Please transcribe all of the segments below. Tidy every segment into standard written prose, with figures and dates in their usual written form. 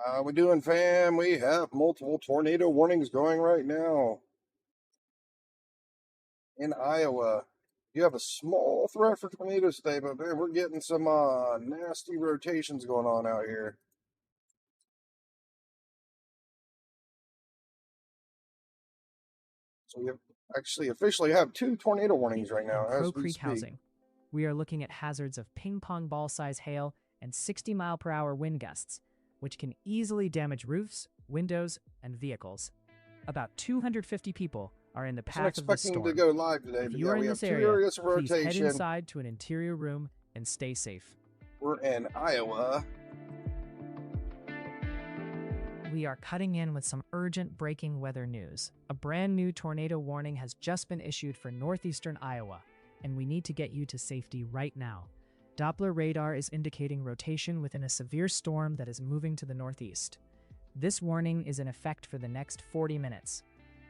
How we doing, fam? We have multiple tornado warnings going right now in Iowa. You have a small threat for tornadoes today, but man, we're getting some nasty rotations going on out here. So we have actually officially have two tornado warnings right now as we Copic speak. housing. We are looking at hazards of ping pong ball size hail and 60-mile-per-hour wind gusts, which can easily damage roofs, windows, and vehicles. About 250 people are in the I'm path of the expecting storm. to go live today, If but you yeah, are in we have this two area, areas of please head rotation. inside to an interior room and stay safe. We're in Iowa. We are cutting in with some urgent breaking weather news. A brand new tornado warning has just been issued for northeastern Iowa, and we need to get you to safety right now. Doppler radar is indicating rotation within a severe storm that is moving to the northeast. This warning is in effect for the next 40 minutes,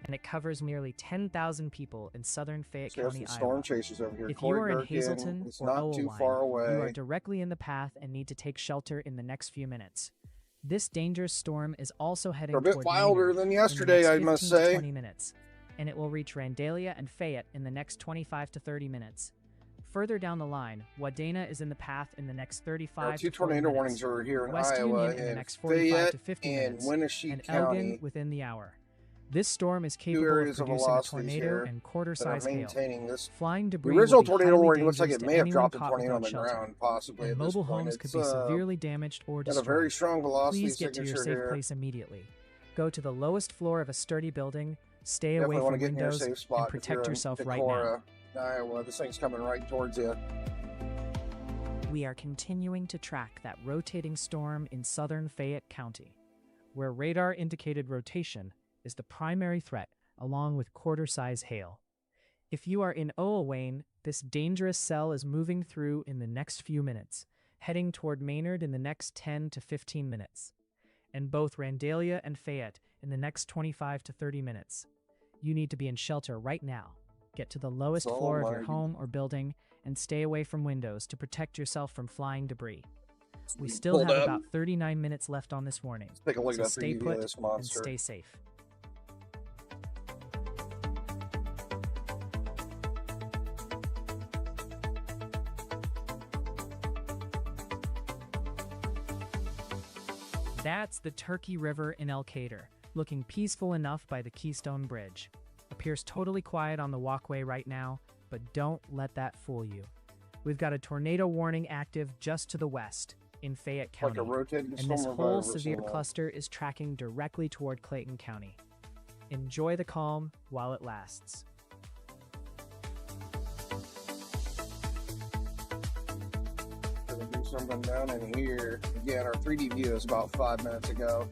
and it covers nearly 10,000 people in southern Fayette County, Storm Iowa. chasers over here. If you are in Gherkin, Hazleton it's or not too Owlwine, far away. you are directly in the path and need to take shelter in the next few minutes. This dangerous storm is also heading a bit toward wilder Maynard than in yesterday, the next I must 15 to say. 20 minutes, and it will reach Randalia and Fayette in the next 25 to 30 minutes. Further down the line, Wadena is in the path in the next 35 two to 40 tornado minutes. warnings are here in West Iowa, Union in the in next 45 Fayette to 50 and minutes, Winneshiek and County. Elgin within the hour. This storm is capable of areas of producing a velocities tornado here and that are quarter-size hail. maintaining this. Flying The debris original will be tornado highly warning looks like dangerous it to may have anyone dropped a caught tornado on without the shelter, ground, possibly and at this mobile point. homes could It's be severely damaged or got a destroyed. very strong velocity Please get to your signature safe here. place immediately. Go to the lowest floor of a sturdy building, stay Definitely away want from to get in your windows, safe spot and if protect you're yourself in right now. Decorah, Iowa. This thing's coming right towards you. We are continuing to track that rotating storm in southern Fayette County, where radar indicated rotation is the primary threat, along with quarter-size hail. If you are in Owlwine, this dangerous cell is moving through in the next few minutes, heading toward Maynard in the next 10 to 15 minutes, and both Randalia and Fayette in the next 25 to 30 minutes. You need to be in shelter right now. Get to the lowest floor of your home or building and stay away from windows to protect yourself from flying debris. We still have about 39 minutes left on this warning, Take a look so at that stay 3D put of this and monster. stay safe. That's the Turkey River in Elkader, looking peaceful enough by the Keystone Bridge. Appears totally quiet on the walkway right now, but don't let that fool you. We've got a tornado warning active just to the west in Fayette County, Like a rotating and storm this if I've whole ever severe seen one. cluster is tracking directly toward Clayton County. Enjoy the calm while it lasts. Gonna do something down in here. Again, our 3D view is about 5 minutes ago.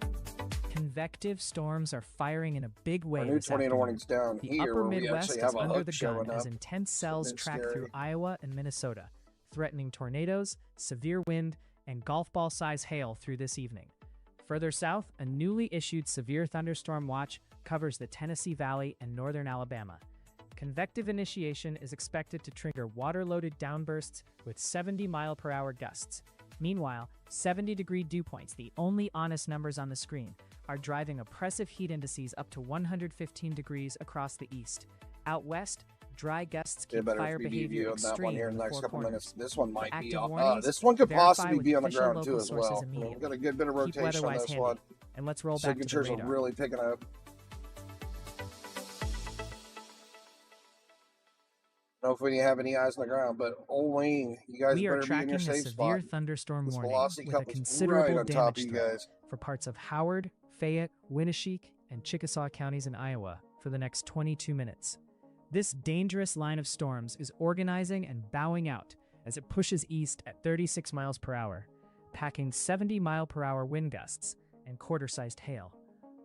Convective storms are firing in a big way Our new this tornado afternoon. warning's down The here, upper where we Midwest actually is have a under hook the gun showing as up. intense cells It's track scary. through Iowa and Minnesota, threatening tornadoes, severe wind, and golf ball size hail through this evening. Further south, a newly issued severe thunderstorm watch covers the Tennessee Valley and northern Alabama. Convective initiation is expected to trigger water-loaded downbursts with 70-mile-per-hour gusts. Meanwhile, 70-degree dew points, the only honest numbers on the screen, are driving oppressive heat indices up to 115 degrees across the east. Out west, dry gusts keep fire behavior on that one extreme here in in the the next four couple corners. minutes. This one might be Active off. warnings, This one could verify possibly with be on the official ground local too as sources well. immediately. We've got a good bit of Keep rotation on weather-wise this handy. one. And let's roll back to the Signatures are radar. really picking up. I don't know if we have any eyes on the ground, but Old Wayne, you guys We are better be in tracking your a safe severe spot. thunderstorm This warning velocity with a cup is considerable right on top of damage you threat guys. for parts of Howard, Fayette, Winneshiek, and Chickasaw counties in Iowa for the next 22 minutes. This dangerous line of storms is organizing and bowing out as it pushes east at 36 miles per hour, packing 70-mile-per-hour wind gusts and quarter-sized hail.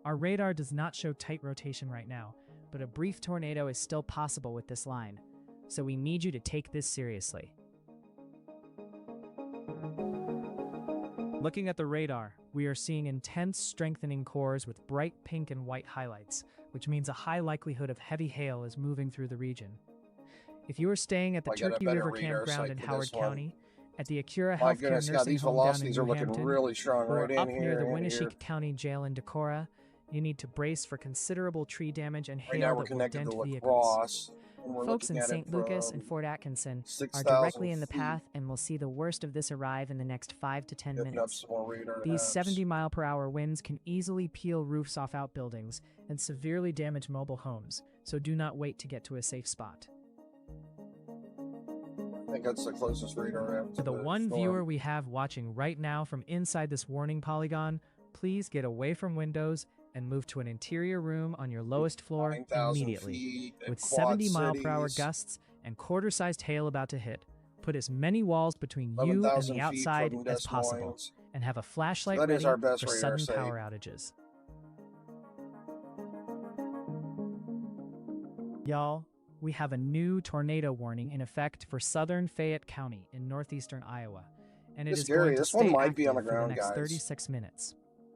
Our radar does not show tight rotation right now, but a brief tornado is still possible with this line, so we need you to take this seriously. Looking at the radar, we are seeing intense strengthening cores with bright pink and white highlights, which means a high likelihood of heavy hail is moving through the region. If you are staying at the I got a Turkey better River radar Campground site in for Howard this one. County, At the Acura My Healthcare goodness, yeah, Nursing these Home down in velocities New are looking Hampton, really strong or right in up near the here and here. Winneshiek County Jail in Decorah, you need to brace for considerable tree damage and Right now hail we're that will connected to dent La vehicles. Crosse, and we're Folks looking in at it St. Lucas and from Fort Atkinson are 6,000 directly in the feet, path and will see the worst of this arrive in the next 5 to 10 getting up minutes. some more radar These apps. 70-mile-per-hour winds can easily peel roofs off outbuildings and severely damage mobile homes, so do not wait to get to a safe spot. I think that's the closest radar app For to the one storm. viewer we have watching right now from inside this warning polygon, please get away from windows and move to an interior room on your lowest floor 9,000 immediately. feet in With Quad 70-mile-per-hour cities, gusts and quarter-sized hail about to hit, put as many walls between you and 11,000 the feet outside from as Des possible, Moines. and have a flashlight That is ready our best for radar sudden site. power outages. Y'all, we have a new tornado warning in effect for southern Fayette County in northeastern Iowa, and it It's is scary. going to This one stay might be on active the for the ground, next guys. 36 minutes.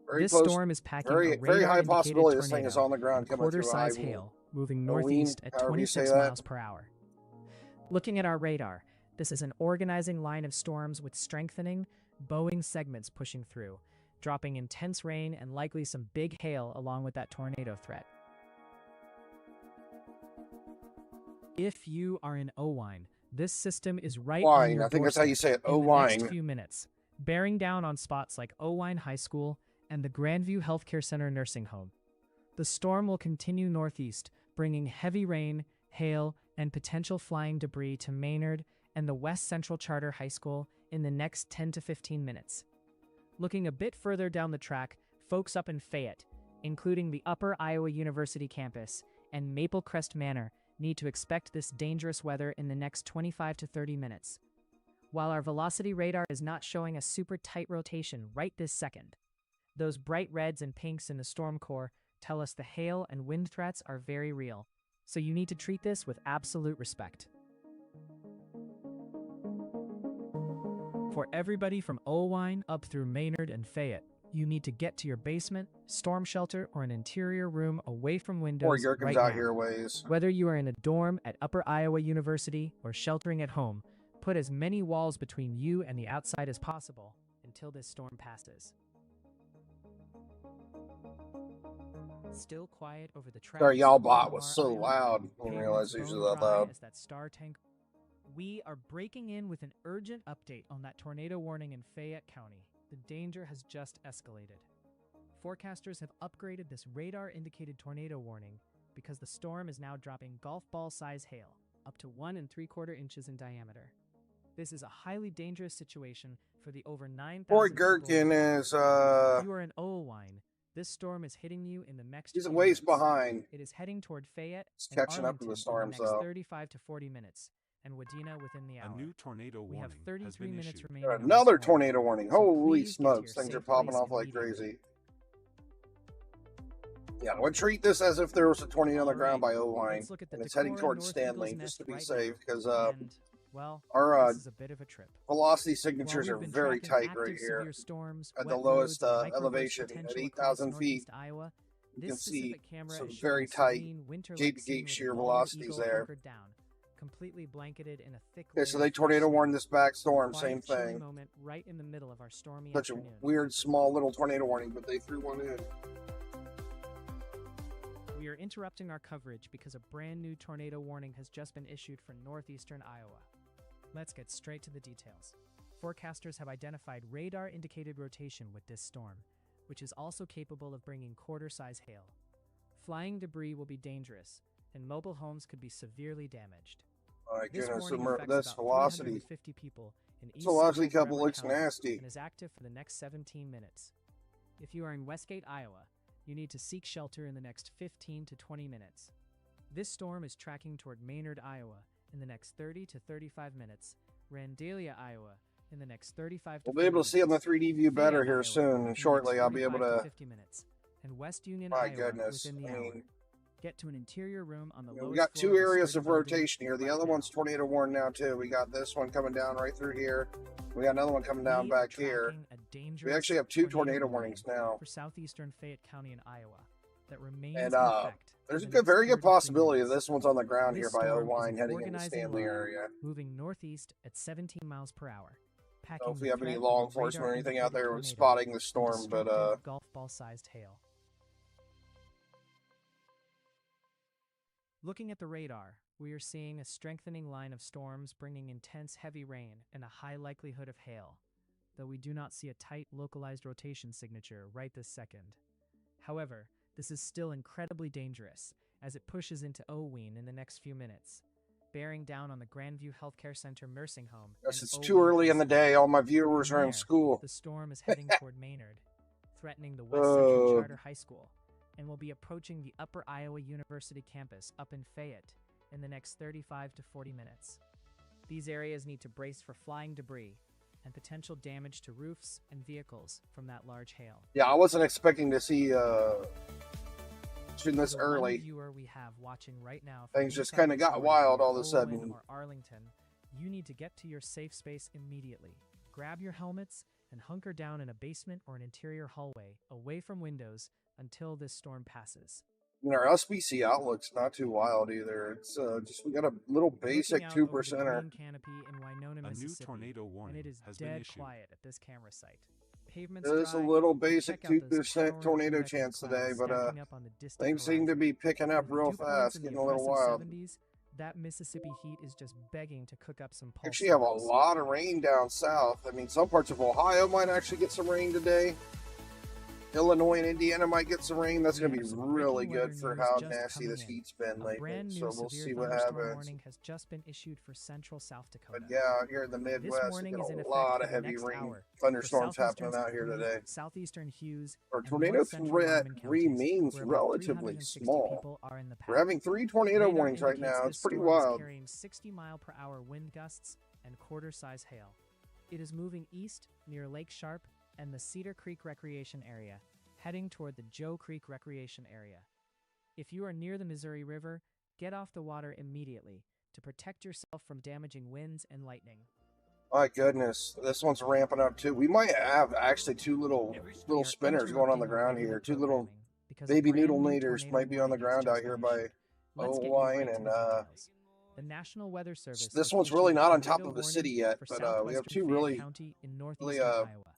Very This close. storm is packing a Very high radar-indicated possibility this tornado thing is on the ground and coming through quarter-size Iowa. hail, moving Oween, northeast at however you say 26 that. miles per hour. Looking at our radar, this is an organizing line of storms with strengthening, bowing segments pushing through, dropping intense rain and likely some big hail along with that tornado threat. If you are in Owine, this system is right on Wine. your I think that's how you doorstep say it. in the next Owine. few minutes, bearing down on spots like Owine High School and the Grandview Healthcare Center Nursing Home. The storm will continue northeast, bringing heavy rain, hail, and potential flying debris to Maynard and the West Central Charter High School in the next 10 to 15 minutes. Looking a bit further down the track, folks up in Fayette, including the Upper Iowa University campus and Maple Crest Manor, need to expect this dangerous weather in the next 25 to 30 minutes. While our velocity radar is not showing a super tight rotation right this second, those bright reds and pinks in the storm core tell us the hail and wind threats are very real, so you need to treat this with absolute respect. For everybody from Owine up through Maynard and Fayette, you need to get to your basement, storm shelter, or an interior room away from windows Poor Yerkins right out now. here ways. Whether you are in a dorm at Upper Iowa University or sheltering at home, put as many walls between you and the outside as possible until this storm passes. Still quiet over the tracks. Sorry, y'all bot was Lamar, so Iowa. loud. I didn't realize it was Bone that dry loud. as that star tank. We are breaking in with an urgent update on that tornado warning in Fayette County. The danger has just escalated. Forecasters have upgraded this radar-indicated tornado warning because the storm is now dropping golf ball-size hail, up to 1 3/4 inches in diameter. This is a highly dangerous situation for the over 9,000 Poor people Gherkin living is, If you are in Owine, this storm is hitting you in the next he's a few ways minutes. behind. It is heading toward Fayette It's and catching up to Arlington the storms, in the next though. 35 to 40 minutes, and Wadena within the A hour. new tornado We have warning 33 has been minutes issued. remaining. on this Another warning, tornado warning. so Holy please get to smokes. your Things are safe popping place off like immediately. crazy. Yeah, I would treat this as if there was a tornado on the ground by Owine. Let's look at the And it's heading Decorah towards North Stanley, Eagle's just to Nest be right safe, now. because And, well, our this is a bit of a trip. velocity While signatures we've are been very tracking tight right active here. severe storms, At the wet lowest roads, and microburst elevation, potential at across 8,000 northeast feet, Iowa, you this can see specific camera some is showing very a tight serene winter-like gate to scene gate with shear bald velocities eagle there. hunkered down, completely blanketed in a thick Okay, so layer they of fresh tornado snow. warned this back storm, Quiet, same chilly thing. moment right in the middle of our stormy Such a afternoon. weird, small little tornado warning, but they threw one in. We are interrupting our coverage because a brand new tornado warning has just been issued for northeastern Iowa. Let's get straight to the details. Forecasters have identified radar-indicated rotation with this storm, which is also capable of bringing quarter-size hail. Flying debris will be dangerous, and mobile homes could be severely damaged. My This goodness, warning affects this about velocity. 350 people in This East velocity Central couple Bremer looks County nasty. and is active for the next 17 minutes. If you are in Westgate, Iowa, you need to seek shelter in the next 15 to 20 minutes. This storm is tracking toward Maynard, Iowa in the next 30 to 35 minutes, Randalia, Iowa in the next 35 to We'll be able to see on the 40 3D view better Fayette, here Iowa, soon, in and the shortly next I'll be able 45 to. 50 minutes, and West Union, My Iowa goodness, within the I hour. mean, Get to an interior room on the lowest we got floor two of a areas sturdy of building rotation here. The right other now. one's tornado warned now too. We got this one coming down right through here. We got another one coming down We are back here. tracking a We dangerous actually have two tornado tornado warning warnings now. for southeastern Fayette County in Iowa that remains And in effect. there's a for the good, next very good 33 possibility that minutes. this one's on the ground This here by storm is Owine an heading into organizing Stanley low, area. moving northeast at 17 miles per hour. I don't know if we have any law enforcement or anything out there spotting the storm, but golf ball-sized hail. Looking at the radar, we are seeing a strengthening line of storms bringing intense heavy rain and a high likelihood of hail, though we do not see a tight localized rotation signature right this second. However, this is still incredibly dangerous as it pushes into Oween in the next few minutes, bearing down on the Grandview Healthcare Center nursing home. Yes, it's too early in the day. All my viewers are in school. The storm is heading toward Maynard, threatening the West Central Charter High School, and will be approaching the Upper Iowa University campus up in Fayette in the next 35 to 40 minutes. These areas need to brace for flying debris and potential damage to roofs and vehicles from that large hail. Yeah, I wasn't expecting to see this early. Viewer we have watching right now, things just kind of got wild all of a sudden. Or Arlington, you need to get to your safe space immediately. Grab your helmets and hunker down in a basement or an interior hallway away from windows until this storm passes. And our SBC outlook's not too wild either. It's just we got a little basic 2%er. Canopy in Winona, a new Mississippi, tornado warning and it is has dead been issued. quiet at this camera site. Pavements There's a dry. little basic Check out those 2% tornado connected chance today, clouds but stacking up on the distant things seem to horizon. be picking up With the real dew points fast, in the getting a little wild. oppressive 70s, that Mississippi heat is just begging to cook up some pulse. Actually have a storms. lot of rain down south. I mean, some parts of Ohio might actually get some rain today. Illinois and Indiana might get some rain. That's going to be really good for how nasty this heat's been lately. So we'll see what happens. Warning has just been issued for central South Dakota. But yeah, out here in the Midwest, we get a lot of heavy rain, thunderstorms happening out here today. Southeastern Hughes. Our tornado threat remains relatively small. We're having 3 tornado warnings right now. It's pretty wild. Carrying 60-mile-per-hour wind gusts and quarter-size hail. It is moving east near Lake Sharp and the Cedar Creek Recreation Area, heading toward the Joe Creek Recreation Area. If you are near the Missouri River, get off the water immediately to protect yourself from damaging winds and lightning. My goodness, this one's ramping up too. We might have actually 2 little spinners going on the ground here. 2 little baby noodle naders might be on the ground out here by O-line and the National Weather Service. This one's really not on top of the city yet, but we have 2 really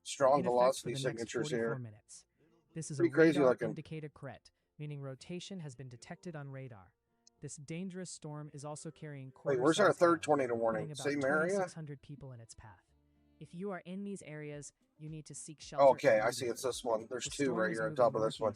strong velocity signatures here. This is pretty a crazy radar looking. Indicated CRET, meaning rotation has been detected on radar. This dangerous storm is also carrying. Wait, where's our 3rd tornado warning? Same area? 600 people in its path. If you are in these areas, you need to seek shelter. Okay, I see. It's this one. There's 2 right here on top of this one.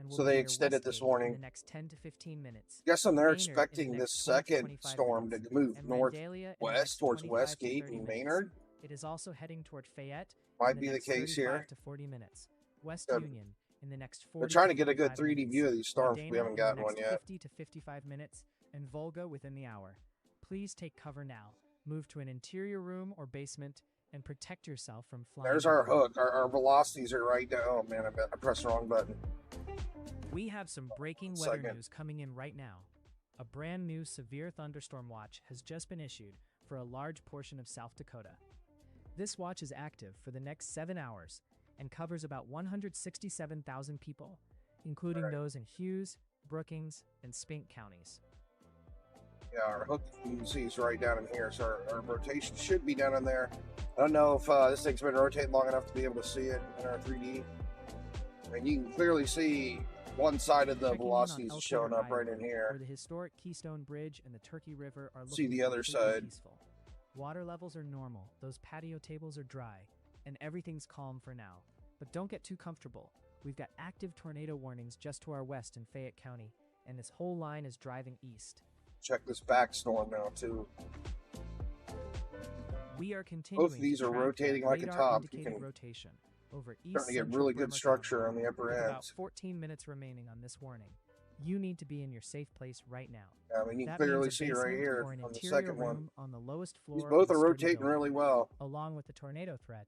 So they extended this warning. The next 10 to 15 minutes. Guessing they're expecting this second storm to move northwest towards Westgate and Maynard. It is also heading toward Fayette. Might be the case here. To 40 minutes. West Good. Union in the next 40. They're trying to get a good 3D view of these storms. We haven't gotten one yet. 50 to 55 minutes, and Volga within the hour. Please take cover now. Move to an interior room or basement and protect yourself from flying. There's our hook. Our velocities are right down. Oh man, I pressed the wrong button. We have some breaking weather news coming in right now. A brand new severe thunderstorm watch has just been issued for a large portion of South Dakota. This watch is active for the next 7 hours and covers about 167,000 people, including those in Hughes, Brookings, and Spink counties. Yeah, our hook, you can see, is right down in here, so our rotation should be down in there. I don't know if this thing's been rotating long enough to be able to see it in our 3D. And you can clearly see one side of the velocities showing up right in here. Where the historic Keystone Bridge and the Turkey River are See the other side. Peaceful. Water levels are normal, those patio tables are dry, and everything's calm for now. But don't get too comfortable. We've got active tornado warnings just to our west in Fayette County, and this whole line is driving east. Check this back storm now, too. We are continuing. Both of these are rotating like a top. You can rotation over east starting to get really good structure on the upper ends. ends. About 14 minutes remaining on this warning. You need to be in your safe place right now. I mean, you can clearly see right here on the second one. On the lowest floor. These both are rotating really well. Along with the tornado threat,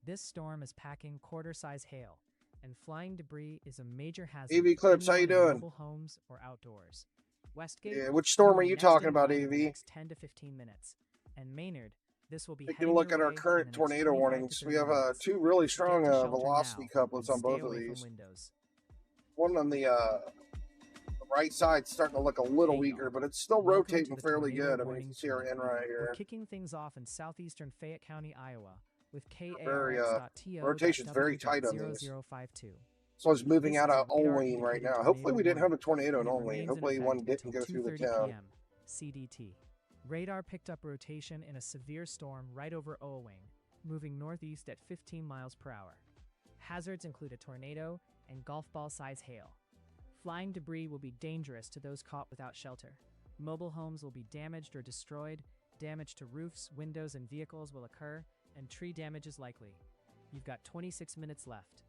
this storm is packing quarter-size hail, and flying debris is a major hazard. AV Clips, how you doing? Mobile homes or outdoors. Westgate. Yeah, which storm are you talking about, AV? Next 10 to 15 minutes, and Maynard. This will be. Taking a look at our current tornado warnings, we have 2 really strong velocity couplets on both of these. One on the right side starting to look a little weaker, but it's still rotating fairly good. I mean, you can see our end right here. We're kicking things off in southeastern Fayette County, Iowa, with Very, KARX.TO. rotation's very tight on these. 0052. So it's moving This out is a of radar Olween right indicated now. tornado Hopefully we didn't have a warning, tornado in and it Olween. remains in Hopefully effect one didn't until go through the 2:30 town. p.m. CDT. Radar picked up rotation in a severe storm right over Olwing, moving northeast at 15 miles per hour. Hazards include a tornado and golf ball size hail. Flying debris will be dangerous to those caught without shelter. Mobile homes will be damaged or destroyed. Damage to roofs, windows, and vehicles will occur, and tree damage is likely. You've got 26 minutes left.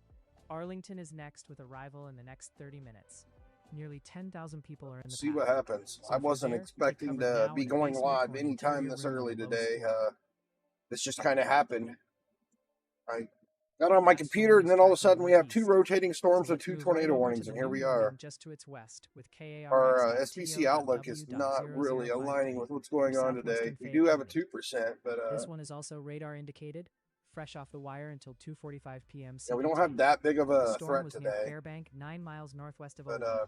Arlington is next with arrival in the next 30 minutes. Nearly 10,000 people are in the See path. what happens. So I if you're wasn't there, get expecting covered to now be in a going basement live or an anytime interior this room on early the lowest today. floor. This just kind of happened. I got on my That computer, storm and is then all of a tracking sudden we have 2 northeast. rotating storms So and let's 2 move right tornado over warnings, to and the here new we warning are. just to its west with Our SBC outlook is not really KARX.TO.W.0053 aligning with what's going for on today. southwestern We Fayette do have a County. 2%, but This one is also radar indicated, fresh off the wire until 2:45 p.m. CDT. yeah, we don't have that big of The a storm threat was near today. Fairbank, 9 miles northwest of But Olween,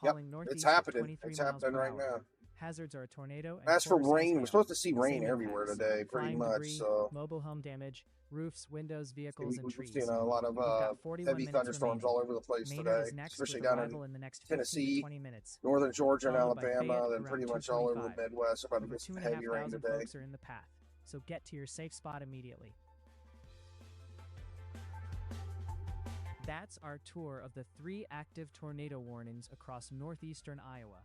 yep, hauling it's northeast at happening. 23 It's miles happening per right hour. now. Hazards are a tornado and As for quarter-size rain, we're hail. supposed to see rain Same everywhere impacts. today, pretty Flying much. debris, So mobile home damage, roofs, windows, vehicles, and we've trees. seen a lot of You've got 41 heavy minutes thunderstorms remaining. all over the place Maynard today, is next especially with down arrival in in the next 15 to Tennessee, 20 minutes. northern Georgia, and Followed by Alabama, Fayette then around pretty much all over the 2:25. Midwest. About to Over get some heavy rain 2,500 today. folks are in the path, so get to your safe spot immediately. That's our tour of the 3 active tornado warnings across northeastern Iowa.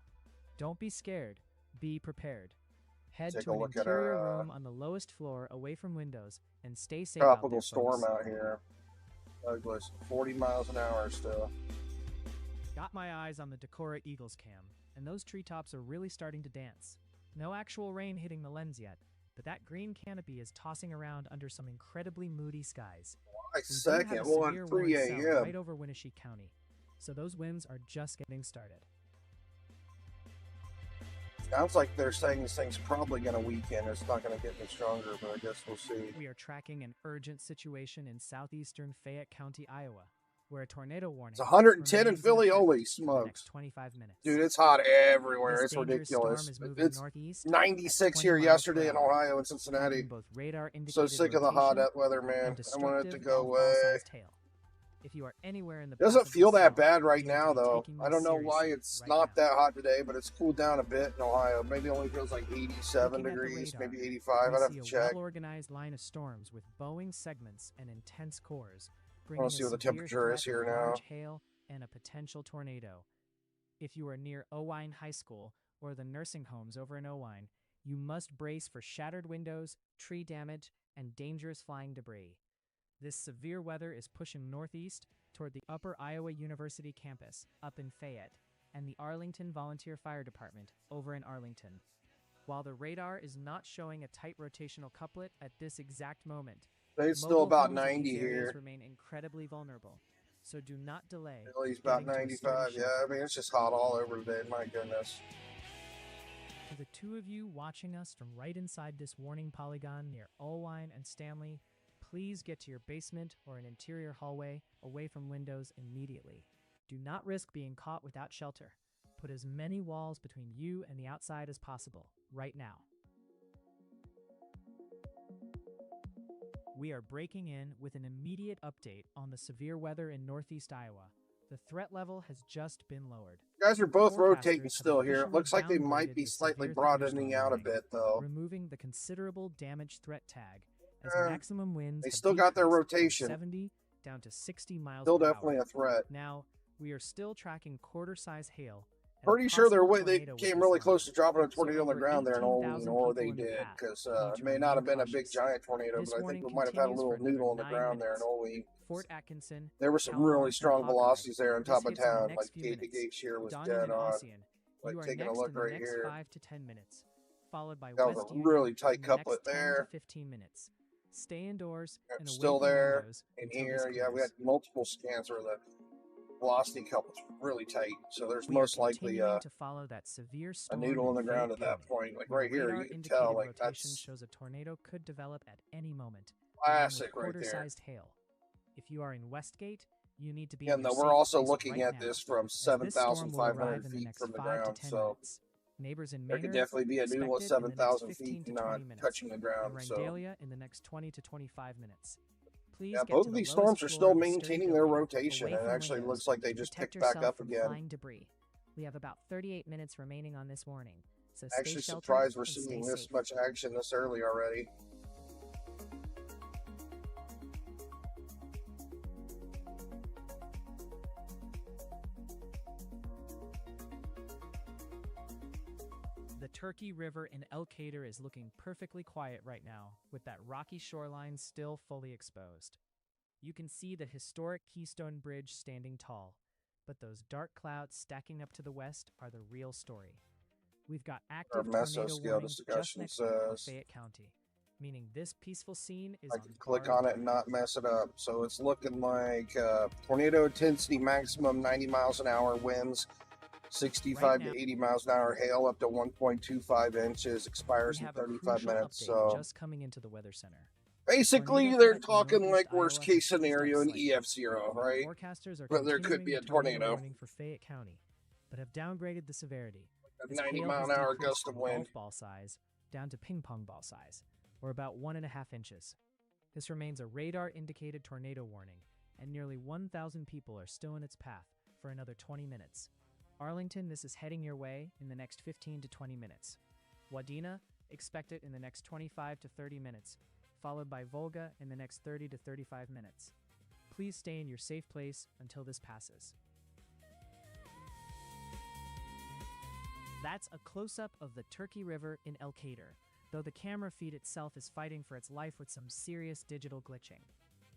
Don't be scared, be prepared. Head Take to a an look at interior our room on the lowest floor away from windows and stay safe out tropical there, storm folks. out here. Douglas, 40 miles an hour still. Got my eyes on the Decorah Eagles cam, and those treetops are really starting to dance. No actual rain hitting the lens yet, but that green canopy is tossing around under some incredibly moody skies. My We do second have a one, severe 3 warned cell a.m. right over Winnebago County, so those winds are just getting started. Sounds like they're saying this thing's probably going to weaken. It's not going to get any stronger, but I guess we'll see. We are tracking an urgent situation in southeastern Fayette County, Iowa, where a tornado warning It's 110 in remains Philly. effect Holy for the next smokes. 25 minutes. Dude, it's hot everywhere. This It's dangerous ridiculous. storm is moving It's northeast at 96 20 here miles yesterday per in hour, Ohio and Cincinnati. causing both radar So indicated sick of the hot rotation weather, man. and I want it to destructive go golf ball away. sized hail. If you are anywhere in the Doesn't path of feel this that storm, bad right you need to now, be though. taking I this don't know why seriously it's right not now. that hot today, but it's cooled down a bit in Ohio. Maybe only feels like 87 Looking at the degrees, radar, maybe 85. we I'd have see to a check. well-organized line of storms with bowing segments and intense cores, I bringing want a to see what the severe temperature is threat here of now. large hail and a potential tornado. If you are near Owine High School or the nursing homes over in Owine, you must brace for shattered windows, tree damage, and dangerous flying debris. This severe weather is pushing northeast toward the Upper Iowa University campus up in Fayette and the Arlington Volunteer Fire Department over in Arlington. While the radar is not showing a tight rotational couplet at this exact moment, It's still mobile about homes in 90 these areas here. remain incredibly vulnerable, so do not delay. Philly's about getting to a 95. sturdy Yeah, I shelter. mean, it's just hot all over today. My goodness. To the 2 of you watching us from right inside this warning polygon near Owine and Stanley, please get to your basement or an interior hallway away from windows immediately. Do not risk being caught without shelter. Put as many walls between you and the outside as possible, right now. We are breaking in with an immediate update on the severe weather in northeast Iowa. The threat level has just been lowered. You guys are both Forecasters rotating have still here. It officially looks like they might downgraded be the slightly severe broadening thunderstorm out a warning, bit, though. removing the considerable damage threat tag as Eh, maximum winds They have still got their decreased from rotation. 70 down to 60 miles Still per definitely hour. a threat. Now, we are still tracking quarter-size hail. and a Pretty sure possible they tornado with came this really line. close to dropping a So tornado on the over ground there in Olney, 18,000 or people they in the did, path because need it to may not have remain been a big cautious. giant tornado, This but I think warning we might have had a continues little for another noodle on the 9 ground there in minutes. Olney. Fort Atkinson, There were some Calhoun, really and strong Hawkeye. velocities there on This top of hits in the town. next Like few Katie minutes. Gates here was Donnan dead and on. Ossian. Like You are taking a next look in the right next here. 5 to 10 minutes, followed by That was West a Union really tight in the next couplet 10 to there. 15 minutes. Stay indoors and away Still from there. windows In until here, this yeah, we clears. had multiple scans where the velocity couplet's really tight. So there's We are most likely continuing to follow that severe a storm noodle on the in ground Fayette at that County, point. Like where right here, radar you can indicated tell, like rotation that's shows a tornado could develop at any moment, along with classic right there. quarter-sized hail. If you are in Westgate, you need to be Yeah, in no, your we're safe also place looking right at now, this from as this storm will 7,500 arrive in the feet next from the 5 to ground. 10 So minutes. Neighbors in There Maynard could definitely be a noodle at expected in the next 7,000 15 feet to not 20 minutes, touching the and ground. So Rhindalia in the next 20 to 25 minutes. Please yeah, get both to of the these lowest storms are floor still of the sturdy maintaining their building, rotation, away and it from actually windows, looks like they to just protect picked back yourself up from again. flying debris. We have about 38 minutes remaining on this warning, so stay Actually sheltered surprised we're and stay seeing safe. this much action this early already. The Turkey River in El Cader is looking perfectly quiet right now, with that rocky shoreline still fully exposed. You can see the historic Keystone Bridge standing tall, but those dark clouds stacking up to the west are the real story. We've got Our active tornado mesoscale warnings just discussion next door for says Fayette County, meaning this peaceful scene is I on can click borrowed on it time. and not mess it up. So it's looking like tornado intensity maximum 90 miles an hour winds, 65 Right now, to 80 miles an hour hail up to 1.25 inches, we expires in have a 35 crucial minutes. update So just coming into the Weather Center. basically, Tornado they're threat in talking northeast like worst Iowa case has eased up scenario in slightly. EF0, right? Forecasters are But there could continuing be the a tornado. warning for Fayette County, but have downgraded the severity. A As 90 hail mile has an hour decreased gust of from wind. golf ball size down to ping pong ball size, or about 1.5 inches. This remains a radar-indicated tornado warning, and nearly 1,000 people are still in its path for another 20 minutes. Arlington, this is heading your way in the next 15 to 20 minutes. Wadena, expect it in the next 25 to 30 minutes, followed by Volga in the next 30 to 35 minutes. Please stay in your safe place until this passes. That's a close-up of the Turkey River in El Cader, though the camera feed itself is fighting for its life with some serious digital glitching.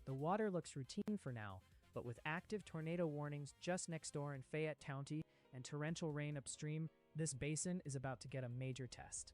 The water looks routine for now, but with active tornado warnings just next door in Fayette County and torrential rain upstream, this basin is about to get a major test.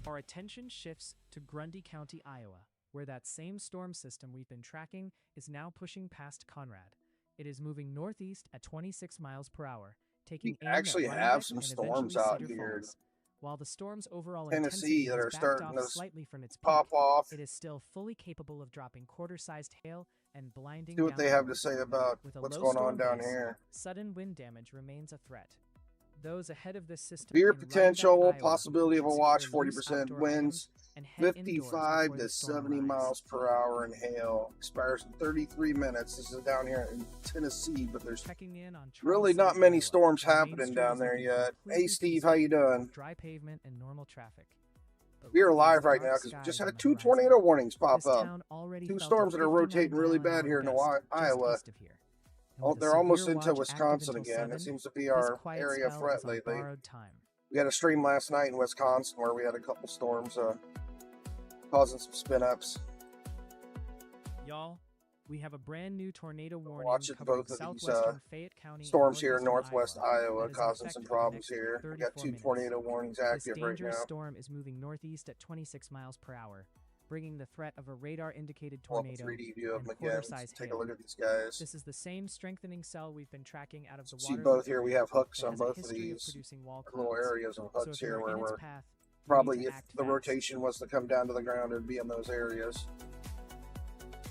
Our attention shifts to Grundy County, Iowa, where that same storm system we've been tracking is now pushing past Conrad. It is moving northeast at 26 miles per hour, taking We aim actually at have Rhinebeck some and storms eventually out Cedar here. Falls. While the storm's overall Tennessee intensity that has are backed starting off to slightly from its peak, pop off. it is still fully capable of dropping quarter-sized hail and blinding See what down they the have to road. say about With a what's low going on storm down base, here. sudden wind damage remains a threat. Those ahead of this system Severe in Rhinebeck, potential, Iowa, possibility of a should watch, secure loose 40% outdoor winds, items and head indoors 55 before to the storm 70 arrives. miles per hour in hail. Expires in 33 minutes. This is down here in Tennessee, but there's Checking in on really Charles not City, many Iowa, storms where Main happening Street down is there looking yet. completely Hey Steve, peaceful, how you doing? with dry pavement and normal traffic. But We are look at live those right dark now because we just skies on had the 2 horizon. tornado warnings pop This up. town already 2 felt storms a that are rotating 59 really mile an bad hour here in gust just Iowa. east of here. And Oh, with a they're almost severe into watch Wisconsin active until again. It 7, seems to be this our quiet area of spell threat is on lately. borrowed time. We had a stream last night in Wisconsin where we had a couple storms causing some spin ups. Y'all, we have a brand new tornado warning Watching covering both of these southwestern Fayette County storms and here in northwest Iowa that is in causing effect some for the problems next here. We 34 got 2 minutes. tornado warnings This active right dangerous now. storm is moving northeast at 26 miles per hour, bringing the threat of a radar-indicated Pull up a tornado 3D view of and them again. quarter-sized Take a hail. look at these guys. This is the same strengthening cell we've been tracking out of the See water. both here. We have hooks that on has a both of history of these producing wall little clouds. areas of So hooks if you here are where in its we're path, you need probably, to if act the fast. rotation was to come down to the ground, it would be in those areas.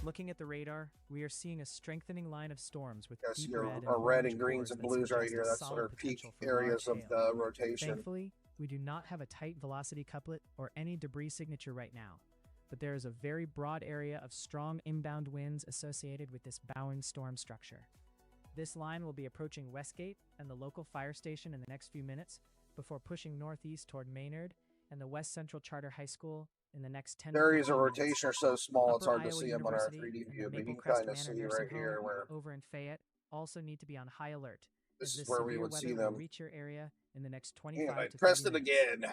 Looking at the radar, we are seeing a strengthening line of storms with Yes, deep your red and our red orange and greens cores and that blues right suggest here. a That's solid our peak potential for areas large of hail. the rotation. Thankfully, we do not have a tight velocity couplet or any debris signature right now, but there is a very broad area of strong inbound winds associated with this bowing storm structure. This line will be approaching Westgate and the local fire station in the next few minutes before pushing northeast toward Maynard and the West Central Charter High School in the next 10 The to areas 15 of minutes. rotation are so small it's Upper hard to Iowa see them on our University 3D and view, the but you Maple can Crest kind of Manor see Nursing right here Home where over in Fayette also need to be on high alert, this as is this where we severe would weather see will them. reach your area in the next 25 Anyway, to 30 pressed it minutes. again.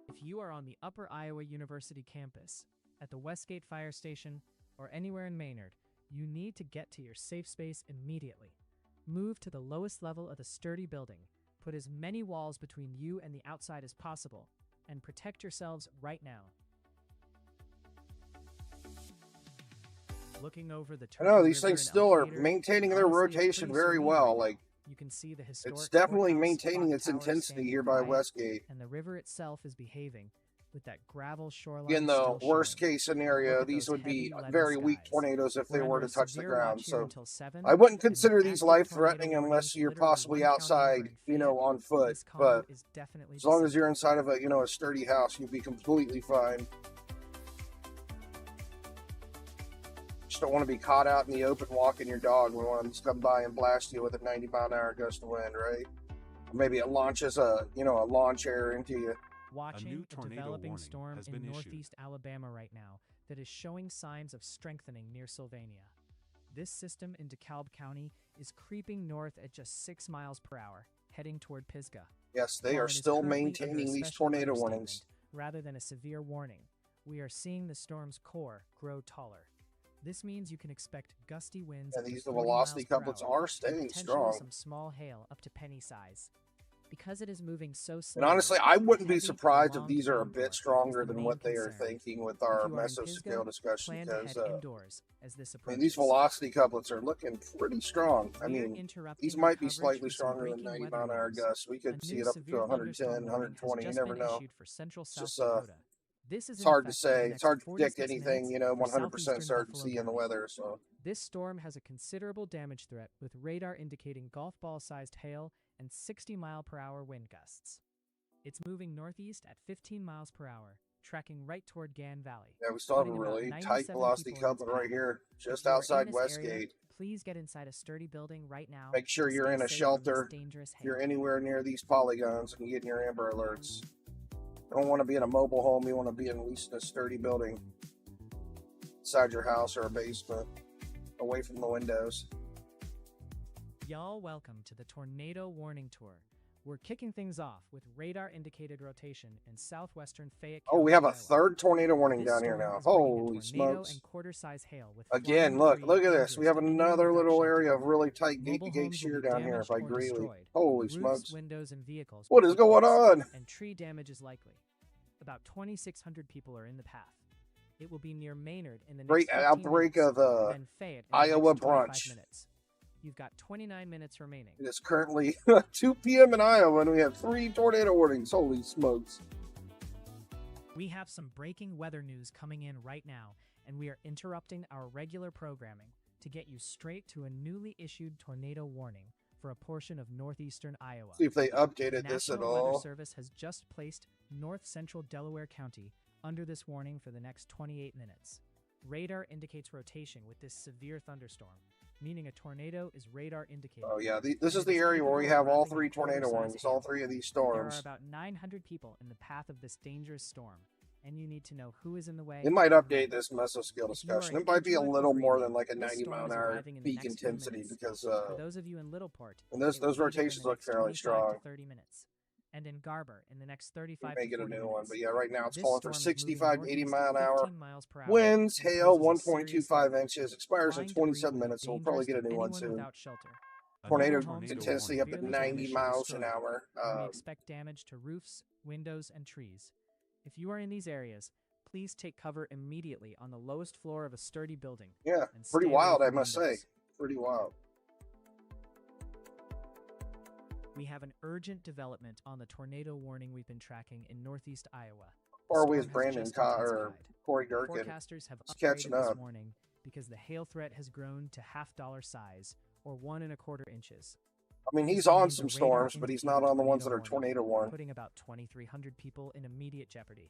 If you are on the Upper Iowa University campus, at the Westgate Fire Station, or anywhere in Maynard, you need to get to your safe space immediately. Move to the lowest level of the sturdy building, put as many walls between you and the outside as possible, and protect yourselves right now. Looking over the I know Turkey these River things in still are Elkader, maintaining their honestly, it's rotation pretty very serene well. right Like now. You can see the historic it's definitely courthouse, maintaining clock its tower intensity standing here by quiet, Westgate. and the river itself is behaving, with that gravel shoreline. In the still worst showing. case scenario, Look at these those would be heavy, leaden very weak skies. tornadoes if they We're were under to a touch the severe ground. watch here So until 7. I wouldn't and with consider these active life tornado threatening warnings unless you're literally possibly one county over outside, in you know, Fayette, on foot. this combo But is definitely as long as safe. you're inside of a, you know, a sturdy house, you'd be completely fine. Just don't want to be caught out in the open walking your dog when one to come by and blast you with a 90-mile-an-hour gust of wind, right? Or maybe it launches a, you know, a lawn chair into you. Watching a tornado developing warning storm has in been issued. northeast Alabama right now that is showing signs of strengthening near Sylvania. This system in DeKalb County is creeping north at just 6 miles per hour, heading toward Pisgah. Yes, they While are it is still currently under a maintaining these special tornado weather warnings. statement rather than a severe warning, we are seeing the storm's core grow taller. This means you can expect gusty winds And up to these 40 velocity miles per couplets hour, are and staying potentially strong. some small hail up to penny size. Because it is moving so And slowly, honestly, I wouldn't be heavy, surprised if prolonged these are a downpour bit is stronger the than main what they are concern. thinking with If our you are in mesoscale Pisgah, discussion. plan to Because head indoors as this I approaches. mean, these velocity couplets are looking pretty strong. I We're mean, interrupting these your might be coverage slightly with some stronger than breaking 90 weather mile an hour news. gusts. We A could see new it up to severe 110, thunderstorm warning has 120. You just never been know. issued for central It's South just Dakota. This is it's in hard to effect for the say. It's next hard to predict 46 anything, minutes you know, for 100% southeastern certainty Buffalo in the County. weather. So This storm has a considerable damage threat with radar indicating golf ball-sized hail and 60-mile-per-hour wind gusts. It's moving northeast at 15 miles per hour, tracking right toward Gan Valley. yeah, we still have a putting about really 97 tight velocity people in its couplet right path. here, If just you are in outside this area, Westgate. please get inside a sturdy building right now. Make sure and you're stay in a safe from this shelter. dangerous If you're hail. anywhere near these polygons and getting your Amber Alerts. You don't want to be in a mobile home. You want to be in at least a sturdy building inside your house or a basement, away from the windows. Y'all, welcome to the Tornado Warning Tour. We're kicking things off with radar-indicated rotation in southwestern Fayette County. Oh, we have a Iowa. third tornado warning This down here storm now. is bringing Holy a tornado smokes. and quarter-size hail with Again, flying look debris at this. dangerous We have to anyone another without little shelter. area of really tight Mobile gate homes will shear be down here damaged by or Greeley. destroyed. Holy Roofs, smokes. windows, and vehicles What will is be going fixed, on? and tree damage is likely. About 2,600 people are in the path. It will be near Maynard in the next Great 15 outbreak minutes, of the then Fayette in the Iowa next 25 brunch. minutes. You've got 29 minutes remaining. It is currently 2 p.m. in Iowa, and we have 3 tornado warnings. Holy smokes. We have some breaking weather news coming in right now, and we are interrupting our regular programming to get you straight to a newly issued tornado warning for a portion of northeastern Iowa. See if they The updated this at National Weather all. Service has just placed north central Delaware County under this warning for the next 28 minutes. Radar indicates rotation with this severe thunderstorm, meaning a tornado is radar indicated. Oh, yeah. This And is it the area where we have all 3 wrapping a tornado quarter-size warnings, all hail. 3 of these There are storms. about 900 people in the path of this dangerous storm, and you need to know who is in the way. It might and update when. this mesoscale If you are discussion. in It might be a Edgewood or little more Greeley, than like a this 90 storm mile an is hour arriving in the peak next few intensity minutes. because For those of you in Littleport, and those it will be there in rotations the look next fairly 25 strong. to 30 minutes. And in Garber in the next We 35 may to get a 40 new minutes. one, but yeah, right now it's This calling for storm is moving 65 to 80 northeast mile at an hour. 15 miles per hour Winds, and hail, poses a serious 1.25 threat. inches. Expires in Flying debris 27 will be minutes, so we'll probably dangerous get a to new one anyone soon. without shelter. Tornado Mobile homes will be intensity up at severely 90 damaged or miles an destroyed, hour. and we expect damage to roofs, windows, and trees. If you are in these areas, please take cover immediately on the lowest floor of a sturdy building. Yeah, and pretty stay away wild, I from must say. windows. Pretty wild. We have an urgent development on the tornado warning we've been tracking in northeast Iowa. How far The away is storm has Brandon just or intensified. Corey Gherkin? Forecasters have He's upgraded catching this up. warning because the hail threat has grown to $half size, or 1¼ inches. I mean, he's This on means some a radar storms, but he's not indicated on the ones that are tornado tornado warned. putting about 2,300 people in immediate jeopardy.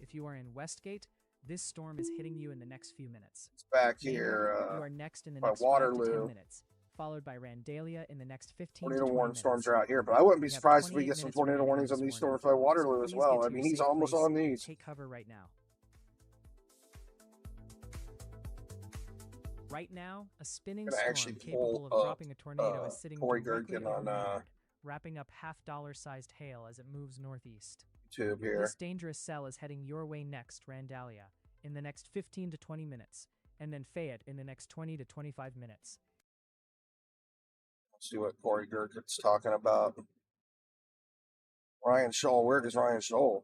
If you are in Westgate, this storm is hitting you in the next few minutes. It's back Maynard, here. you are next in the by next 5 to 10 Waterloo. minutes, followed by Randalia in the next 15 Tornado to 20 warning minutes. storms are out here, but I wouldn't be We have surprised if we 28 get some minutes tornado remaining warnings on on this these storms warning, by Waterloo so as please well. get I to mean, your he's safe almost place on these. Take cover right now. Right now, a spinning Gonna storm actually capable pull of up, dropping a tornado is sitting Corey directly Gherkin over on, Maynard, wrapping up $half-sized hail as it moves northeast. YouTube here. This dangerous cell is heading your way next, Randalia, in the next 15 to 20 minutes, and then Fayette in the next 20 to 25 minutes. Let's see what Corey Gherkin's talking about. Ryan Scholl. Where is Ryan Scholl?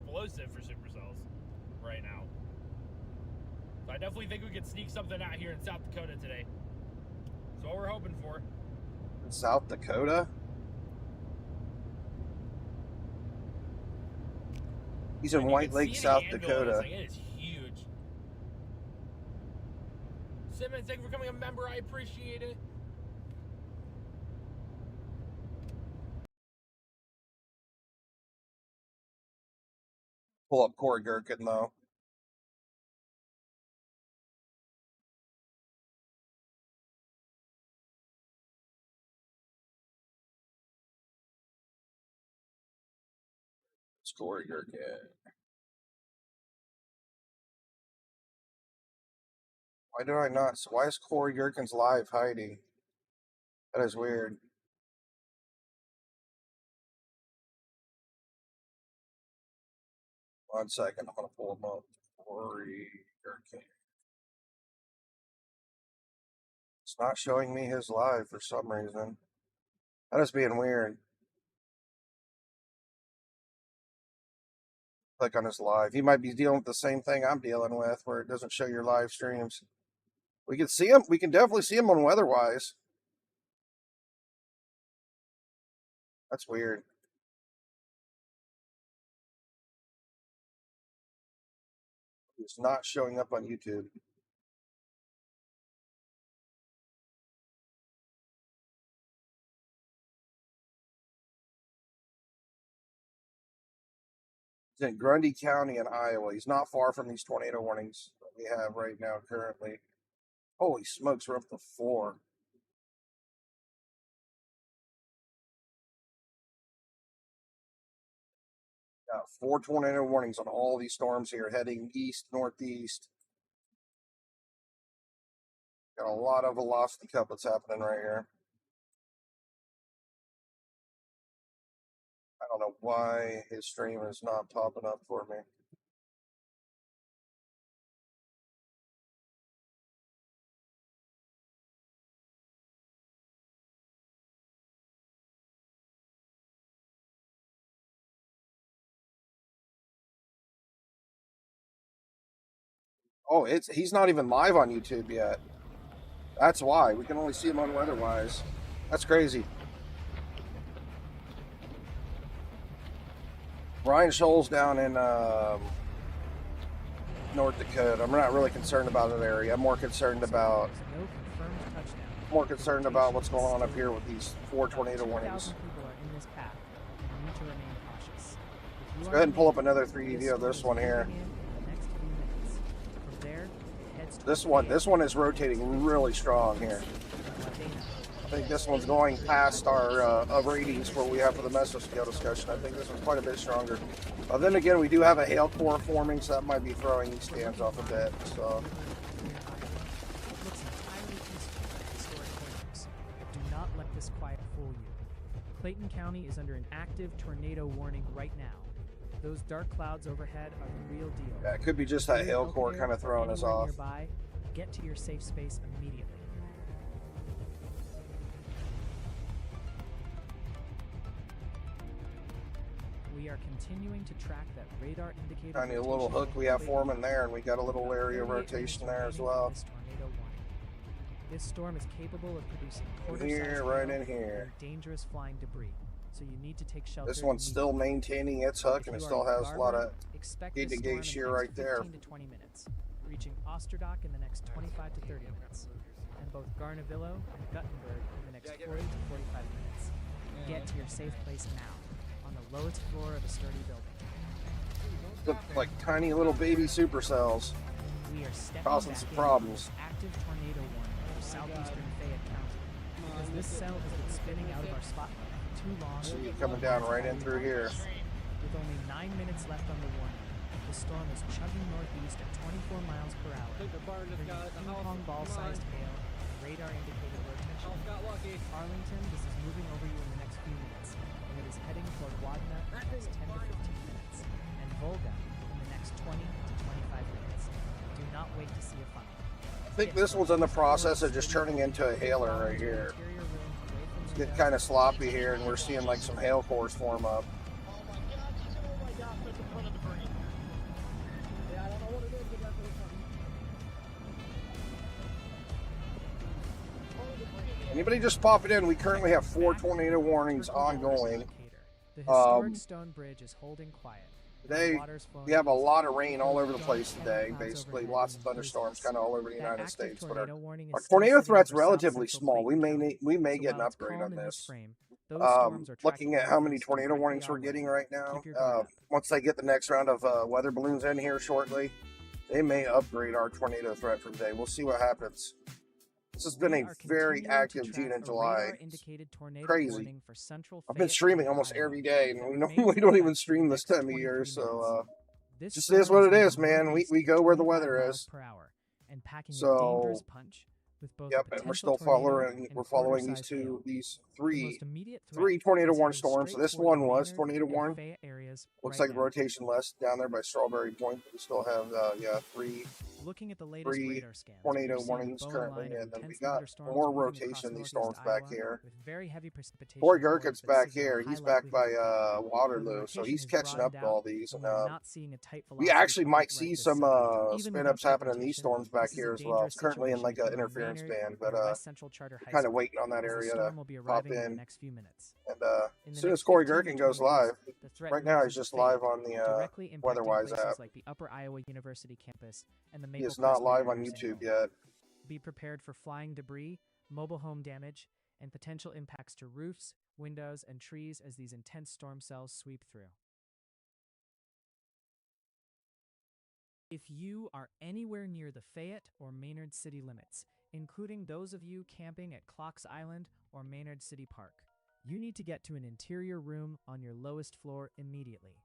Explosive for supercells right now. So I definitely think we could sneak something out here in South Dakota today. That's what we're hoping for. In South Dakota? He's in And you White can Lake, see the South anvil on this Dakota. thing. It is huge. Simmons, thank you for becoming a member. I appreciate it. Pull up Corey Gherkin though. It's Corey Gherkin. Why do I not? Why is Corey Gherkin's live hiding? That is weird. One second, I'm gonna pull him up. Corey Gherkin. It's not showing me his live for some reason. That is being weird. Click on his live. He might be dealing with the same thing I'm dealing with, where it doesn't show your live streams. We can see him. We can definitely see him on Weatherwise. That's weird. He's not showing up on YouTube. He's in Grundy County in Iowa. He's not far from these tornado warnings that we have right now currently. Holy smokes, we're up to 4. Got 4 tornado warnings on all these storms here, heading east, northeast. Got a lot of velocity couplets happening right here. I don't know why his stream is not popping up for me. Oh, he's not even live on YouTube yet. That's why. We can only see him on Weatherwise. That's crazy. Brian Scholl's down in North Dakota. I'm not really concerned about that area. I'm more concerned about what's going on up here with these 4 tornado warnings. Let's go ahead and pull up another 3D view of this one here. This one is rotating really strong here. I think this one's going past our ratings where we have for the mesoscale discussion. I think this one's quite a bit stronger. Then again, we do have a hail core forming, so that might be throwing these stands off a bit. So. Do not let this quiet fool you. Clayton County is under an active tornado warning right now. Those dark clouds overhead are the real deal. Yeah, it could be just that hail core kind of throwing us off. Nearby, get to your safe space immediately. We are continuing to track that radar indicator. Tiny little hook we have forming there, and we got a little area of rotation there as well. This storm is capable of producing here, right in here. Dangerous flying debris. So you need to take shelter. This one's still maintaining its hook, and it still has a lot of gauge to gauge shear right there. 15 to 20 minutes, reaching Osterdock in the next 25 to 30 minutes, and both Garnavillo and Guttenberg in the next 40 to 45 minutes. Get to your safe place now, on the lowest floor of a sturdy building. Look like tiny little baby supercells, We are stepping causing back some in problems. active tornado warning for southeastern Fayette County, because this cell has been spinning out of our spotlight for too long. See it coming down right in through here. With only 9 minutes left on the warning, the storm is chugging northeast at 24 miles per hour, bringing ping-pong ball-sized hail and radar-indicated rotation. Arlington, this is moving over you in the next few minutes, and it is heading toward Wadena in the next 10 to 15 minutes, and Volga in the next 20 to 25 minutes. Do not wait to see a funnel. I think this one's in the process of just turning into a hailer right here. It's getting kind of sloppy here, and we're seeing like some hail cores form up. Anybody just pop it in? We currently have 4 tornado warnings ongoing. The historic stone bridge is holding quiet. Today, we have a lot of rain all over the place today. Basically, lots of thunderstorms kind of all over the United States. But our tornado threat's relatively small. We may get an upgrade on this. Looking at how many tornado warnings we're getting right now, once they get the next round of weather balloons in here shortly, they may upgrade our tornado threat for today. We'll see what happens. This has been a very active June and July. Crazy. I've been streaming almost every day, and we normally don't even stream this time of year, so just is what it is, man. We go where the weather is. So, yep, and we're still following these three tornado warning storms. So this one was tornado warning. Looks like rotation less down there by Strawberry Point. We still have three tornado warnings currently, and then we got more rotation in these storms back here. Corey Gherkin's back here. He's back by Waterloo, so he's catching up to all these. And we actually might see some spin ups happen in these storms back here as well. It's currently in like an interference band, but kind of waiting on that area to pop in. And as soon as Corey Gherkin goes live, right now he's just live on the WeatherWise app. Like the Upper Iowa University campus and the he is not live on YouTube yet. Be prepared for flying debris, mobile home damage, and potential impacts to roofs, windows, and trees as these intense storm cells sweep through. If you are anywhere near the Fayette or Maynard city limits, including those of you camping at Clocks Island or Maynard City Park, you need to get to an interior room on your lowest floor immediately.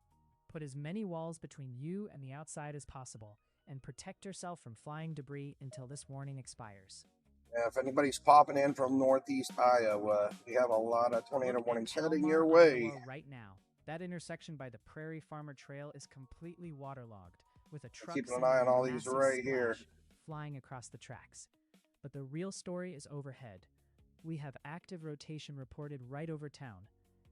Put as many walls between you and the outside as possible, and protect yourself from flying debris until this warning expires. Yeah, if anybody's popping in from northeast Iowa, we have a lot of tornado warnings heading your way. Right now, that intersection by the Prairie Farmer Trail is completely waterlogged, with a truck keeping an eye on all these right here, flying across the tracks. But the real story is overhead. We have active rotation reported right over town.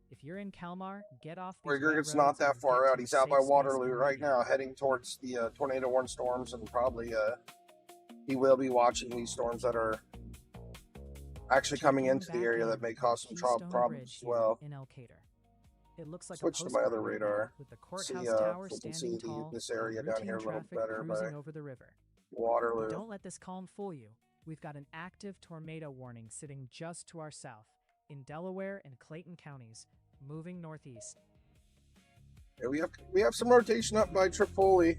If you're in Kalmar, get off. Corey Gherkin's not that far out. He's out by Waterloo right now, heading towards the tornado warning storms, and probably he will be watching these storms that are actually coming into the area that may cause some problems as well. It looks like switch to my other radar. With the courthouse tower we can standing see tall, this area down here a little better by over the river. Waterloo. Don't let this calm fool you. We've got an active tornado warning sitting just to our south in Delaware and Clayton counties, moving northeast. Yeah, we have some rotation up by Tripoli,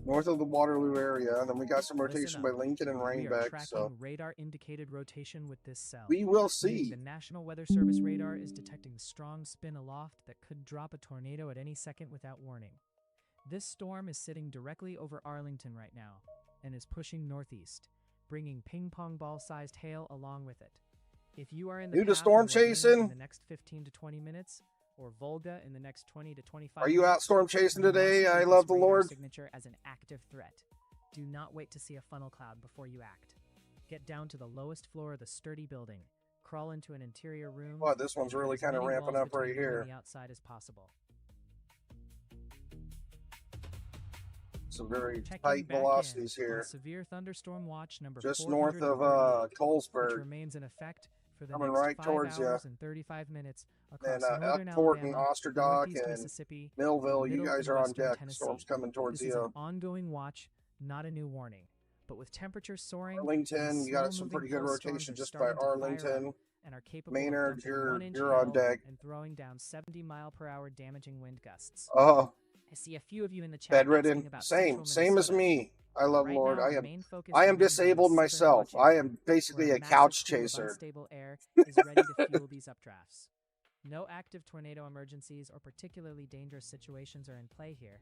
north of the Waterloo area, and then we got some rotation by Lincoln and Rhinebeck. So radar indicated rotation with this cell. We will see. The National Weather Service radar is detecting strong spin aloft that could drop a tornado at any second without warning. This storm is sitting directly over Arlington right now and is pushing northeast, bringing ping-pong ball-sized hail along with it. If you are in the storm chasing in the next 15 to 20 minutes, or Volga in the next 20 to 25 Are you out storm chasing today? I love the Lord. Signature as an active threat. Do not wait to see a funnel cloud before you act. Get down to the lowest floor of the sturdy building. Crawl into an interior room. Wow, this one's really kind of ramping up right here. The outside as possible. Some very tight velocities here. Severe thunderstorm watch number just north of Colesburg. Remains in effect for the coming next right 5 towards you. And 35 minutes across and up Thornton, Osterdock, and Millville. You guys are on deck. Storm's coming towards this you. Is an ongoing watch, not a new warning. But with temperatures soaring, Arlington, you got some pretty good rotation just by Arlington. And are capable Maynard, of you're on deck. And throwing down 70-mile-per-hour damaging wind gusts. Oh. I see a few of you in the chat. Bedridden. Same as me. I love Lord. I am disabled myself. I am basically a couch chaser. Unstable air is ready to fuel these updrafts. No active tornado emergencies or particularly dangerous situations are in play here.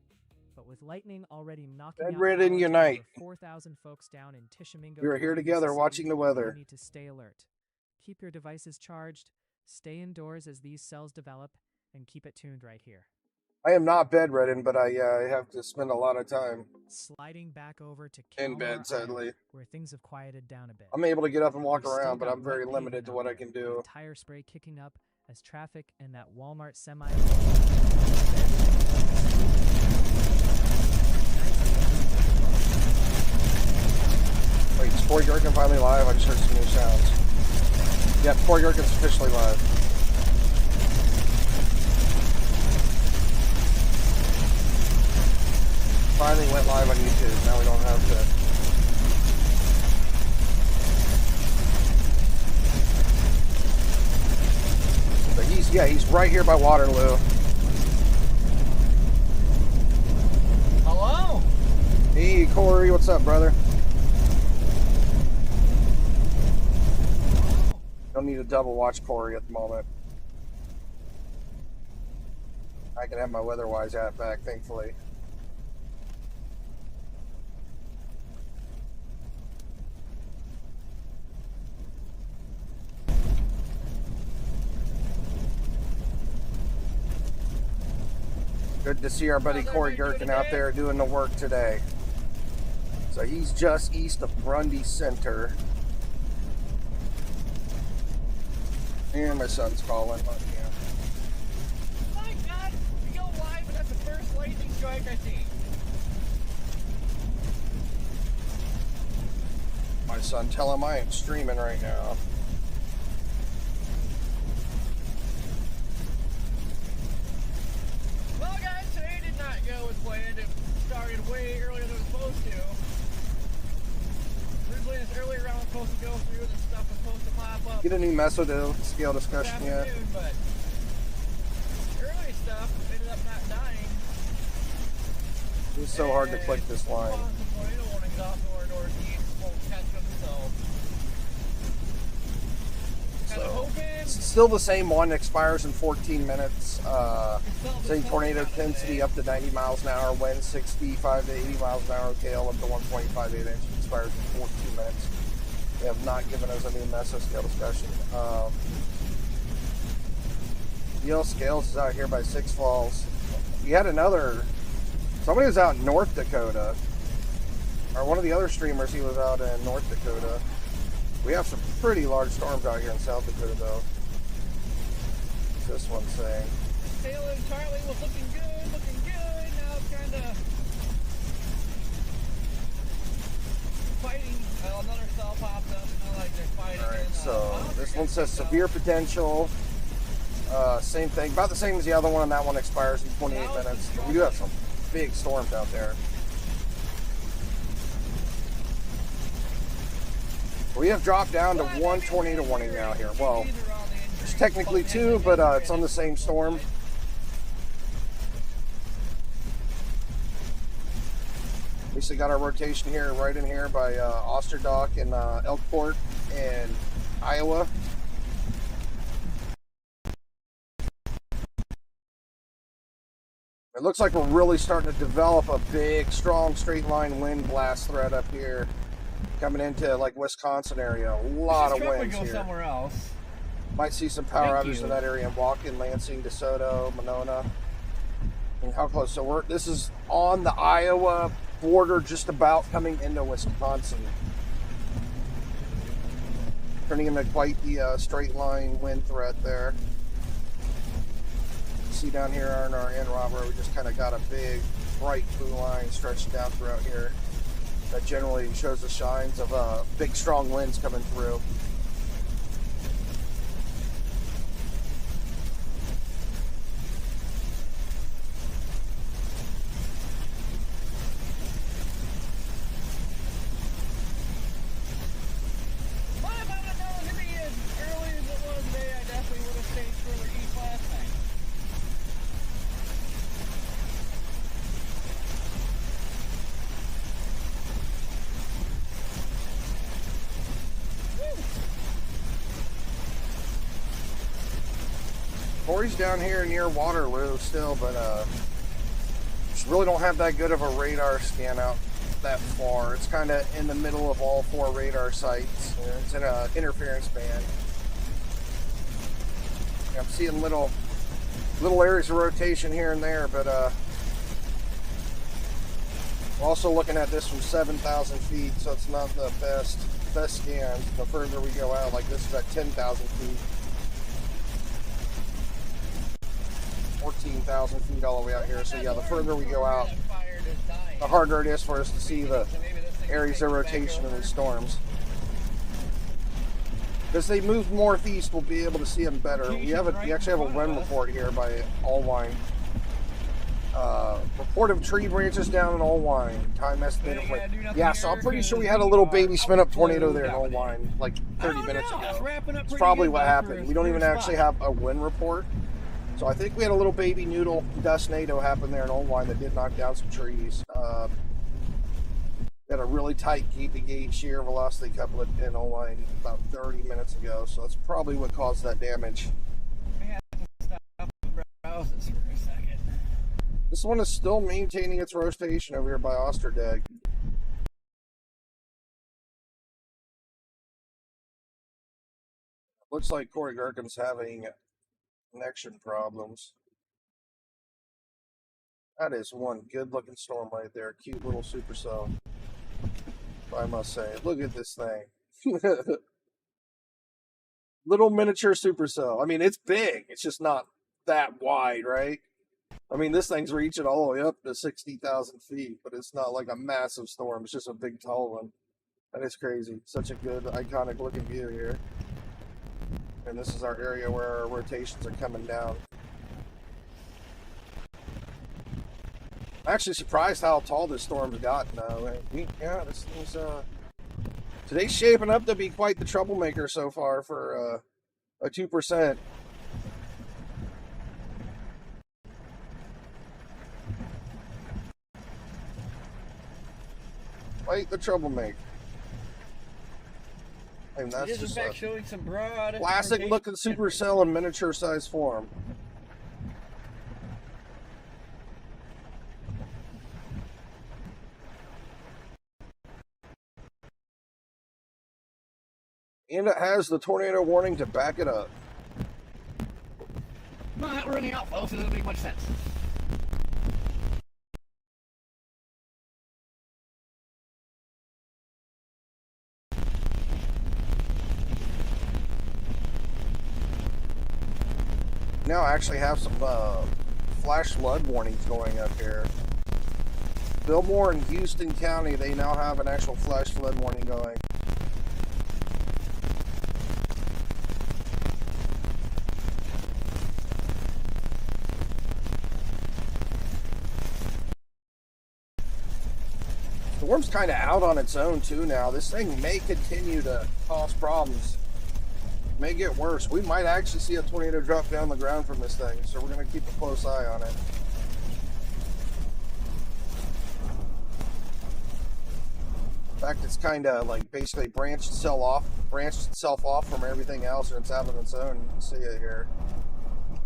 But with lightning already knocking Bedridden unite. 4,000 folks down in Tishomingo. We are here together watching the weather. You need to stay alert. Keep your devices charged, stay indoors as these cells develop, and keep it tuned right here. I am not bedridden, but I have to spend a lot of time sliding back over to in bed, sadly, where things have quieted down a bit. I'm able to get up and walk around, but I'm very limited to what I can do. Tire spray kicking up as traffic and that Walmart semi. Wait, is Corey Gherkin finally live? I just heard some new sounds. Yep, Corey Gherkin's officially live. rotated. Now we don't have to. But he's right here by Waterloo. Hello? Hey, Corey, what's up, brother? Don't need to double watch Corey at the moment. I can have my weather-wise app back, thankfully. Good to see our buddy Corey Gherkin out there doing the work today. So he's just east of Grundy Center. And my son's calling. But yeah. My God, we go live and that's the first lightning strike I see. My son, tell him I ain't streaming right now. Well, guys, today did not go as planned. It started way earlier than it was supposed to. Originally, this earlier round was supposed to go through, and stuff was supposed to pop up. Get a new mesoscale discussion yet? But early stuff ended up not dying. It's so hard to click this line. Tornado warnings off or northeast won't catch them, so kind of hoping. It's still the same one, expires in 14 minutes. Same tornado intensity up to 90 miles an hour, wind 65 to 80 miles an hour, gale up to 1.58 inches, expires in 14 minutes. They have not given us a new mesoscale discussion. DL Scales is out here by Six Falls. We had somebody was out in North Dakota, or one of the other streamers, he was out in North Dakota. We have some pretty large storms out here in South Dakota, though. This one's saying. Tail and Charlie was looking good. Now it's kind of fighting. Another cell popped up. Not like they're fighting. All right, so this one says severe potential. Same thing, about the same as the other one, and that one expires in 28 minutes. But we do have some big storms out there. We have dropped down to one tornado warning now here. Well, there's technically two, but it's on the same storm. We still got our rotation here, right in here by Osterdock and Elkport and Iowa. It looks like we're really starting to develop a big, strong straight line wind blast threat up here. Coming into like Wisconsin area, a lot of winds here. Somewhere else. Might see some power outages in that area. Walking, Lansing, DeSoto, Monona. And how close? So this is on the Iowa border, just about coming into Wisconsin. Turning into quite the straight line wind threat there. See down here on our end, Robert, we just kind of got a big, bright blue line stretched down throughout here. That generally shows the signs of big, strong winds coming through. Well, if I would have known it would be as early as it was today, I definitely would have stayed further east last night. Corey's down here near Waterloo still, but just really don't have that good of a radar scan out that far. It's kind of in the middle of all four radar sites. It's in an interference band. I'm seeing little areas of rotation here and there, but we're also looking at this from 7,000 feet, so it's not the best scan. The further we go out, like this is at 10,000 feet. 14,000 feet all the way out here. So yeah, the further we go out, the harder it is for us to see the areas of rotation in these storms. As they move northeast, we'll be able to see them better. We actually have a wind report here by Allwine Horde of tree branches down in Old Wine. Time estimated. Yeah, so I'm pretty sure we had a little baby spin up tornado there in Old Wine like 30 minutes ago. It's probably what happened. We don't even actually have a wind report. So I think we had a little baby noodle dust NATO happen there in Old Wine that did knock down some trees. Had a really tight keeping gauge shear velocity couplet in Old Wine about 30 minutes ago. So that's probably what caused that damage. We had to stop the browsers for a second. This one is still maintaining its rotation over here by Osterdag. Looks like Corey Gherkin's having connection problems. That is one good looking storm right there. Cute little supercell, I must say. Look at this thing. Little miniature supercell. I mean, it's big. It's just not that wide, right? I mean, this thing's reaching all the way up to 60,000 feet, but it's not like a massive storm. It's just a big, tall one. That is crazy. Such a good, iconic looking view here. And this is our area where our rotations are coming down. I'm actually surprised how tall this storm's gotten now. Yeah, this is, today's shaping up to be quite the troublemaker so far for a 2%. Quite the troublemaker. And that's it is just in fact showing some broad classic looking supercell in miniature size form. And it has the tornado warning to back it up. Not running out, folks. It doesn't make much sense. Now I actually have some flash flood warnings going up here. Fillmore and Houston County, they now have an actual flash flood warning going. The storm's kind of out on its own too now. This thing may continue to cause problems. May get worse. We might actually see a tornado drop down the ground from this thing, so we're going to keep a close eye on it. In fact, it's kind of like basically branched itself off from everything else, and it's out on its own. You can see it here.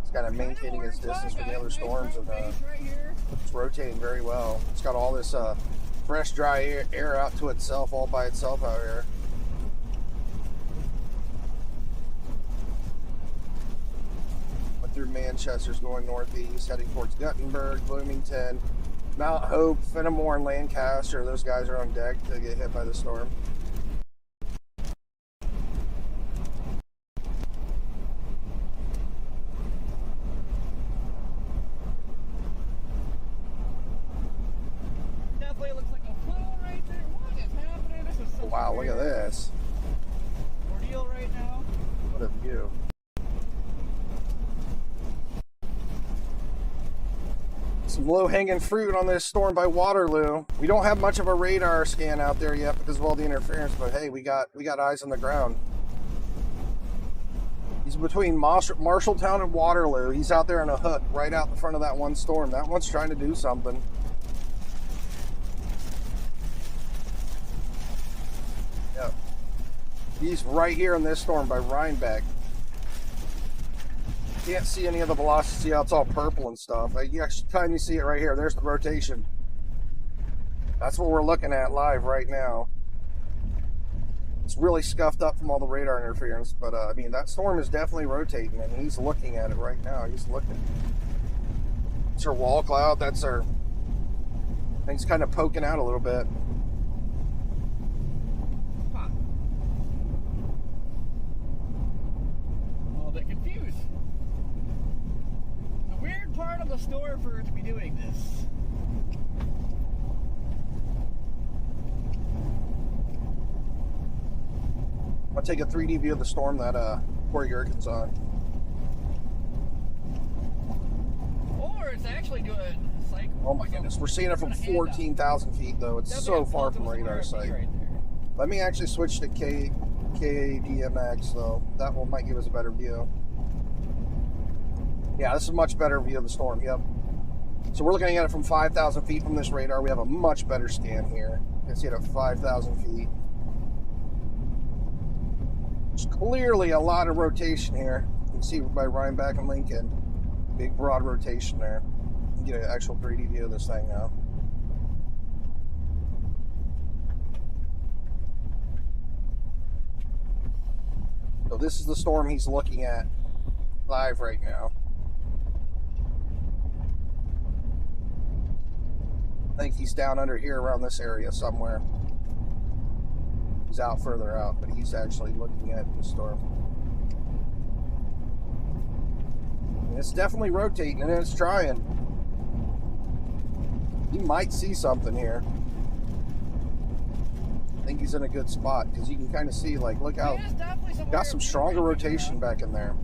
It's kind of maintaining its distance from the other storms, and it's rotating very well. It's got all this fresh, dry air out to itself, all by itself out here. Through Manchester's going northeast, heading towards Guttenberg, Bloomington, Mount Hope, Fenimore, and Lancaster. Those guys are on deck to get hit by the storm. Definitely looks like a flow right there. What is happening? This is such Wow, look at this. ordeal right now. What a view. Some low-hanging fruit on this storm by Waterloo. We don't have much of a radar scan out there yet because of all the interference, but hey, we got eyes on the ground. He's between Marshalltown and Waterloo. He's out there on a hook right out in front of that one storm. That one's trying to do something. Yep. He's right here in this storm by Rhinebeck. Can't see any of the velocity. See how it's all purple and stuff. You actually kind of see it right here. There's the rotation. That's what we're looking at live right now. It's really scuffed up from all the radar interference, but I mean, that storm is definitely rotating, and he's looking at it right now. He's looking. It's our wall cloud. That's our thing's kind of poking out a little bit. Huh. I'm a little bit confused. The weird part of the storm for it to be doing this. I'll take a 3D view of the storm that Corey Gherkin's on. Or it's actually doing, it's like, Oh my goodness, we're seeing it from 14,000 feet though. It's so far from radar sight. Let me actually switch to KDMX though. That one might give us a better view. Yeah, this is a much better view of the storm. Yep. So we're looking at it from 5,000 feet from this radar. We have a much better scan here. You can see it at 5,000 feet. There's clearly a lot of rotation here. You can see by Rhinebeck and Lincoln. Big broad rotation there. You can get an actual 3D view of this thing now. So this is the storm he's looking at live right now. I think he's down under here around this area somewhere. He's out further out, but he's actually looking at the storm. And it's definitely rotating and it's trying. You might see something here. I think he's in a good spot because you can kind of see, like, look how got some stronger rotation back in there.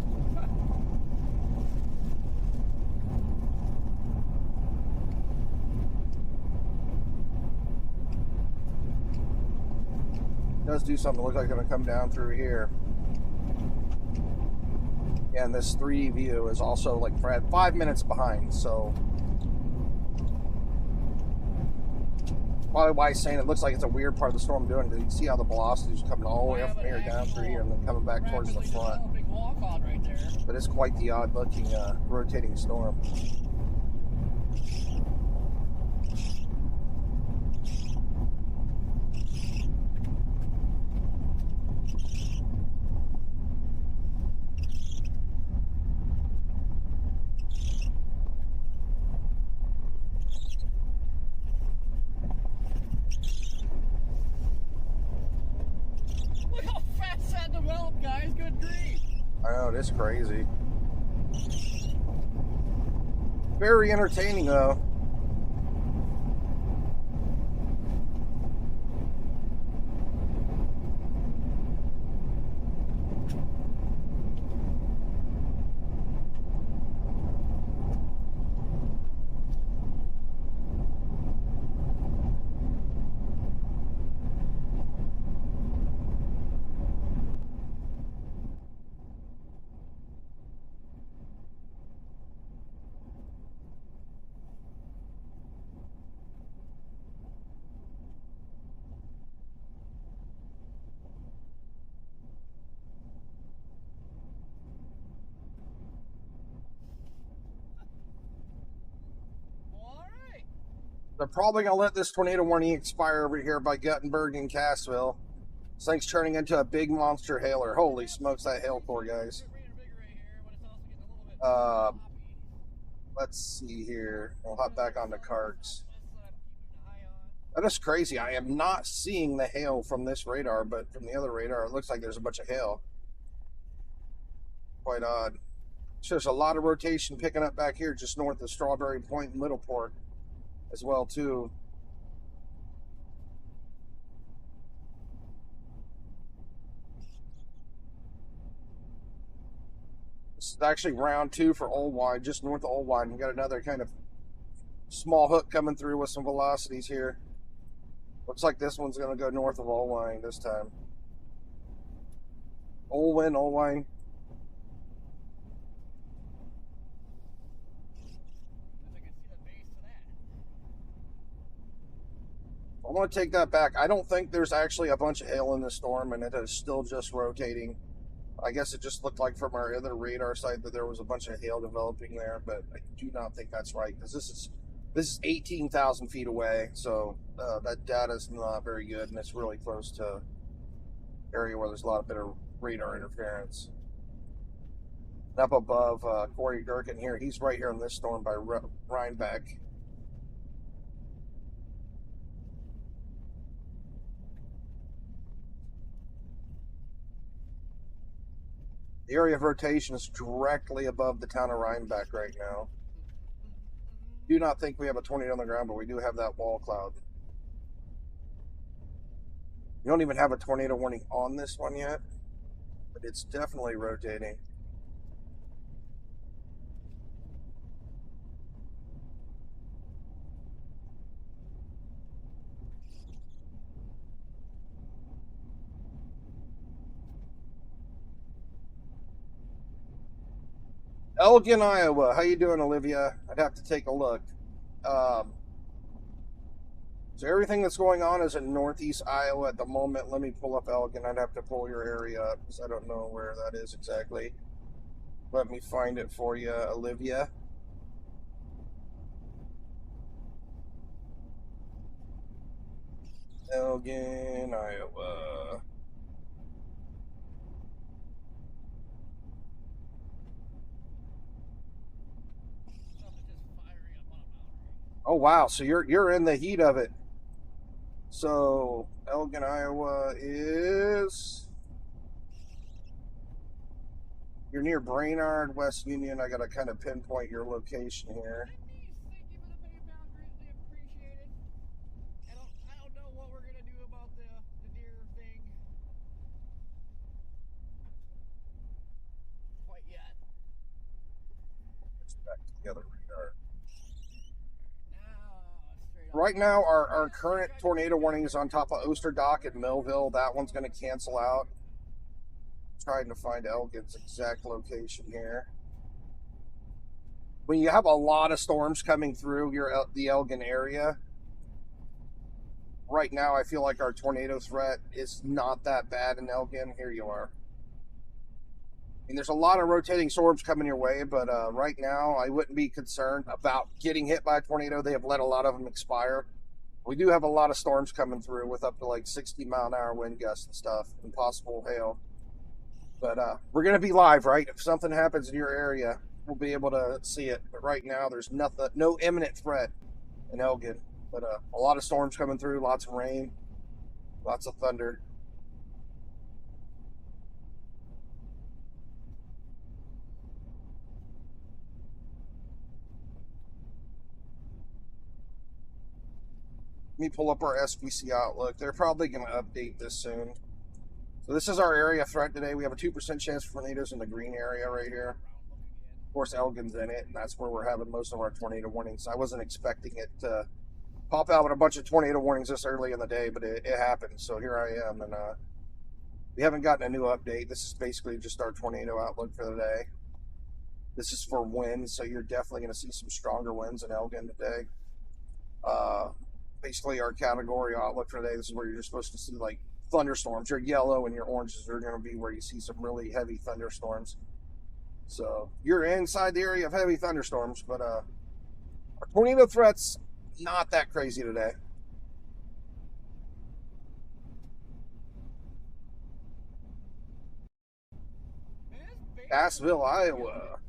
Does do something that looks like it's going to come down through here. And this 3D view is also like 5 minutes behind, so probably why he's saying it looks like it's a weird part of the storm doing it. You can see how the velocity is coming all the way up from here down through here and then coming back towards the front. But it's quite the odd looking rotating storm. It's crazy. Very entertaining though. They're probably going to let this tornado warning expire over here by Guttenberg and Cassville. This thing's turning into a big monster hailer. Holy smokes, that hail core, guys. Let's see here. We'll hop back on the cards. That is crazy. I am not seeing the hail from this radar, but from the other radar, it looks like there's a bunch of hail. Quite odd. So there's a lot of rotation picking up back here just north of Strawberry Point and Middleport as well too. This is actually round 2 for Old Wine, just north of Old Wine. We got another kind of small hook coming through with some velocities here. Looks like this one's going to go north of Old Wine this time. Old Wine. I want to take that back. I don't think there's actually a bunch of hail in this storm, and it is still just rotating. I guess it just looked like from our other radar site that there was a bunch of hail developing there, but I do not think that's right because this is 18,000 feet away, so that data is not very good, and it's really close to area where there's a lot of bit of radar interference. Up above Corey Gherkin here, he's right here in this storm by Rhinebeck. The area of rotation is directly above the town of Rhinebeck right now. Do not think we have a tornado on the ground, but we do have that wall cloud. You don't even have a tornado warning on this one yet, but it's definitely rotating. Elgin, Iowa. How you doing, Olivia? I'd have to take a look. Um, so everything that's going on is in Northeast Iowa at the moment. Let me pull up Elgin. I'd have to pull your area up because I don't know where that is exactly. Let me find it for you, Olivia. Elgin, Iowa. Oh wow, so you're in the heat of it. So Elgin, Iowa is you're near Brainerd, West Union. I gotta kind of pinpoint your location here. Back together, Brainerd. Right now, our current tornado warning is on top of Osterdock at Millville. That one's going to cancel out. Trying to find Elgin's exact location here. When you have a lot of storms coming through the Elgin area, right now I feel like our tornado threat is not that bad in Elgin. Here you are. I mean, there's a lot of rotating storms coming your way, but right now I wouldn't be concerned about getting hit by a tornado. They have let a lot of them expire. We do have a lot of storms coming through with up to like 60-mile-an-hour wind gusts and stuff, and possible hail. But we're going to be live, right? If something happens in your area, we'll be able to see it. But right now, there's no imminent threat in Elgin. But a lot of storms coming through, lots of rain, lots of thunder. Let me pull up our SPC outlook. They're probably going to update this soon. So this is our area threat today. We have a 2% chance for tornadoes in the green area right here. Of course, Elgin's in it, and that's where we're having most of our tornado warnings. I wasn't expecting it to pop out with a bunch of tornado warnings this early in the day, but it happened. So here I am, and we haven't gotten a new update. This is basically just our tornado outlook for the day. This is for winds, so you're definitely going to see some stronger winds in Elgin today. Basically, our category outlook for today, this is where you're supposed to see like thunderstorms. Your yellow and your oranges are going to be where you see some really heavy thunderstorms. So you're inside the area of heavy thunderstorms, but our tornado threat's not that crazy today. Cassville, Iowa.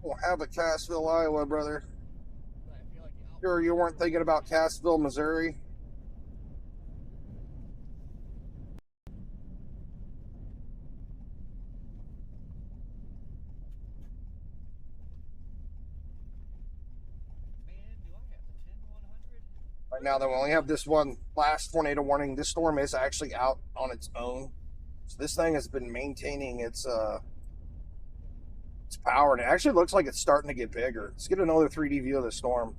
We'll have a Cassville, Iowa, brother. Sure, you weren't thinking about Cassville, Missouri? Right now, though, we only have this one last tornado warning. This storm is actually out on its own. So this thing has been maintaining its power, and it actually looks like it's starting to get bigger. Let's get another 3D view of the storm.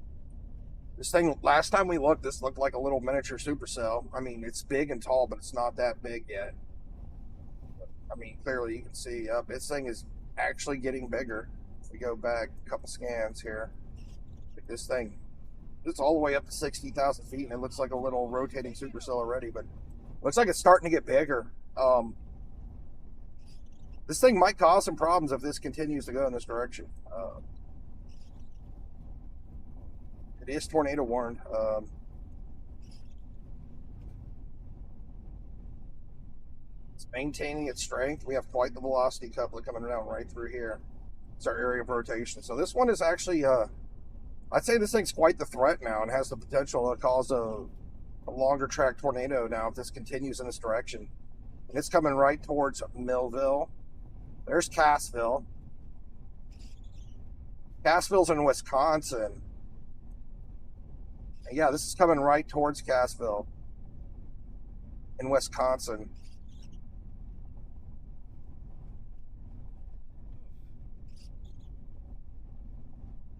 This thing, last time we looked, this looked like a little miniature supercell. I mean, it's big and tall, but it's not that big yet. I mean, clearly you can see, this thing is actually getting bigger. If we go back a couple scans here, this thing, it's all the way up to 60,000 feet, and it looks like a little rotating supercell already, but it looks like it's starting to get bigger. This thing might cause some problems if this continues to go in this direction. It is tornado warned. It's maintaining its strength. We have quite the velocity coupling coming down right through here. It's our area of rotation. So this one is actually I'd say this thing's quite the threat now and has the potential to cause a longer track tornado now if this continues in this direction. And it's coming right towards Millville. There's Cassville. Cassville's in Wisconsin. And yeah, this is coming right towards Cassville in Wisconsin.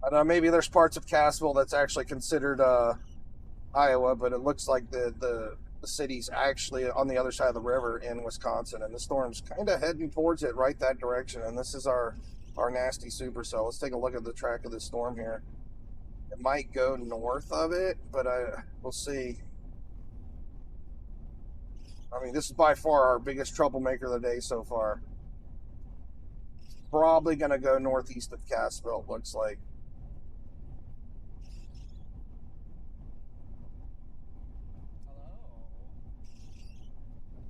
I don't know, maybe there's parts of Cassville that's actually considered Iowa, but it looks like the city's actually on the other side of the river in Wisconsin, and the storm's kind of heading towards it right that direction. And this is our nasty supercell. Let's take a look at the track of this storm here. It might go north of it, but we'll see. I mean, this is by far our biggest troublemaker of the day so far. Probably going to go northeast of Cassville, it looks like.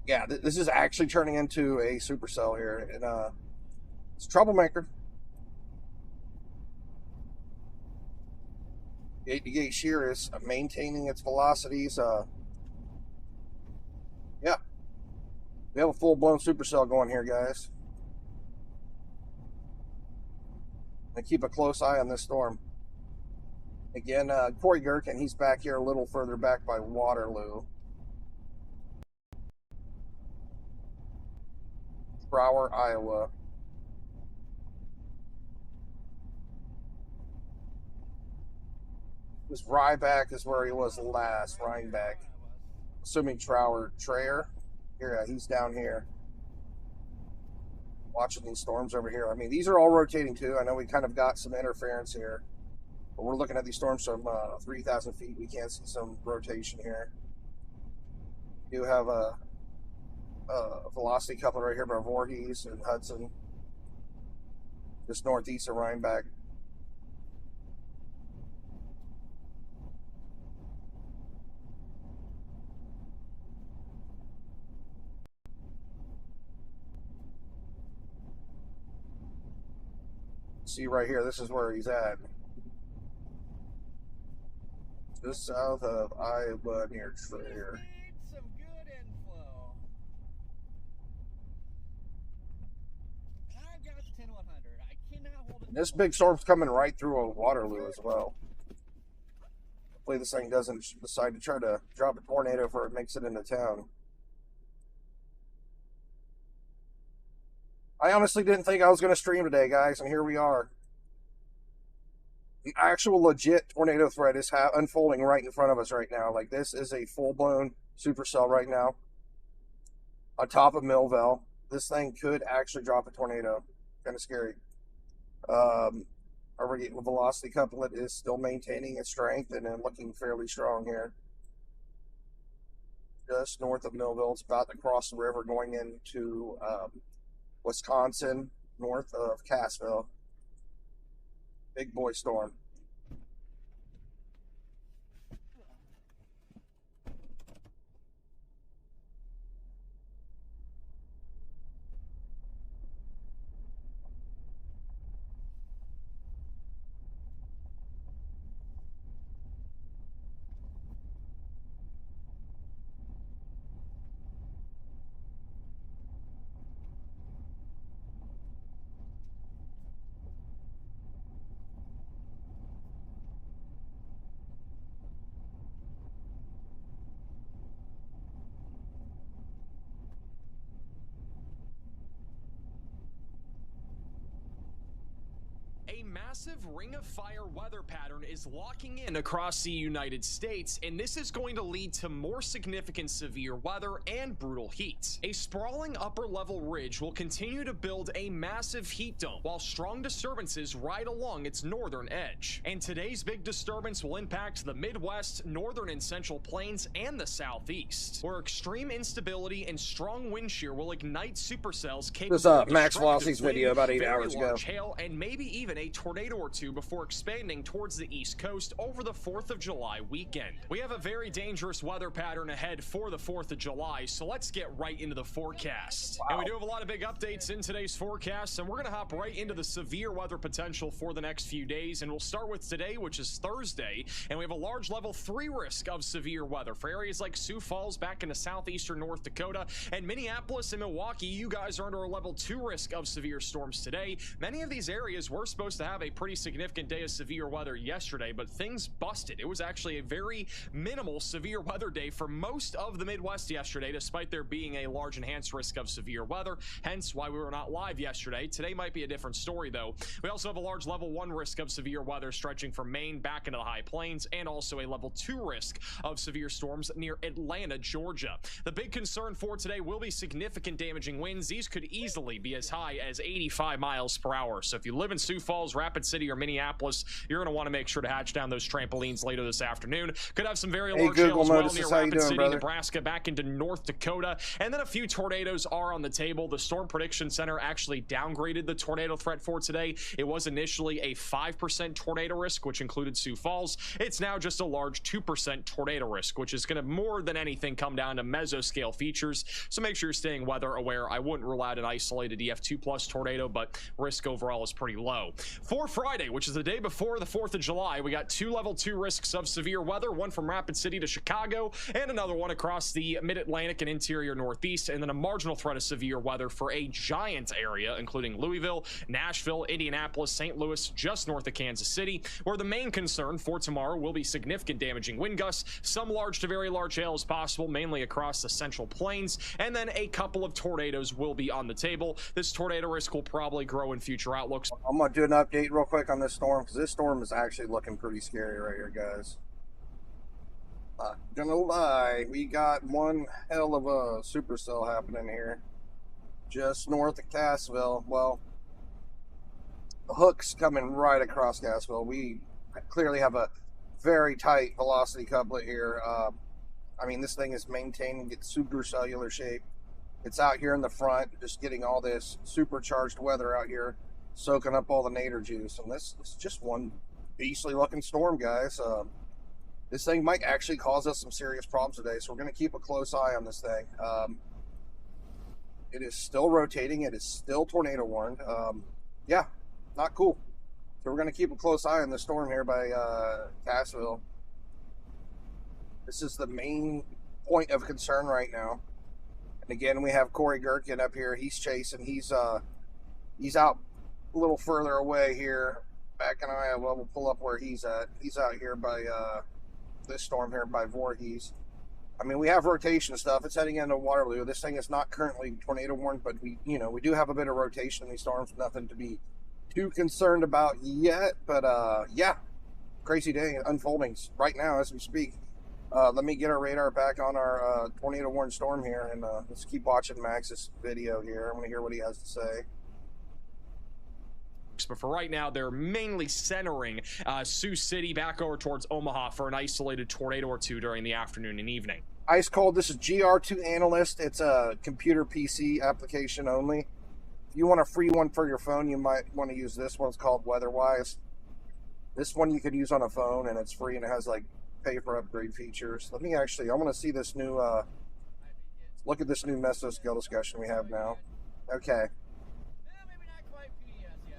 Yeah, this is actually turning into a supercell here, and it's a troublemaker. 8-gate shear is maintaining its velocities. Yeah, we have a full-blown supercell going here, guys. And keep a close eye on this storm. Again, Corey Gherkin, he's back here a little further back by Waterloo. Brower, Iowa. This Ryback is where he was last. Rhinebeck. Assuming Trayer. Here, he's down here. Watching these storms over here. I mean, these are all rotating too. I know we kind of got some interference here, but we're looking at these storms from 3,000 feet. We can see some rotation here. We do have a velocity coupler right here by Voorhees and Hudson, just northeast of Rhinebeck. See right here, this is where he's at. Just south of Iowa near Trayer. This big storm's coming right through Waterloo as well. Hopefully this thing doesn't decide to try to drop a tornado before it makes it into town. I honestly didn't think I was going to stream today, guys, and here we are. The actual legit tornado threat is unfolding right in front of us right now. Like, this is a full-blown supercell right now on top of Millville. This thing could actually drop a tornado. Kind of scary. Our velocity couplet is still maintaining its strength and looking fairly strong here. Just north of Millville, it's about to cross the river going into Wisconsin, north of Cassville. Big boy storm. A massive ring of fire weather pattern is locking in across the United States, and this is going to lead to more significant severe weather and brutal heat. A sprawling upper-level ridge will continue to build a massive heat dome, while strong disturbances ride along its northern edge. And today's big disturbance will impact the Midwest, northern and central plains, and the southeast, where extreme instability and strong wind shear will ignite supercells capable of Max Flossie's video about 8 hours ago. Hail and maybe even even a tornado or two before expanding towards the East Coast over the 4th of July weekend. We have a very dangerous weather pattern ahead for the 4th of July, so let's get right into the forecast. Wow. And we do have a lot of big updates in today's forecast, and we're going to hop right into the severe weather potential for the next few days. And we'll start with today, which is Thursday, and we have a large level 3 risk of severe weather for areas like Sioux Falls back into southeastern North Dakota, and Minneapolis and Milwaukee. You guys are under a level 2 risk of severe storms today. Many of these areas were supposed to have a pretty significant day of severe weather yesterday, but things busted. It was actually a very minimal severe weather day for most of the Midwest yesterday, despite there being a large enhanced risk of severe weather, hence why we were not live yesterday. Today might be a different story, though. We also have a large level 1 risk of severe weather stretching from Maine back into the high plains, and also a level 2 risk of severe storms near Atlanta, Georgia. The big concern for today will be significant damaging winds. These could easily be as high as 85 miles per hour. So if you live in Sioux Falls, Rapid City, or Minneapolis, you're going to want to make sure to hatch down those trampolines later this afternoon. Could have some very large hail as well near Rapid City, Nebraska, back into North Dakota. And then a few tornadoes are on the table. The Storm Prediction Center actually downgraded the tornado threat for today. It was initially a 5% tornado risk, which included Sioux Falls. It's now just a large 2% tornado risk, which is going to more than anything come down to mesoscale features. So make sure you're staying weather aware. I wouldn't rule out an isolated EF2 plus tornado, but risk overall is pretty low. For Friday, which is the day before the 4th of July, we got 2 level 2 risks of severe weather, one from Rapid City to Chicago, and another one across the mid-Atlantic and interior Northeast, and then a marginal threat of severe weather for a giant area, including Louisville, Nashville, Indianapolis, St. Louis, just north of Kansas City, where the main concern for tomorrow will be significant damaging wind gusts, some large to very large hail is possible, mainly across the Central Plains, and then a couple of tornadoes will be on the table. This tornado risk will probably grow in future outlooks. I'm going to do an update real quick on this storm, because this storm is actually looking pretty scary right here, guys. Not gonna lie, we got one hell of a supercell happening here just north of Cassville. Well, the hook's coming right across Cassville. We clearly have a very tight velocity couplet here. I mean, this thing is maintaining its supercellular shape. It's out here in the front, just getting all this supercharged weather out here, soaking up all the nadir juice. And this is just one beastly looking storm, guys. This thing might actually cause us some serious problems today, so we're going to keep a close eye on this thing. It is still rotating. It is still tornado warned. Yeah, not cool. So we're going to keep a close eye on the storm here by Cassville. This is the main point of concern right now. And again, we have Corey Gherkin up here. He's chasing. He's out a little further away here, back in Iowa. We'll pull up where he's at. He's out here by this storm here by Voorhees. I mean, we have rotation stuff. It's heading into Waterloo. This thing is not currently tornado warned, but we do have a bit of rotation in these storms. Nothing to be too concerned about yet. But yeah, crazy day unfolding right now as we speak. Let me get our radar back on our tornado warned storm here, and let's keep watching Max's video here. I want to hear what he has to say. But for right now, they're mainly centering Sioux City back over towards Omaha for an isolated tornado or two during the afternoon and evening. Ice cold. This is GR2 Analyst. It's a computer PC application only. If you want a free one for your phone, you might want to use this one. It's called WeatherWise. This one you could use on a phone, and it's free, and it has like pay for upgrade features. I want to see this new look at this new mesoscale discussion we have now. Okay.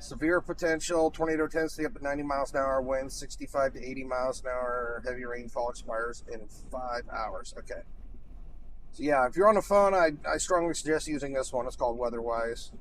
Severe potential, tornado intensity up to 90 miles an hour, winds 65 to 80 miles an hour, heavy rainfall expires in 5 hours. Okay. So yeah, if you're on the phone, I strongly suggest using this one. It's called WeatherWise.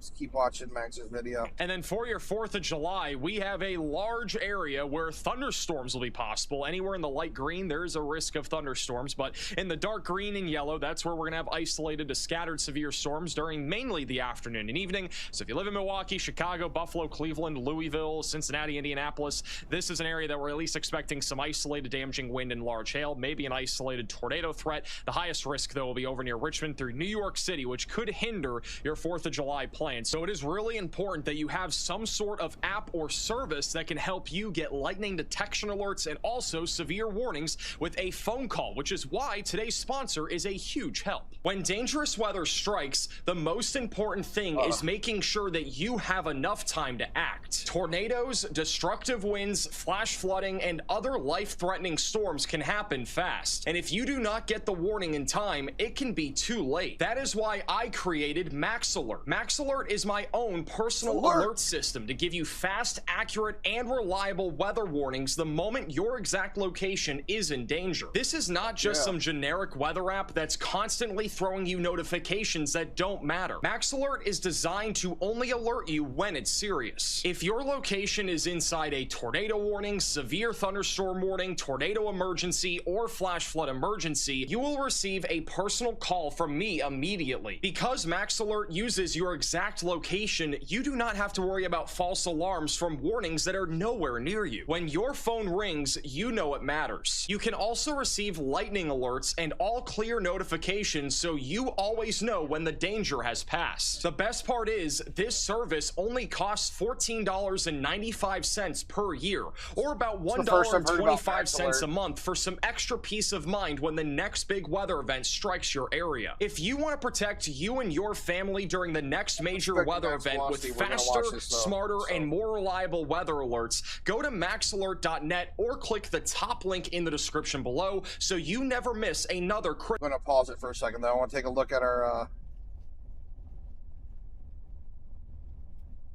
Just keep watching Max's video. And then for your 4th of July, we have a large area where thunderstorms will be possible. Anywhere in the light green, there is a risk of thunderstorms, but in the dark green and yellow, that's where we're going to have isolated to scattered severe storms during mainly the afternoon and evening. So if you live in Milwaukee, Chicago, Buffalo, Cleveland, Louisville, Cincinnati, Indianapolis, this is an area that we're at least expecting some isolated damaging wind and large hail, maybe an isolated tornado threat. The highest risk, though, will be over near Richmond through New York City, which could hinder your 4th of July plans. plan. So it is really important that you have some sort of app or service that can help you get lightning detection alerts and also severe warnings with a phone call, which is why today's sponsor is a huge help. When dangerous weather strikes, the most important thing is making sure that you have enough time to act. Tornadoes, destructive winds, flash flooding, and other life-threatening storms can happen fast. And if you do not get the warning in time, it can be too late. That is why I created Max Alert. Max Alert is my own personal alert system to give you fast, accurate, and reliable weather warnings the moment your exact location is in danger. This is not just some generic weather app that's constantly throwing you notifications that don't matter. Max Alert is designed to only alert you when it's serious. If your location is inside a tornado warning, severe thunderstorm warning, tornado emergency, or flash flood emergency, you will receive a personal call from me immediately. Because Max Alert uses your exact location, you do not have to worry about false alarms from warnings that are nowhere near you. When your phone rings, you know it matters. You can also receive lightning alerts and all clear notifications so you always know when the danger has passed. The best part is, this service only costs $14.95 per year, or about $1.25 a month for some extra peace of mind when the next big weather event strikes your area. If you want to protect you and your family during the next major weather event with faster, smarter, and more reliable weather alerts, go to maxalert.net or click the top link in the description below so you never miss another I'm going to pause it for a second, though. I want to take a look at our,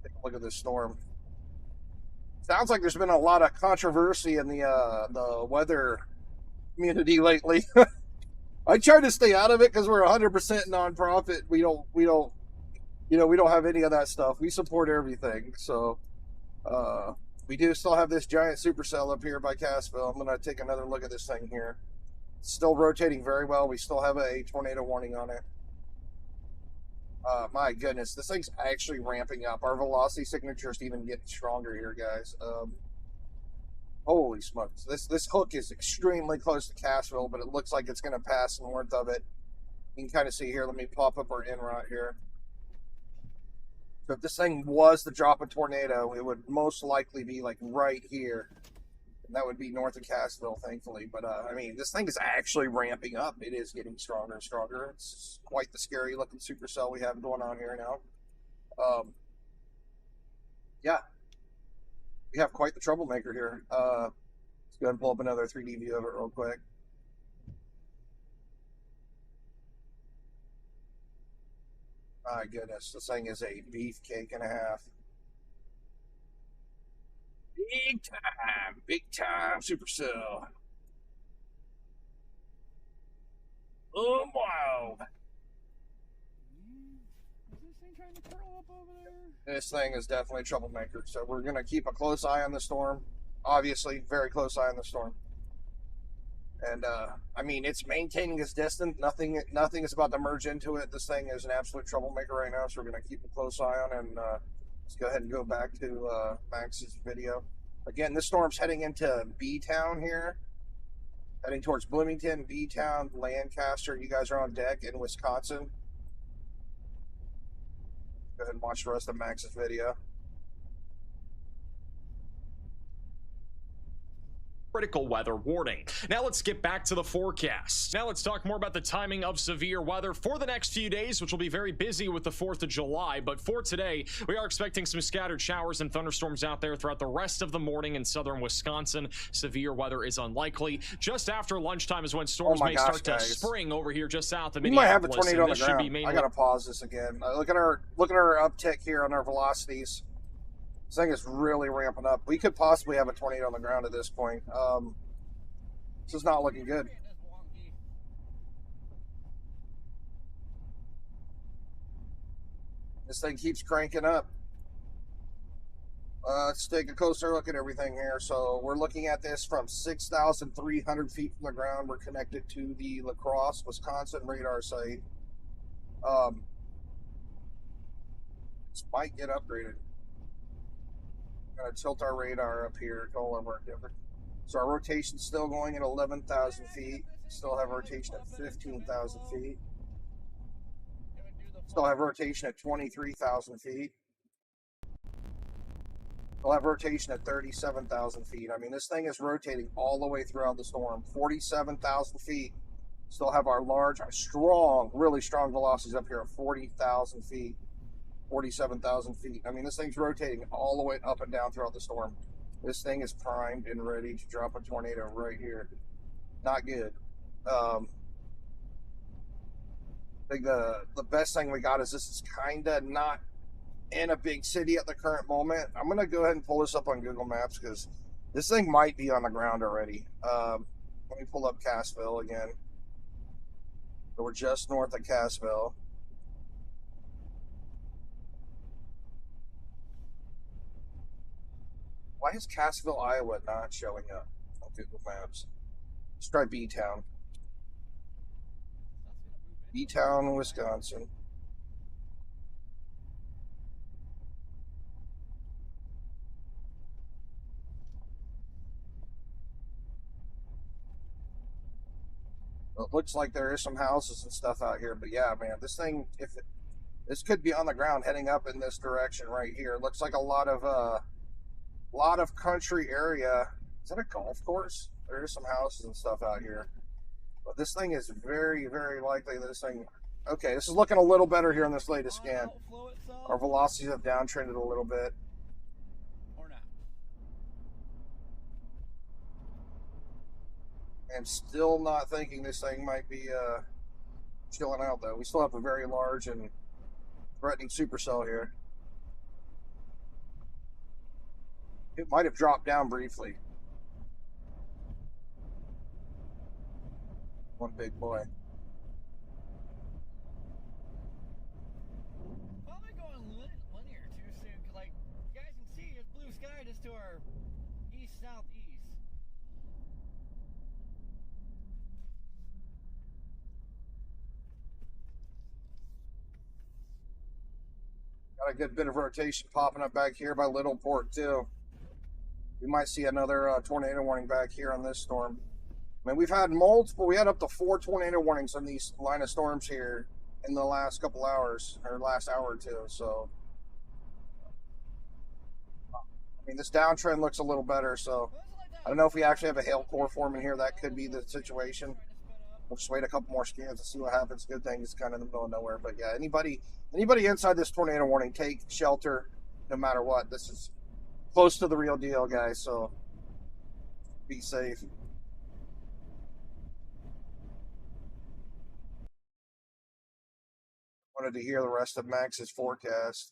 take a look at this storm. Sounds like there's been a lot of controversy in the weather community lately. I try to stay out of it because we're 100% nonprofit. We don't have any of that stuff. We support everything. So, we do still have this giant supercell up here by Cassville. I'm going to take another look at this thing here. It's still rotating very well. We still have a tornado warning on it. My goodness, this thing's actually ramping up. Our velocity signature is even getting stronger here, guys. Holy smokes. This hook is extremely close to Cassville, but it looks like it's going to pass north of it. You can kind of see here. Let me pop up our en route here. So if this thing was to drop a tornado, it would most likely be like right here. And that would be north of Cassville, thankfully. But, I mean, this thing is actually ramping up. It is getting stronger and stronger. It's quite the scary-looking supercell we have going on here now. Yeah. We have quite the troublemaker here. Let's go ahead and pull up another 3D view of it real quick. My goodness, this thing is a beefcake and a half. Big time supercell. Oh, wow. Is this thing trying to curl up over there? This thing is definitely a troublemaker. So we're going to keep a close eye on the storm. Obviously, very close eye on the storm. And, I mean, it's maintaining its distance. Nothing is about to merge into it. This thing is an absolute troublemaker right now, so we're going to keep a close eye on it. And let's go ahead and go back to Max's video. Again, this storm's heading into B-Town here. Heading towards Bloomington, B-Town, Lancaster. You guys are on deck in Wisconsin. Go ahead and watch the rest of Max's video. Critical weather warning. Now let's get back to the forecast. Now let's talk more about the timing of severe weather for the next few days, which will be very busy with the 4th of July. But for today, we are expecting some scattered showers and thunderstorms out there throughout the rest of the morning in southern Wisconsin. Severe weather is unlikely. Just after lunchtime is when storms may start to spring over here just south of Minneapolis. We might have a tornado on the ground. I gotta pause this again. Look at our uptick here on our velocities. This thing is really ramping up. We could possibly have a tornado on the ground at this point. This is not looking good. This thing keeps cranking up. Let's take a closer look at everything here. So we're looking at this from 6,300 feet from the ground. We're connected to the La Crosse, Wisconsin radar site. This might get upgraded. Gonna tilt our radar up here, go all over different. So our rotation's still going at 11,000 feet. Still have a rotation at 15,000 feet. Still have rotation at 23,000 feet. We'll have rotation at 37,000 feet. I mean, this thing is rotating all the way throughout the storm. 47,000 feet. Still have our large, strong, really strong velocities up here at 40,000 feet, 47,000 feet. I mean, this thing's rotating all the way up and down throughout the storm. This thing is primed and ready to drop a tornado right here. Not good. I think the best thing we got is this is kind of not in a big city at the current moment. I'm going to go ahead and pull this up on Google Maps because this thing might be on the ground already. Let me pull up Cassville again. So we're just north of Cassville. Why is Cassville, Iowa not showing up on Google Maps? Let's try B-Town. B-Town, Wisconsin. It looks like there is some houses and stuff out here, but yeah, man, this thing, this could be on the ground heading up in this direction right here. It looks like a lot of country area. Is that a golf course? There is some houses and stuff out here, but this thing is very, very likely this thing. Okay, this is looking a little better here in this latest scan. Our velocities have downtrended a little bit. I'm still not thinking this thing might be chilling out, though. We still have a very large and threatening supercell here. It might have dropped down briefly. One big boy. Probably going linear too soon, because like you guys can see, it's blue sky just to our east-southeast. Got a good bit of rotation popping up back here by Little Port too. We might see another tornado warning back here on this storm. I mean, we've had multiple. We had up to 4 tornado warnings on these line of storms here in the last couple hours, or last hour or two. So, I mean, this downtrend looks a little better. So, I don't know if we actually have a hail core forming here. That could be the situation. We'll just wait a couple more scans to see what happens. Good thing it's kind of in the middle of nowhere. But yeah, anybody inside this tornado warning, take shelter no matter what. This is close to the real deal, guys. So be safe. Wanted to hear the rest of Max's forecast.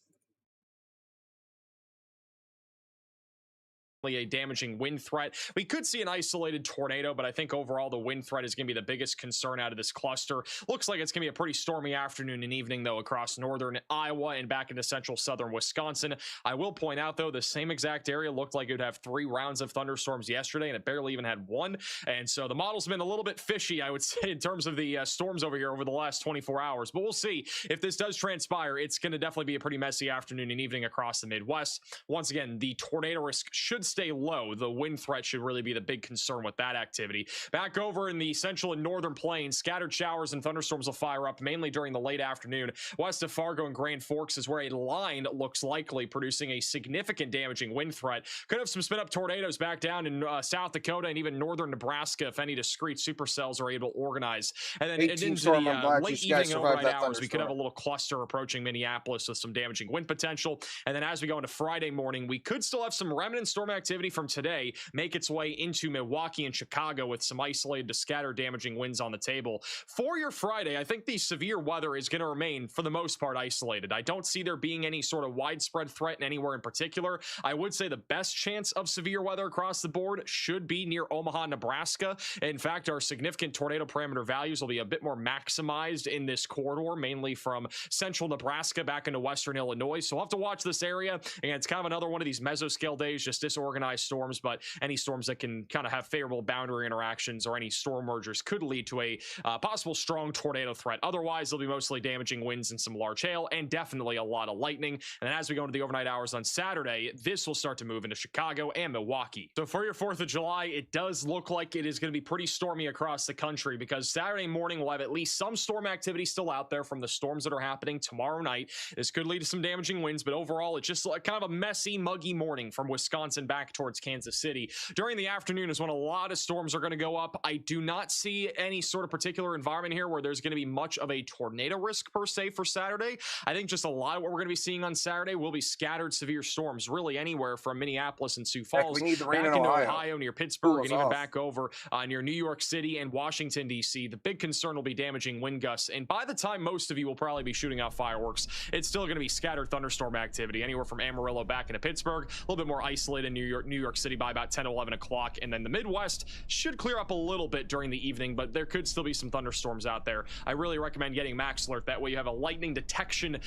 A damaging wind threat. We could see an isolated tornado, but I think overall the wind threat is going to be the biggest concern out of this cluster. Looks like it's going to be a pretty stormy afternoon and evening, though, across northern Iowa and back into central southern Wisconsin. I will point out, though, the same exact area looked like it would have 3 rounds of thunderstorms yesterday, and it barely even had 1. And so the model's been a little bit fishy, I would say, in terms of the storms over here over the last 24 hours. But we'll see if this does transpire. It's going to definitely be a pretty messy afternoon and evening across the Midwest. Once again, the tornado risk should stay low. The wind threat should really be the big concern with that activity. Back over in the central and northern plains, scattered showers and thunderstorms will fire up mainly during the late afternoon. West of Fargo and Grand Forks is where a line looks likely, producing a significant damaging wind threat. Could have some spin up tornadoes back down in South Dakota and even northern Nebraska if any discrete supercells are able to organize. And then into the late evening and overnight hours, we could have a little cluster approaching Minneapolis with some damaging wind potential. And then as we go into Friday morning, we could still have some remnant storm activity from today make its way into Milwaukee and Chicago with some isolated to scattered damaging winds on the table. For your Friday, I think the severe weather is going to remain, for the most part, isolated. I don't see there being any sort of widespread threat anywhere in particular. I would say the best chance of severe weather across the board should be near Omaha, Nebraska. In fact, our significant tornado parameter values will be a bit more maximized in this corridor, mainly from central Nebraska back into western Illinois. So we'll have to watch this area. And it's kind of another one of these mesoscale days, just disorientation disorganized storms, but any storms that can kind of have favorable boundary interactions or any storm mergers could lead to a possible strong tornado threat. Otherwise, there'll be mostly damaging winds and some large hail, and definitely a lot of lightning. And then as we go into the overnight hours on Saturday, this will start to move into Chicago and Milwaukee. So for your 4th of July, it does look like it is going to be pretty stormy across the country, because Saturday morning we'll have at least some storm activity still out there from the storms that are happening tomorrow night. This could lead to some damaging winds, but overall it's just like kind of a messy, muggy morning from Wisconsin back towards Kansas City. During the afternoon is when a lot of storms are going to go up. I do not see any sort of particular environment here where there's going to be much of a tornado risk per se for Saturday. I think just a lot of what we're going to be seeing on Saturday will be scattered severe storms, really anywhere from Minneapolis and Sioux Falls we need the rain back in into Ohio. Near Pittsburgh, and even off. back over near New York City and Washington, D.C. The big concern will be damaging wind gusts, and by the time most of you will probably be shooting out fireworks, it's still going to be scattered thunderstorm activity anywhere from Amarillo back into Pittsburgh, a little bit more isolated in New York City by about 10 or 11 o'clock, and then the Midwest should clear up a little bit during the evening, but there could still be some thunderstorms out there. I really recommend getting Max Alert. That way you have a lightning detection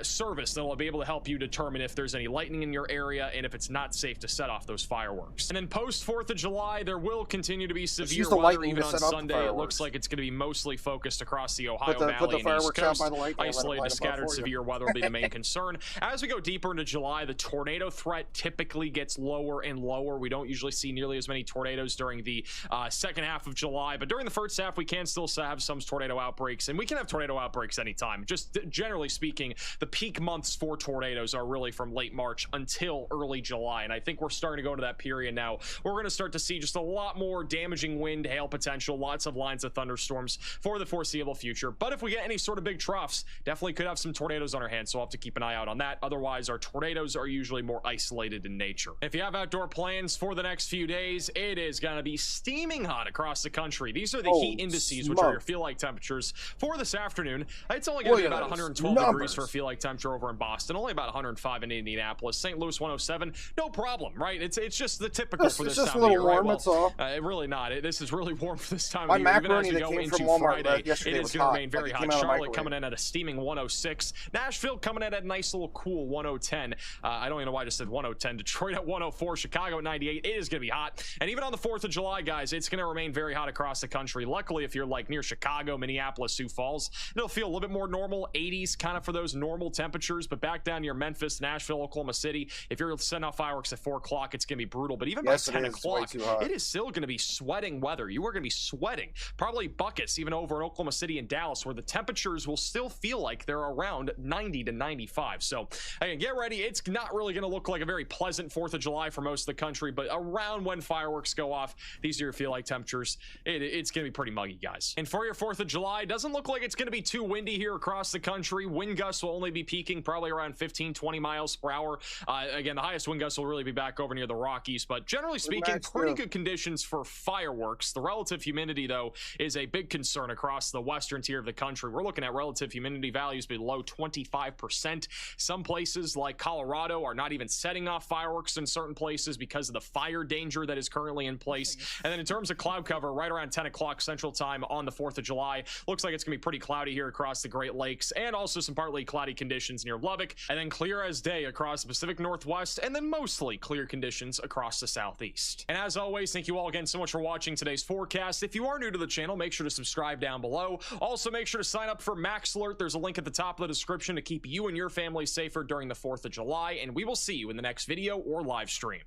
service that will be able to help you determine if there's any lightning in your area and if it's not safe to set off those fireworks. And then post 4th of July, there will continue to be severe weather even on Sunday. It looks like it's going to be mostly focused across the Ohio Valley and East Coast. Isolated, scattered severe weather will be the main concern. As we go deeper into July, the tornado threat typically gets lower and lower. We don't usually see nearly as many tornadoes during the second half of July, but during the first half, we can still have some tornado outbreaks, and we can have tornado outbreaks anytime. Just generally speaking, the peak months for tornadoes are really from late March until early July, and I think we're starting to go into that period now. We're going to start to see just a lot more damaging wind, hail potential, lots of lines of thunderstorms for the foreseeable future. But if we get any sort of big troughs, definitely could have some tornadoes on our hands, so we'll have to keep an eye out on that. Otherwise, our tornadoes are usually more isolated in nature. If you have outdoor plans for the next few days, it is going to be steaming hot across the country. These are the heat indices, which are your feel-like temperatures for this afternoon. It's only going to be about 112 degrees for a feel-like temperature over in Boston, only about 105 in Indianapolis. St. Louis 107, no problem, right? It's just the typical for this time of year. It's just a little warm, that's all. Really not. This is really warm for this time of year. Even as we go into Friday, it is going to remain very hot. Charlotte coming in at a steaming 106. Nashville coming in at a nice little cool 110. I don't even know why I just said 110. Detroit at 104. Chicago at 98. It is going to be hot. And even on the 4th of July, guys, it's going to remain very hot across the country. Luckily, if you're like near Chicago, Minneapolis, Sioux Falls, it'll feel a little bit more normal. 80s kind of for those normal temperatures. But back down near Memphis, Nashville, Oklahoma City, if you're sending out fireworks at 4 o'clock, it's going to be brutal. But even by 10 o'clock, it is still going to be sweating weather. You are going to be sweating. Probably buckets even over in Oklahoma City and Dallas, where the temperatures will still feel like they're around 90 to 95. So again, get ready. It's not really going to look like a very pleasant 4th of July for most of the country, but around when fireworks go off, these are your feel like temperatures. It's going to be pretty muggy, guys. And for your 4th of July, doesn't look like it's going to be too windy here across the country. Wind gusts will only be peaking probably around 15-20 miles per hour. Again, the highest wind gusts will really be back over near the Rockies, but generally speaking, pretty good conditions for fireworks. The relative humidity, though, is a big concern across the western tier of the country. We're looking at relative humidity values below 25%. Some places like Colorado are not even setting off fireworks in certain places because of the fire danger that is currently in place. And then in terms of cloud cover, right around 10 o'clock Central Time on the 4th of July, looks like it's going to be pretty cloudy here across the Great Lakes, and also some partly cloudy conditions near Lubbock, and then clear as day across the Pacific Northwest, and then mostly clear conditions across the Southeast. And as always, thank you all again so much for watching today's forecast. If you are new to the channel, make sure to subscribe down below. Also, make sure to sign up for Max Alert. There's a link at the top of the description to keep you and your family safer during the 4th of July, and we will see you in the next video or live stream.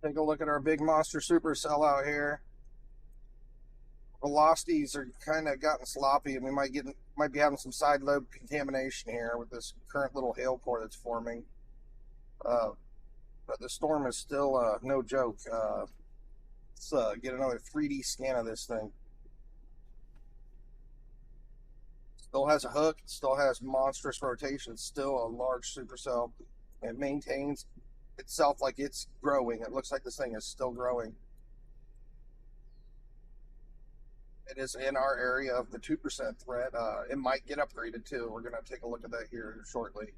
Take a look at our big monster supercell out here. Velocities are kind of gotten sloppy, and we might be having some side lobe contamination here with this current little hail core that's forming. But the storm is still no joke. Let's get another 3D scan of this thing. Still has a hook, still has monstrous rotation, it's still a large supercell. It maintains itself like it's growing. It looks like this thing is still growing. It is in our area of the 2% threat. It might get upgraded too. We're going to take a look at that here shortly.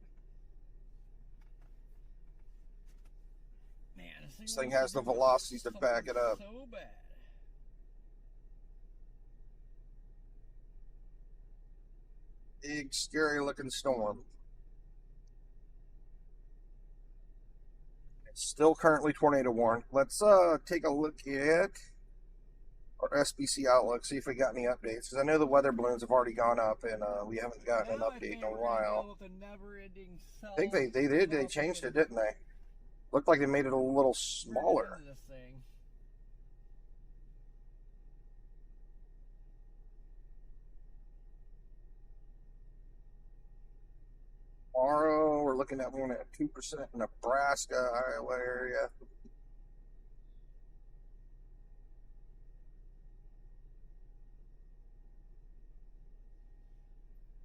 Man, this thing has the velocities to back it up. So bad. Big, scary looking storm. Still currently tornado warned. Let's take a look at our SBC outlook, see if we got any updates. Because I know the weather balloons have already gone up, and we haven't gotten an update in a while. I think they did. They changed it, didn't they? Looked like they made it a little smaller. Tomorrow, we're looking at one at 2% in Nebraska, Iowa area.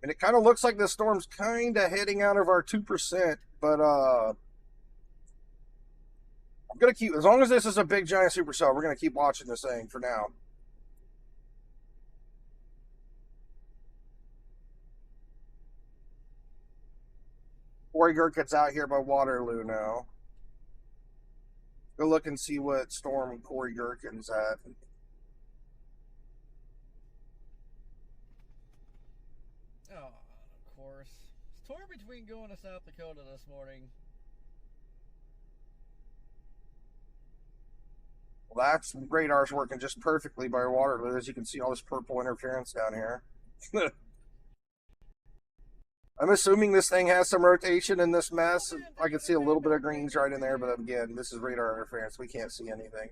And it kind of looks like the storm's kind of heading out of our 2%, but I'm going to keep, as long as this is a big giant supercell, we're going to keep watching this thing for now. Corey Gherkin's out here by Waterloo now. Go look and see what storm Corey Gherkin's at. Oh, of course. It's torn between going to South Dakota this morning. Well, that's radar's working just perfectly by Waterloo. As you can see, all this purple interference down here. I'm assuming this thing has some rotation in this mess. I can see a little bit of greens right in there, but again, this is radar interference. We can't see anything.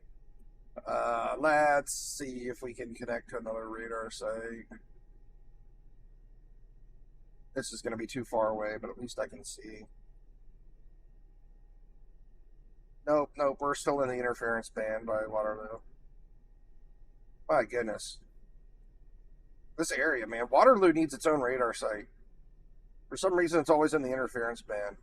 Let's see if we can connect to another radar site. This is going to be too far away, but at least I can see. Nope, we're still in the interference band by Waterloo. My goodness. This area, man. Waterloo needs its own radar site. For some reason, it's always in the interference band.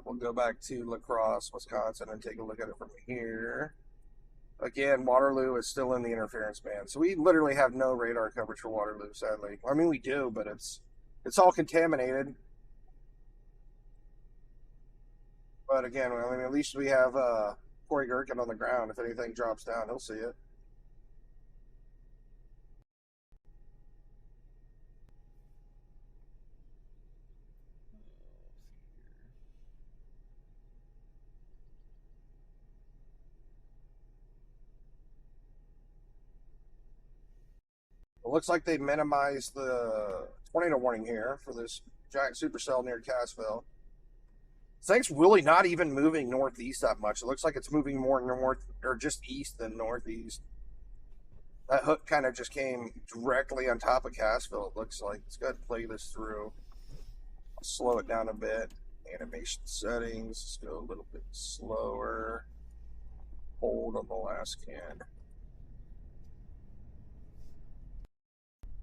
We'll go back to La Crosse, Wisconsin, and take a look at it from here. Again, Waterloo is still in the interference band. So we literally have no radar coverage for Waterloo, sadly. I mean, we do, but it's all contaminated. But again, I mean, at least we have Corey Gherkin on the ground. If anything drops down, he'll see it. It looks like they minimized the tornado warning here for this giant supercell near Cassville. This thing's really not even moving northeast that much. It looks like it's moving more north or just east than northeast. That hook kind of just came directly on top of Cassville, it looks like. Let's go ahead and play this through. I'll slow it down a bit. Animation settings. Let's go a little bit slower. Hold on the last can.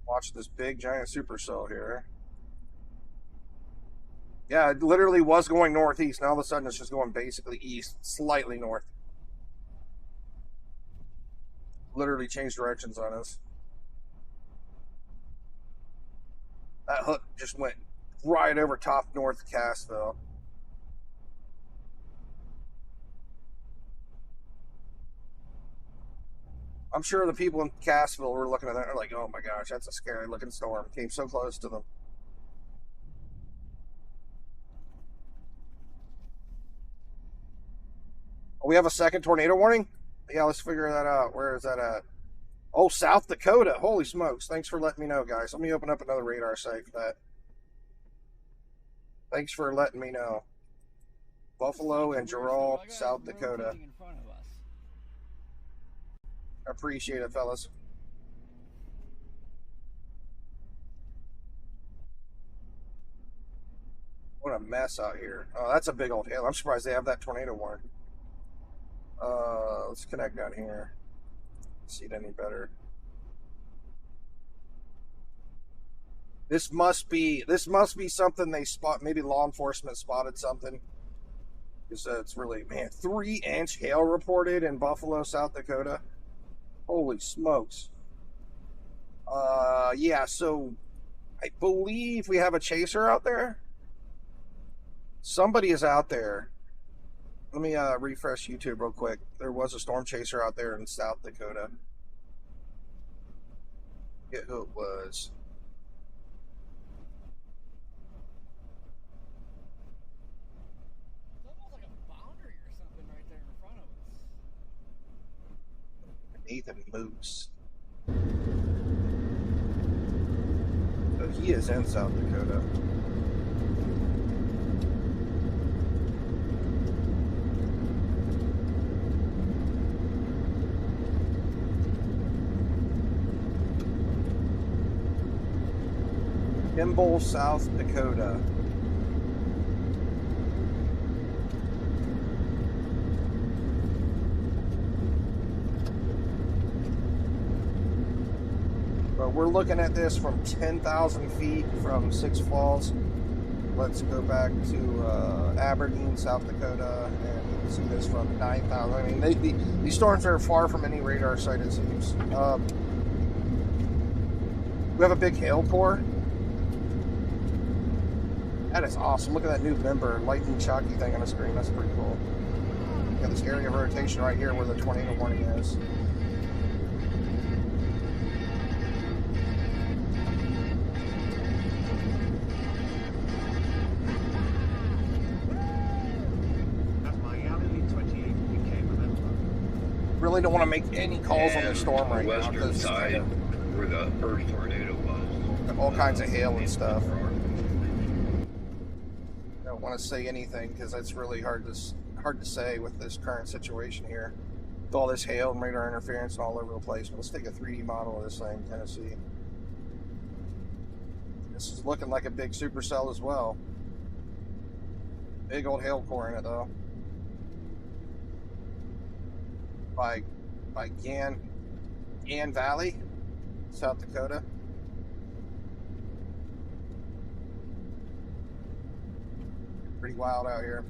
Watch this big giant supercell here. Yeah, it literally was going northeast. Now all of a sudden it's just going basically east, slightly north. Literally changed directions on us. That hook just went right over top north Cassville. I'm sure the people in Cassville were looking at that and are like, oh my gosh, that's a scary looking storm. Came so close to them. We have a second tornado warning? Yeah, let's figure that out. Where is that at? Oh, South Dakota. Holy smokes. Thanks for letting me know, guys. Let me open up another radar site for that. Thanks for letting me know. Buffalo and Gerald, South Dakota. I appreciate it, fellas. What a mess out here. Oh, that's a big old hail. I'm surprised they have that tornado warning. Let's connect down here. See it any better. This must be something they spot. Maybe law enforcement spotted something. Because it's really, man, 3-inch hail reported in Buffalo, South Dakota. Holy smokes. Yeah, so I believe we have a chaser out there. Somebody is out there. Let me refresh YouTube real quick. There was a storm chaser out there in South Dakota. Forget who it was. Nathan Moose. So he is in South Dakota. Kimball, South Dakota. But we're looking at this from 10,000 feet from Six Falls. Let's go back to Aberdeen, South Dakota, and you can see this from 9,000. I mean, these storms are far from any radar site, it seems. We have a big hail pour. That is awesome. Look at that new member, lightning chalky thing on the screen. That's pretty cool. Got this area of rotation right here where the tornado warning is. Really don't want to make any calls on the storm right now because side where the first tornado was. All kinds of hail and stuff. I don't want to say anything because it's really hard to say with this current situation here. With all this hail and radar interference all over the place. But let's take a 3D model of this thing, Tennessee. This is looking like a big supercell as well. Big old hail core in it though. By Gan Valley, South Dakota. Pretty wild out here.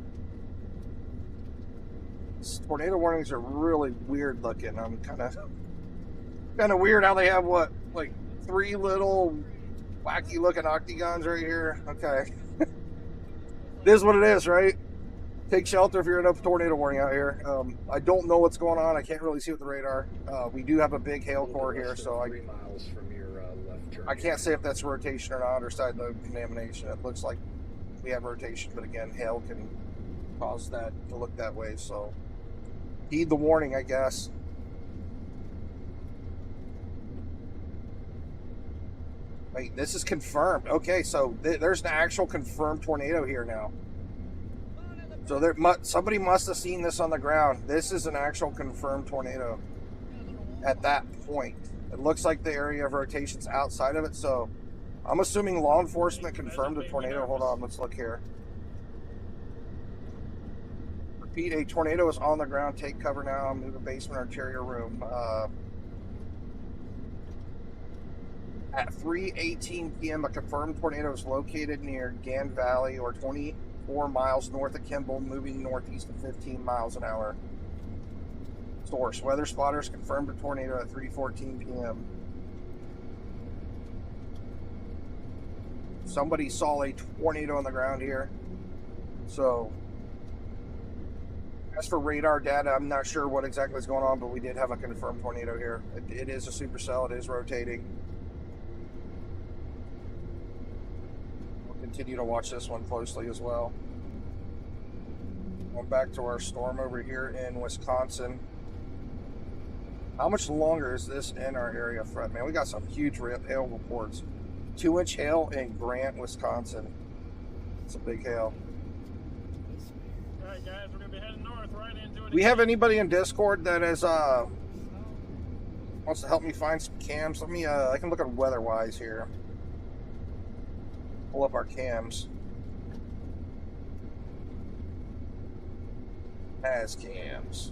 These tornado warnings are really weird looking. I'm kind of weird how they have what, like 3 little wacky looking octagons right here. Okay. It is what it is, right? Take shelter if you're in a tornado warning out here. I don't know what's going on. I can't really see with the radar. We do have a big hail core here, so 3 miles from your left turn. I can't say if that's rotation or not or side load contamination. It looks like we have rotation, but again, hail can cause that to look that way. So heed the warning, I guess. Wait, this is confirmed. Okay, so there's an actual confirmed tornado here now. So somebody must have seen this on the ground. This is an actual confirmed tornado at that point. It looks like the area of rotation's outside of it, so I'm assuming law enforcement confirmed a tornado. Hold on, let's look here. Repeat, a tornado is on the ground. Take cover now. Move the basement or interior room. At 3:18 p.m., a confirmed tornado is located near Gan Valley or 24 miles north of Kimball, moving northeast at 15 miles an hour. Source, weather spotters confirmed a tornado at 3:14 p.m. Somebody saw a tornado on the ground here. So, as for radar data, I'm not sure what exactly is going on, but we did have a confirmed tornado here. It is a supercell. It is rotating. We'll continue to watch this one closely as well. Going back to our storm over here in Wisconsin. How much longer is this in our area front? Man, we got some huge hail reports. 2-inch hail in Grant, Wisconsin. It's a big hail. Alright guys, we're going to be heading north right into it. We have anybody in Discord that is wants to help me find some cams? Let me I can look at weather-wise here. Pull up our cams. Has cams.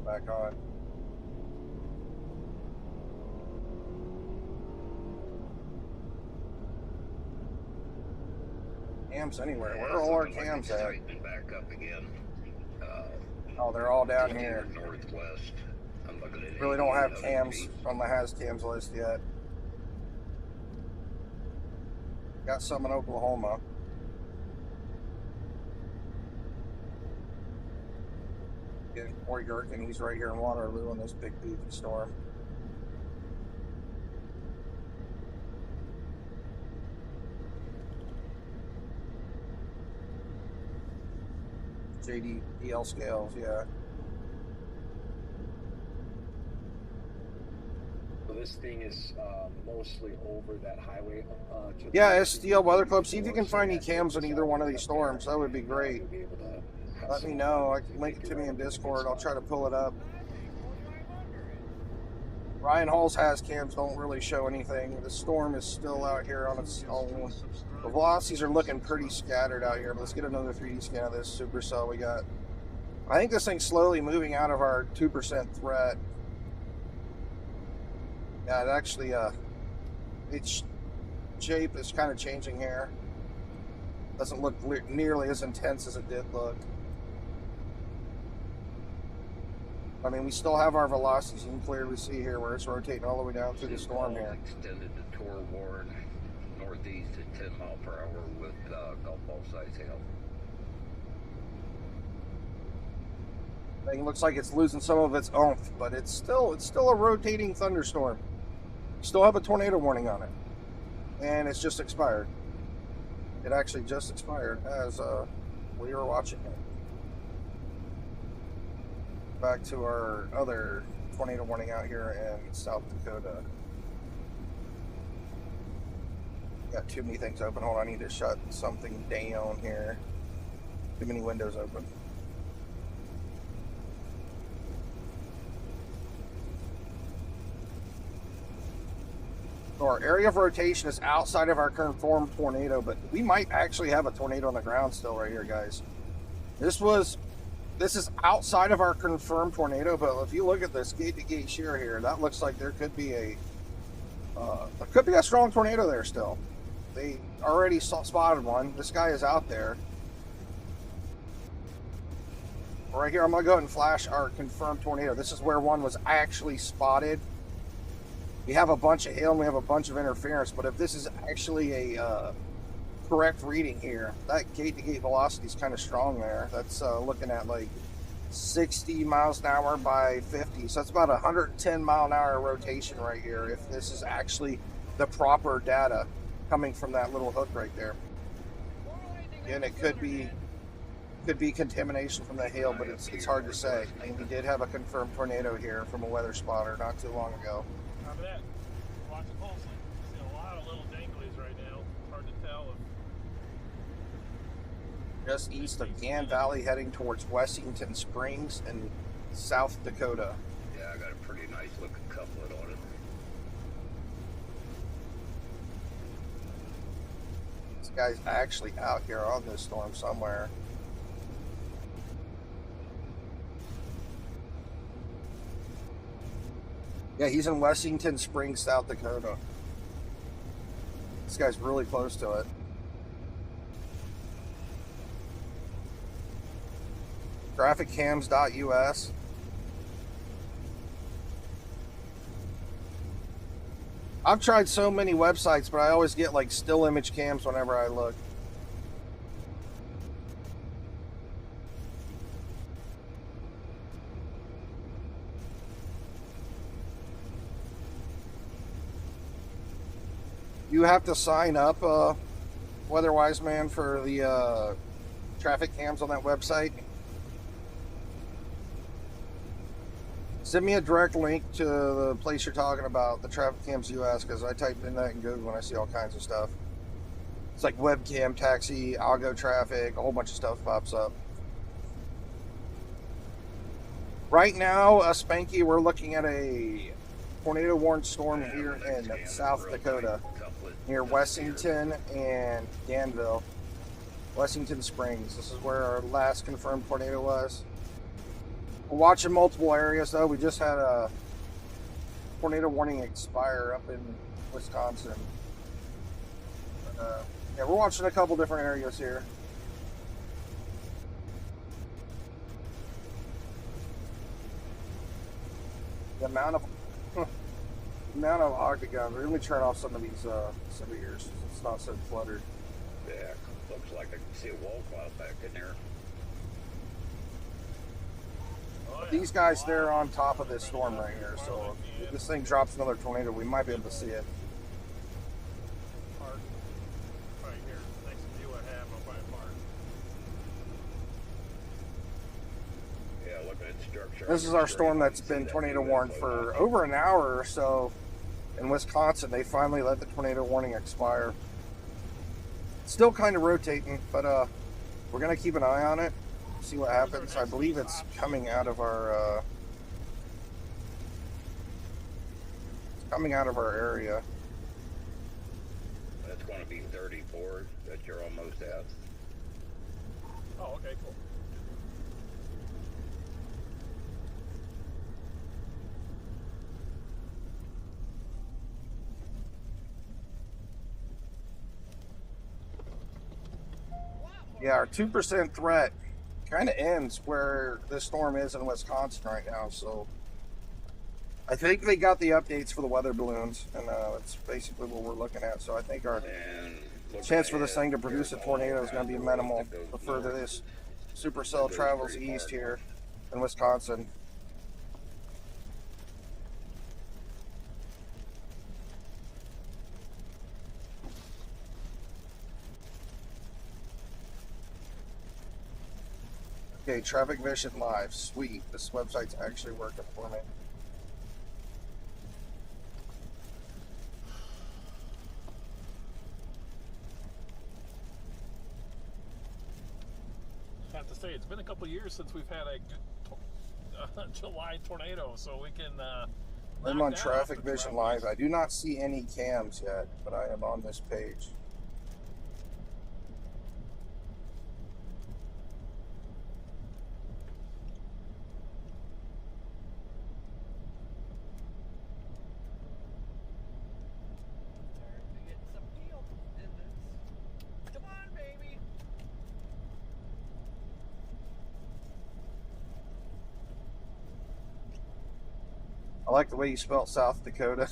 Back on. Cams anywhere. Where are all our cams at? Back up again. Oh, they're all down here. Northwest. I'm Really don't have cams on my has cams list yet. Got some in Oklahoma. Getting Corey Gherkin, he's right here in Waterloo in this big beefy storm. JDL scales, yeah. So this thing is mostly over that highway. Yeah, SDL Weather Club. See if you can find any cams on either one of these storms. That would be great. Let me know. Link it to me in Discord. I'll try to pull it up. Ryan Hall's has cams don't really show anything. The storm is still out here on its own. The velocities are looking pretty scattered out here. Let's get another 3D scan of this supercell we got. I think this thing's slowly moving out of our 2% threat. Yeah, it actually, its shape is kind of changing here. Doesn't look nearly as intense as it did look. I mean, we still have our velocities. You can clearly see here where it's rotating all the way down through the storm here. Extended to Tor Warren, northeast at 10 mile per hour with golf ball size hail. Thing looks like it's losing some of its oomph, but it's still a rotating thunderstorm. Still have a tornado warning on it, and it's just expired. It actually just expired as we were watching it. Back to our other tornado warning out here in South Dakota. Got too many things open. Hold on, I need to shut something down here. Too many windows open. So our area of rotation is outside of our confirmed tornado, but we might actually have a tornado on the ground still right here, guys. This is outside of our confirmed tornado, but if you look at this gate-to-gate shear here, that looks like there could be a strong tornado there still. They already spotted one. This guy is out there. Right here, I'm gonna go ahead and flash our confirmed tornado. This is where one was actually spotted. We have a bunch of hail and we have a bunch of interference, but if this is actually a correct reading here, that gate-to-gate velocity is kind of strong there. That's looking at like 60 miles an hour by 50, so that's about 110 mile an hour rotation right here if this is actually the proper data coming from that little hook right there. Again, it could be contamination from the hail, but it's hard to say. I mean, we did have a confirmed tornado here from a weather spotter not too long ago. Copy that. Watch it closely. See a lot of little danglies right now. It's hard to tell if Just east of Gan Valley, heading towards Wessington Springs in South Dakota. Yeah, I got a pretty nice looking couplet on it. This guy's actually out here on this storm somewhere. Yeah, he's in Wessington Springs, South Dakota. This guy's really close to it. Trafficcams.us. I've tried so many websites, but I always get like still image cams whenever I look. You have to sign up, Weatherwise Man, for the traffic cams on that website. Send me a direct link to the place you're talking about, the Traffic Cams US, because I typed in that in Google and I see all kinds of stuff. It's like webcam, taxi, algo traffic, a whole bunch of stuff pops up. Right now, Spanky, we're looking at a tornado warned storm here in South Dakota, near Wessington and Danville. Wessington Springs. This is where our last confirmed tornado was. We're watching multiple areas though. We just had a tornado warning expire up in Wisconsin. Yeah, we're watching a couple different areas here. The amount of octagons. Let me turn off some of these yours. It's not so cluttered. Yeah, looks like I can see a wall cloud back in there. These guys, they're on top of this storm right here, so if this thing drops another tornado, we might be able to see it. Park. Right here, next to you I have up by park. Yeah, look at that structure. This is our storm that's been tornado warned for over an hour or so in Wisconsin. They finally let the tornado warning expire. Still kind of rotating, but we're going to keep an eye on it, see what happens. I believe it's coming out of our area. That's going to be 34 that you're almost at. Oh, okay, cool. Yeah, our 2% threat kind of ends where this storm is in Wisconsin right now, so I think they got the updates for the weather balloons, and that's basically what we're looking at. So I think our chance for this thing to produce a tornado is going to be minimal the further this supercell travels east here in Wisconsin. Okay, Traffic Vision Live. Sweet. This website's actually working for me. I have to say, it's been a couple years since we've had a good July tornado, so we can. I'm on Traffic Vision Live. I do not see any cams yet, but I am on this page. Come on, baby. I like the way you spelled South Dakota.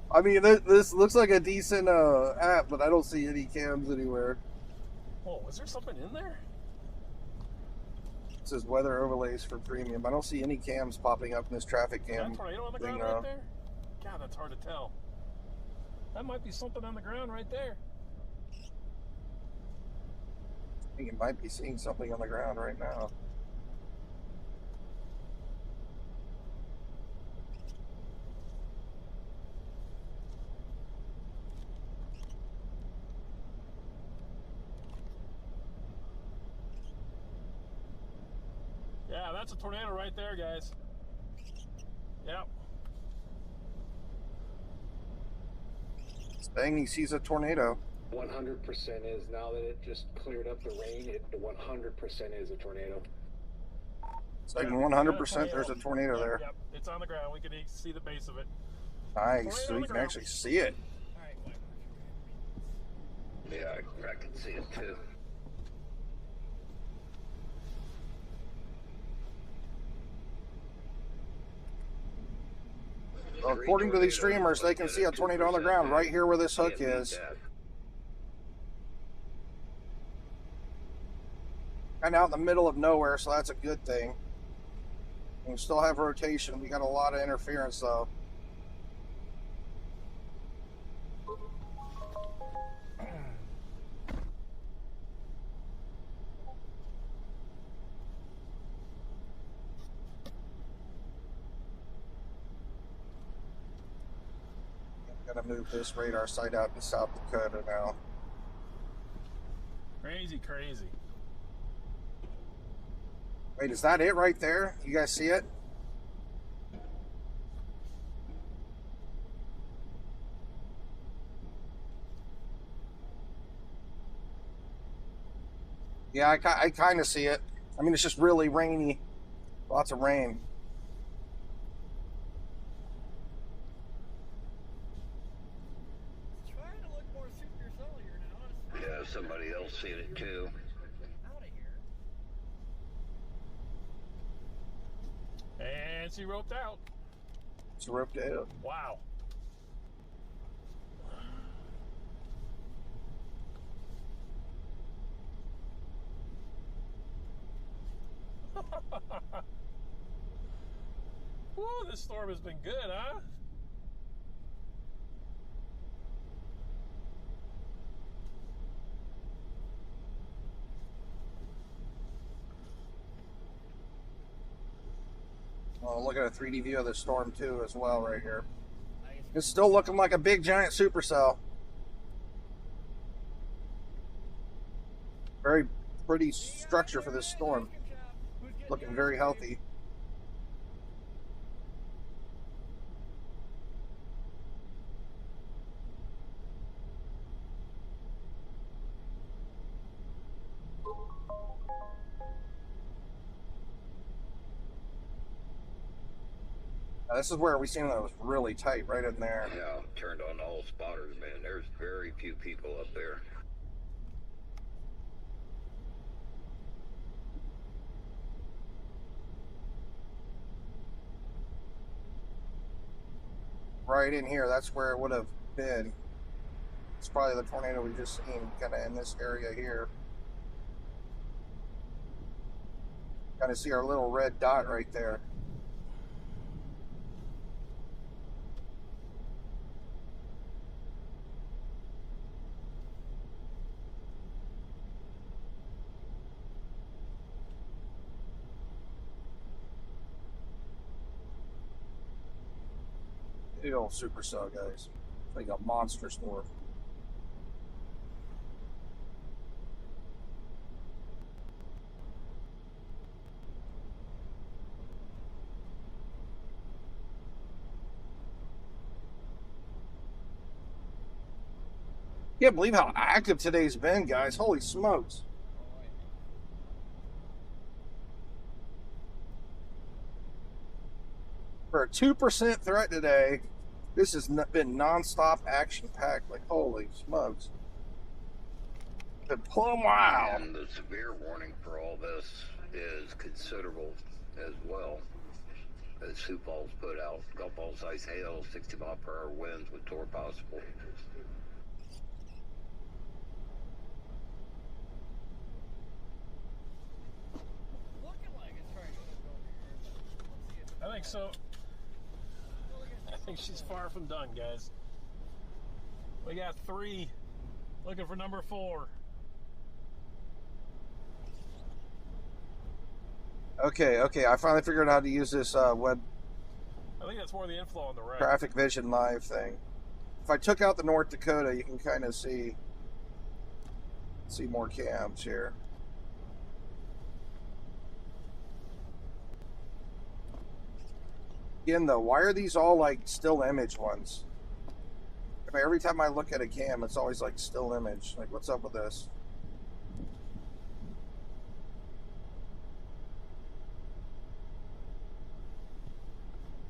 I mean, this looks like a decent app, but I don't see any cams anywhere. Oh, is there something in there? It says weather overlays for premium. I don't see any cams popping up in this traffic Is that cam a tornado on the thing. ground right there? God, that's hard to tell. That might be something on the ground right there. I think you might be seeing something on the ground right now. Yeah, that's a tornado right there, guys. Yep. Saying he sees a tornado. 100% is, now that it just cleared up the rain, it 100% is a tornado. Saying 100% there's a tornado there. Yep, it's on the ground. We can see the base of it. Nice, so you can actually see it. Yeah, I can see it too. Well, according to these streamers, they can see a tornado on the ground right here where this hook is. And out in the middle of nowhere, so that's a good thing. And we still have rotation. We got a lot of interference though. Gonna move this radar site out in South Dakota now. Crazy, crazy. Wait, is that it right there? You guys see it? Yeah, I kind of see it. I mean, it's just really rainy. Lots of rain. Trying to look more super cellular now. Yeah, somebody else seen it too. Out of here. What's he roped out? It's roped out. Wow. Woo, this storm has been good, huh? Well, look at a 3D view of the storm too, as well, right here. It's still looking like a big giant supercell. Very pretty structure for this storm. Looking very healthy. This is where we seen that it was really tight right in there. Yeah, turned on all spotters, man. There's very few people up there. Right in here, that's where it would have been. It's probably the tornado we just seen, kind of in this area here. Kind of see our little red dot right there. Big old supercell, guys. It's like a monster storm. Can't believe how active today's been, guys. Holy smokes. For a 2% threat today, this has been non-stop action-packed. Like, holy smokes. Been plumb wild. And the severe warning for all this is considerable as well. As Sioux Falls put out, Gulf Ball size hail, 60 mile per hour winds with torrent possible. I think so. I think she's far from done, guys. We got 3 looking for number 4. Okay, I finally figured out how to use this web I think that's more the inflow on the right. graphic vision live thing. If I took out the North Dakota, you can kind of see more cams here. Again, though, why are these all like still image ones? I mean, every time I look at a cam, it's always like still image. Like, what's up with this?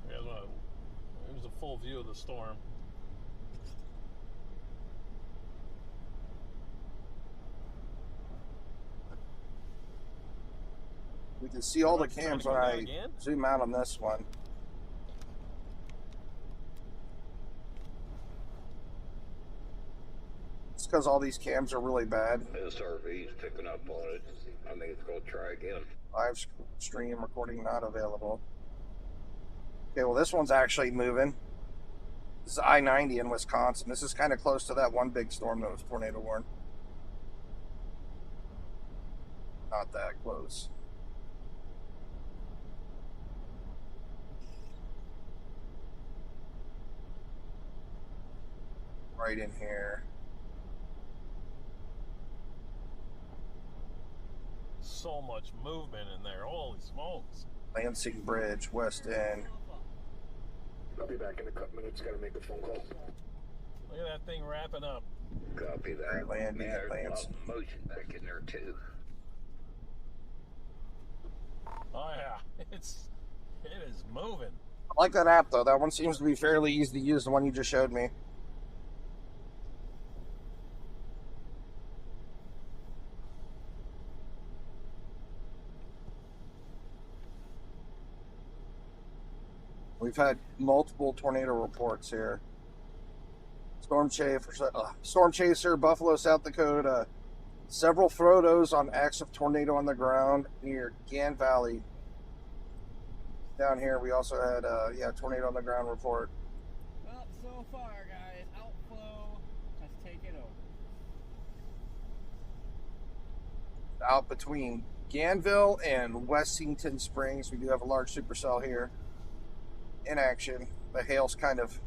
It was a full view of the storm. We can see all the cams when I zoom out on this one. It's because all these cams are really bad. SRV's picking up on it. I think it's going to try again. Live stream recording not available. Okay, well, this one's actually moving. This is I-90 in Wisconsin. This is kind of close to that one big storm that was tornado warned. Not that close. Right in here. So much movement in there. Holy smokes. Lansing Bridge, West End. I'll be back in a couple minutes. Got to make a phone call. Look at that thing wrapping up. Copy that. Landing Man, at there's a lot Lansing. of motion back in there too. Oh yeah, it is moving. I like that app though. That one seems to be fairly easy to use. The one you just showed me. We've had multiple tornado reports here. Storm Chaser, Buffalo, South Dakota. Several photos on active tornado on the ground near Gan Valley. Down here, we also had tornado on the ground report. Well, so far, guys, outflow has taken over. Out between Ganville and Wessington Springs, we do have a large supercell here in action. The hail's kind of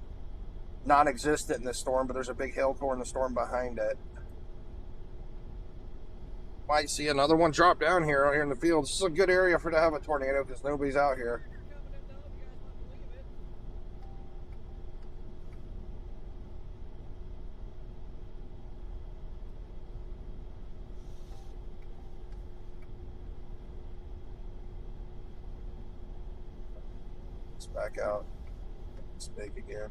non-existent in this storm, but there's a big hail core in the storm behind it. Might see another one drop down here out here in the field. This is a good area for to have a tornado because nobody's out here. Let's back out. It's big again.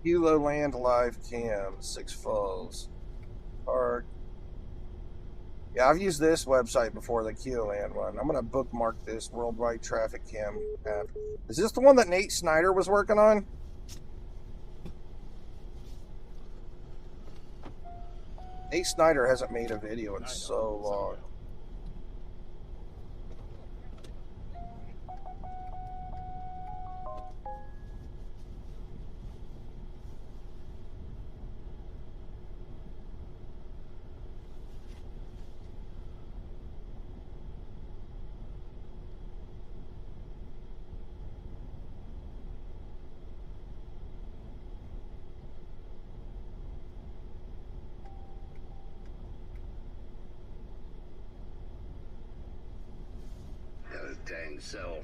Hilo Land Live Cam, 6 Falls Park. Yeah, I've used this website before, the Hilo Land one. I'm going to bookmark this Worldwide Traffic Cam app. Is this the one that Nate Snyder was working on? Nate Snyder hasn't made a video in so long. Dang cell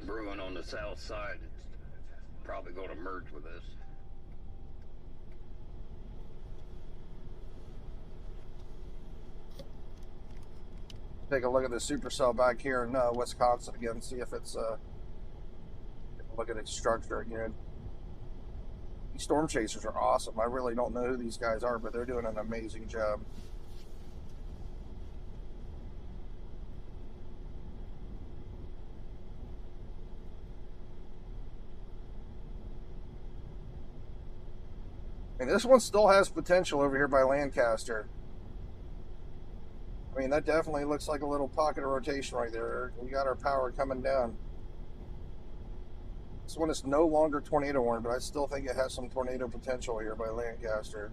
brewing on the south side. It's probably going to merge with this. Take a look at the supercell back here in Wisconsin again, see if it's look at its structure again. These storm chasers are awesome. I really don't know who these guys are, but they're doing an amazing job. And this one still has potential over here by Lancaster. I mean, that definitely looks like a little pocket of rotation right there. We got our power coming down. This one is no longer tornado warned, but I still think it has some tornado potential here by Lancaster.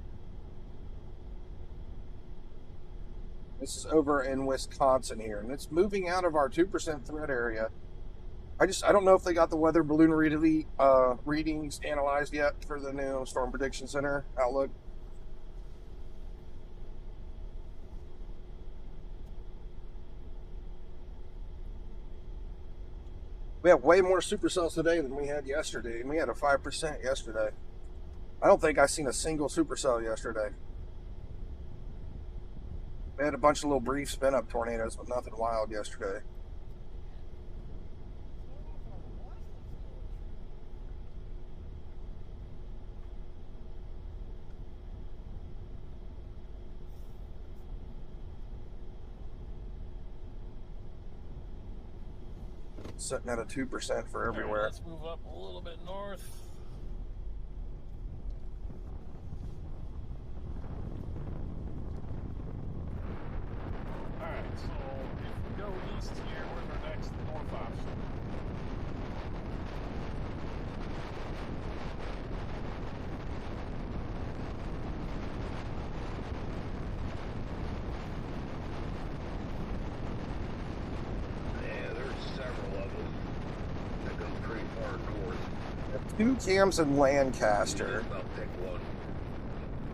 This is over in Wisconsin here, and it's moving out of our 2% threat area. I don't know if they got the weather balloon readings analyzed yet for the new Storm Prediction Center outlook. We have way more supercells today than we had yesterday, and we had a 5% yesterday. I don't think I've seen a single supercell yesterday. We had a bunch of little brief spin-up tornadoes, but nothing wild yesterday. Sitting at a 2% for everywhere. Right, let's move up a little bit north. Alright, so if we go east here, where's our next north option? Two cams in Lancaster. About pick one.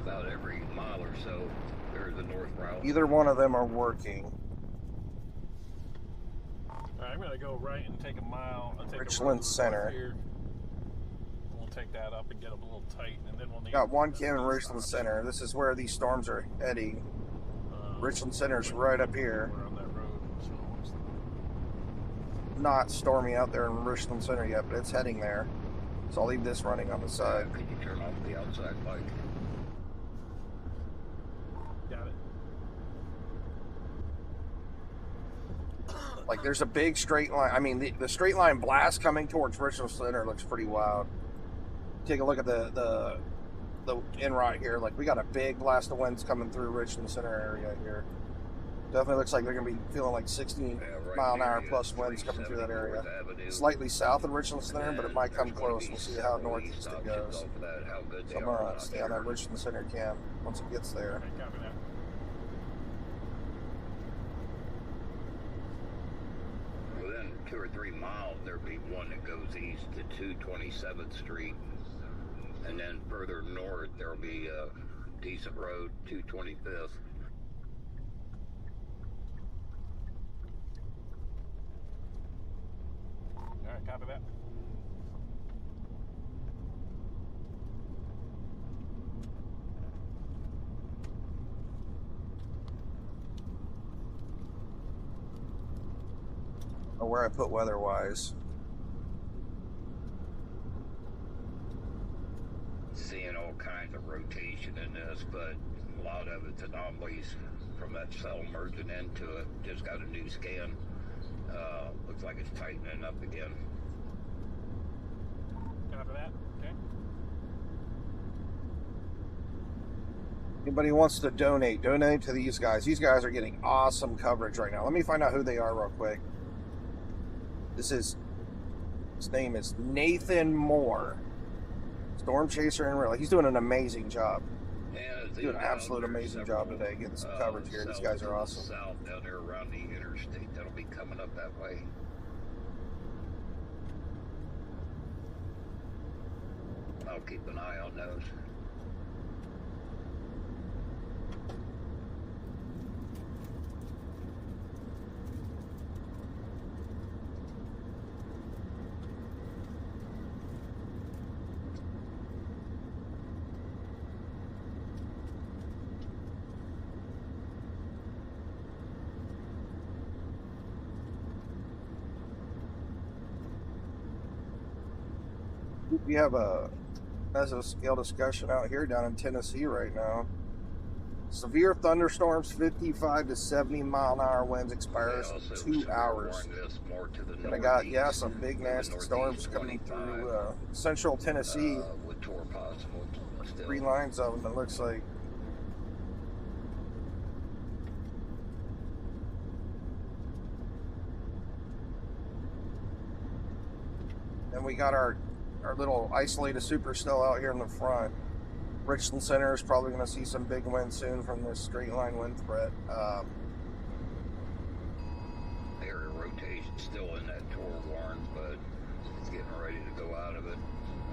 About every mile or so, there's a north route. Either one of them are working. Alright, I'm going to go right and take a mile. I'll take Richland Center. Here. We'll take that up and get them a little tight, and then we'll need... Got one cam in Richland Center. This is where these storms are heading. Richland Center's right up here. We're on that road, so not stormy out there in Richland Center yet, but it's heading there. So I'll leave this running on the side. Could you turn off the outside light? Like there's a big straight line. I mean, the straight line blast coming towards Richland Center looks pretty wild. Take a look at the in right here. Like we got a big blast of winds coming through Richland Center area here. Definitely looks like they're going to be feeling like 60-mile-an-hour plus winds coming through that area. Slightly south of Richland Center, but it might come close. We'll see how northeast it goes. So I'm going to stay on that Richland Center cam once it gets there. Within 2 or 3 miles, there'll be one that goes east to 227th Street. And then further north, there'll be a decent road, 225th. All right, copy that. Or where I put weather-wise. Seeing all kinds of rotation in this, but a lot of it's anomalies from that cell merging into it. Just got a new scan. Looks like it's tightening up again. Copy that. Okay. Anybody wants to donate to these guys. These guys are getting awesome coverage right now. Let me find out who they are real quick. His name is Nathan Moore. Storm Chaser in real. He's doing an amazing job. He's doing an absolute amazing job today, getting some coverage here. These guys are awesome. South down there around the interstate, that'll be coming up that way. I'll keep an eye on those. We have a mesoscale discussion out here down in Tennessee right now. Severe thunderstorms, 55 to 70 mile-an-hour winds, expires 2 hours. And I got, some big nasty storms coming through central Tennessee. 3 lines of them, it looks like. And we got our little isolated supercell out here in the front. Richland Center is probably going to see some big winds soon from this straight line wind threat. Area rotation still in that tour warn, but it's getting ready to go out of it.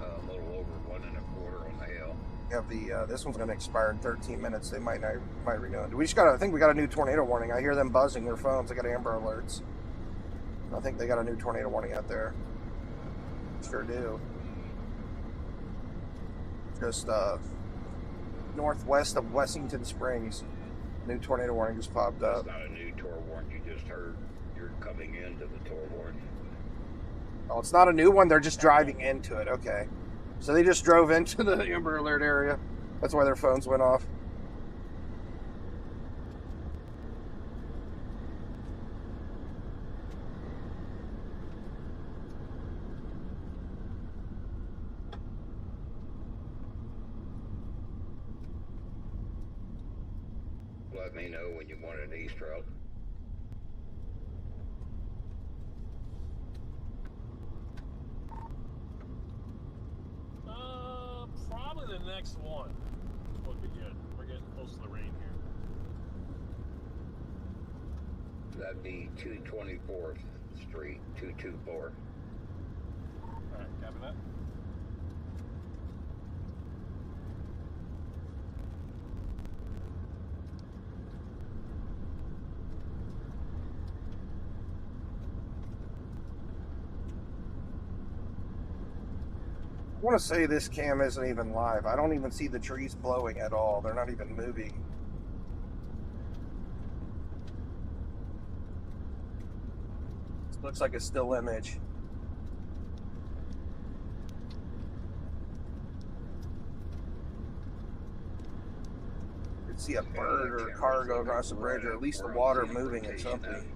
A little over 1 1/4 on the hail. We have the this one's going to expire in 13 minutes. They might renew it. I think we got a new tornado warning. I hear them buzzing their phones. They got amber alerts. I think they got a new tornado warning out there. Sure do. Just northwest of Wessington Springs. New tornado warning just popped up. It's not a new tour warning. You just heard you're coming into the tour warning. Oh, it's not a new one. They're just driving into it. Okay. So they just drove into the Amber Alert area. That's why their phones went off. Let me know when you want an east route. Probably the next one would be good. We're getting close to the rain here. That'd be 224th Street, 224. All right, copy that. I want to say this cam isn't even live. I don't even see the trees blowing at all. They're not even moving. This looks like a still image. You can see a bird or a car go across the bridge, or at least the water moving at something.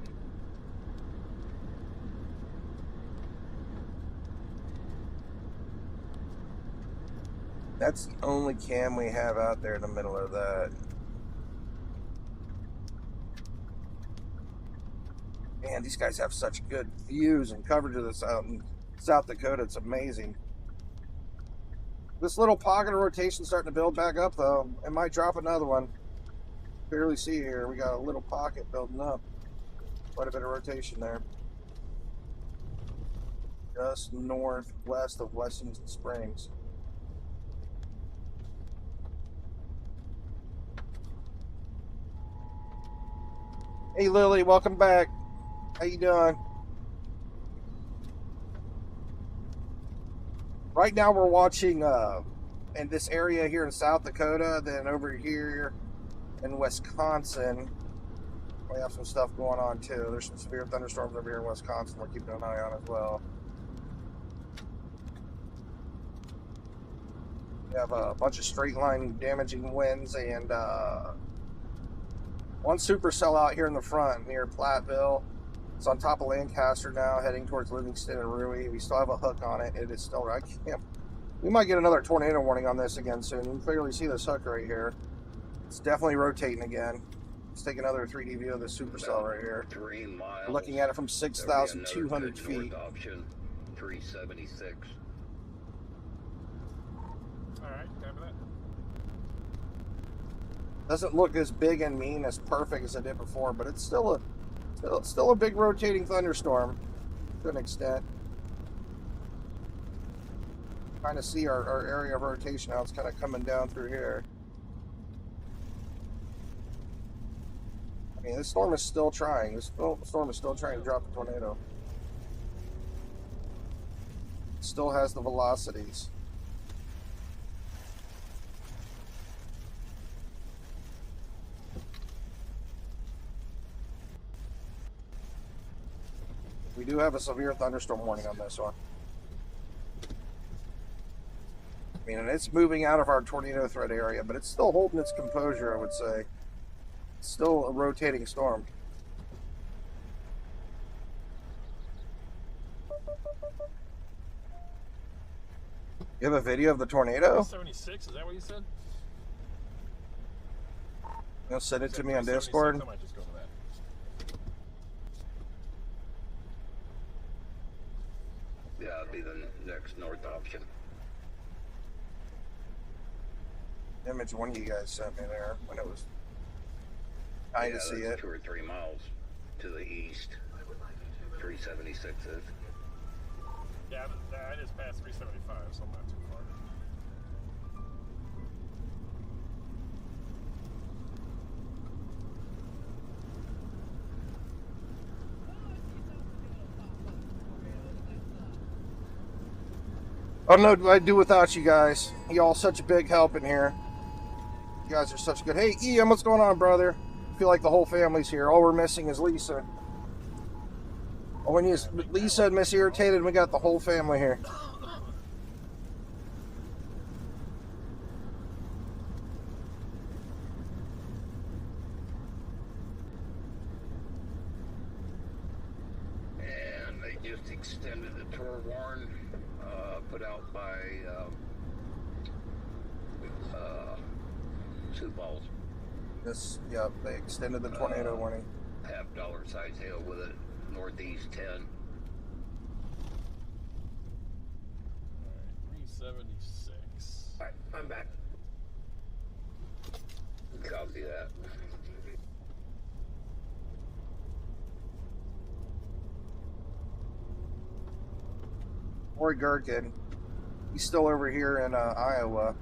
That's the only cam we have out there in the middle of that. Man, these guys have such good views and coverage of this out in South Dakota. It's amazing. This little pocket of rotation starting to build back up, though. It might drop another one. Clearly see here, we got a little pocket building up. Quite a bit of rotation there. Just northwest of Westington Springs. Hey Lily, welcome back. How you doing? Right now we're watching in this area here in South Dakota, then over here in Wisconsin, we have some stuff going on too. There's some severe thunderstorms over here in Wisconsin we're keeping an eye on as well. We have a bunch of straight line damaging winds and one supercell out here in the front near Platteville. It's on top of Lancaster now, heading towards Livingston and Rui. We still have a hook on it. It is still, I can't, we might get another tornado warning on this again soon. You can clearly see this hook right here. It's definitely rotating again. Let's take another 3D view of this supercell right here. 3 miles. We're looking at it from 6,200 feet. Option 376. All right, copy that. Doesn't look as big and mean as perfect as it did before, but it's still a big rotating thunderstorm to an extent. Trying to see our area of rotation, how it's kind of coming down through here. I mean, this storm is still trying. This storm is still trying to drop a tornado. It still has the velocities. We do have a severe thunderstorm warning on this one. I mean, and it's moving out of our tornado threat area, but it's still holding its composure, I would say. It's still a rotating storm. You have a video of the tornado? 76, is that what you said? You'll send it to me on Discord. I might just go for that. Yeah, it'd be the next north option. Image one of you guys sent me there when it was trying to see it. 2 or 3 miles to the east. 376 is. Yeah, that is past 375, so I'm not too far. I don't know what I'd do without you guys. Y'all such a big help in here. You guys are such good. Hey, Ian, what's going on, brother? I feel like the whole family's here. All we're missing is Lisa. Oh, when Lisa and Miss Irritated, we got the whole family here. And they just extended the tour warn put out by Sioux Falls. This, yeah, they extended the tornado warning. $half size hail with it, northeast 10. Alright, 376. Alright, I'm back. Copy that. Roy Gherkin, he's still over here in Iowa,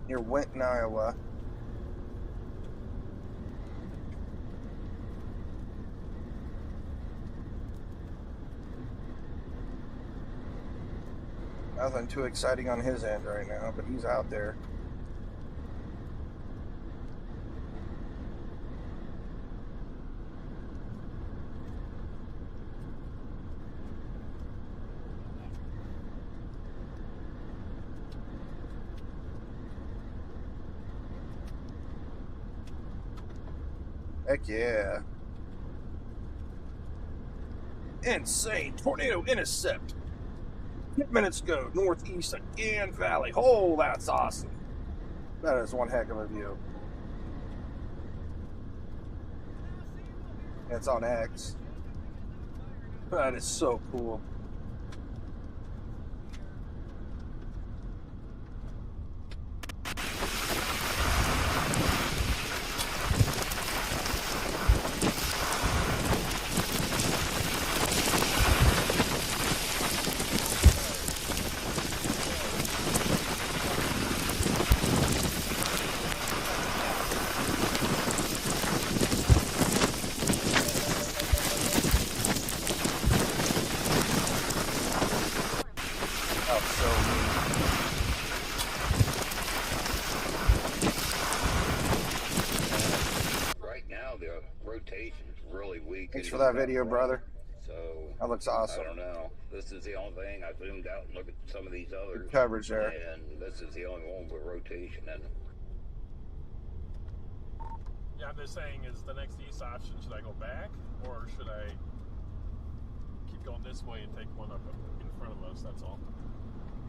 near Winton, Iowa. Nothing too exciting on his end right now, but he's out there. Heck yeah. Insane tornado intercept. minutes ago, northeast again, Valley. Oh, that's awesome. That is one heck of a view. It's on X. That is so cool. Really weak. Thanks for that video, brother. So that looks awesome. I don't know. This is the only thing. I zoomed out and looked at some of these others. Good coverage there. And this is the only one with rotation in it. Yeah, I'm just saying, is the next east option, should I go back or should I keep going this way and take one up in front of us? That's all.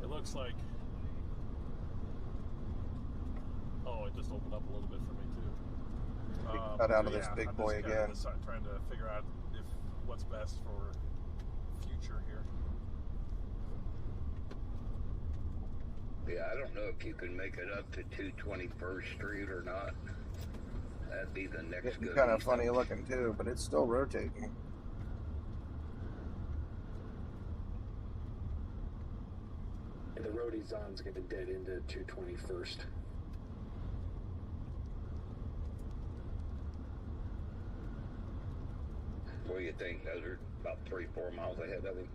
It looks like. Oh, it just opened up a little bit for me too. Cut out of this big boy again. Trying to figure out if what's best for future here. Yeah, I don't know if you can make it up to 221st Street or not. That'd be the next It's good. Kind of funny looking too, but it's still rotating. And the roadie zone's going to dead into 221st. What do you think? Those are about 3-4 miles ahead of him.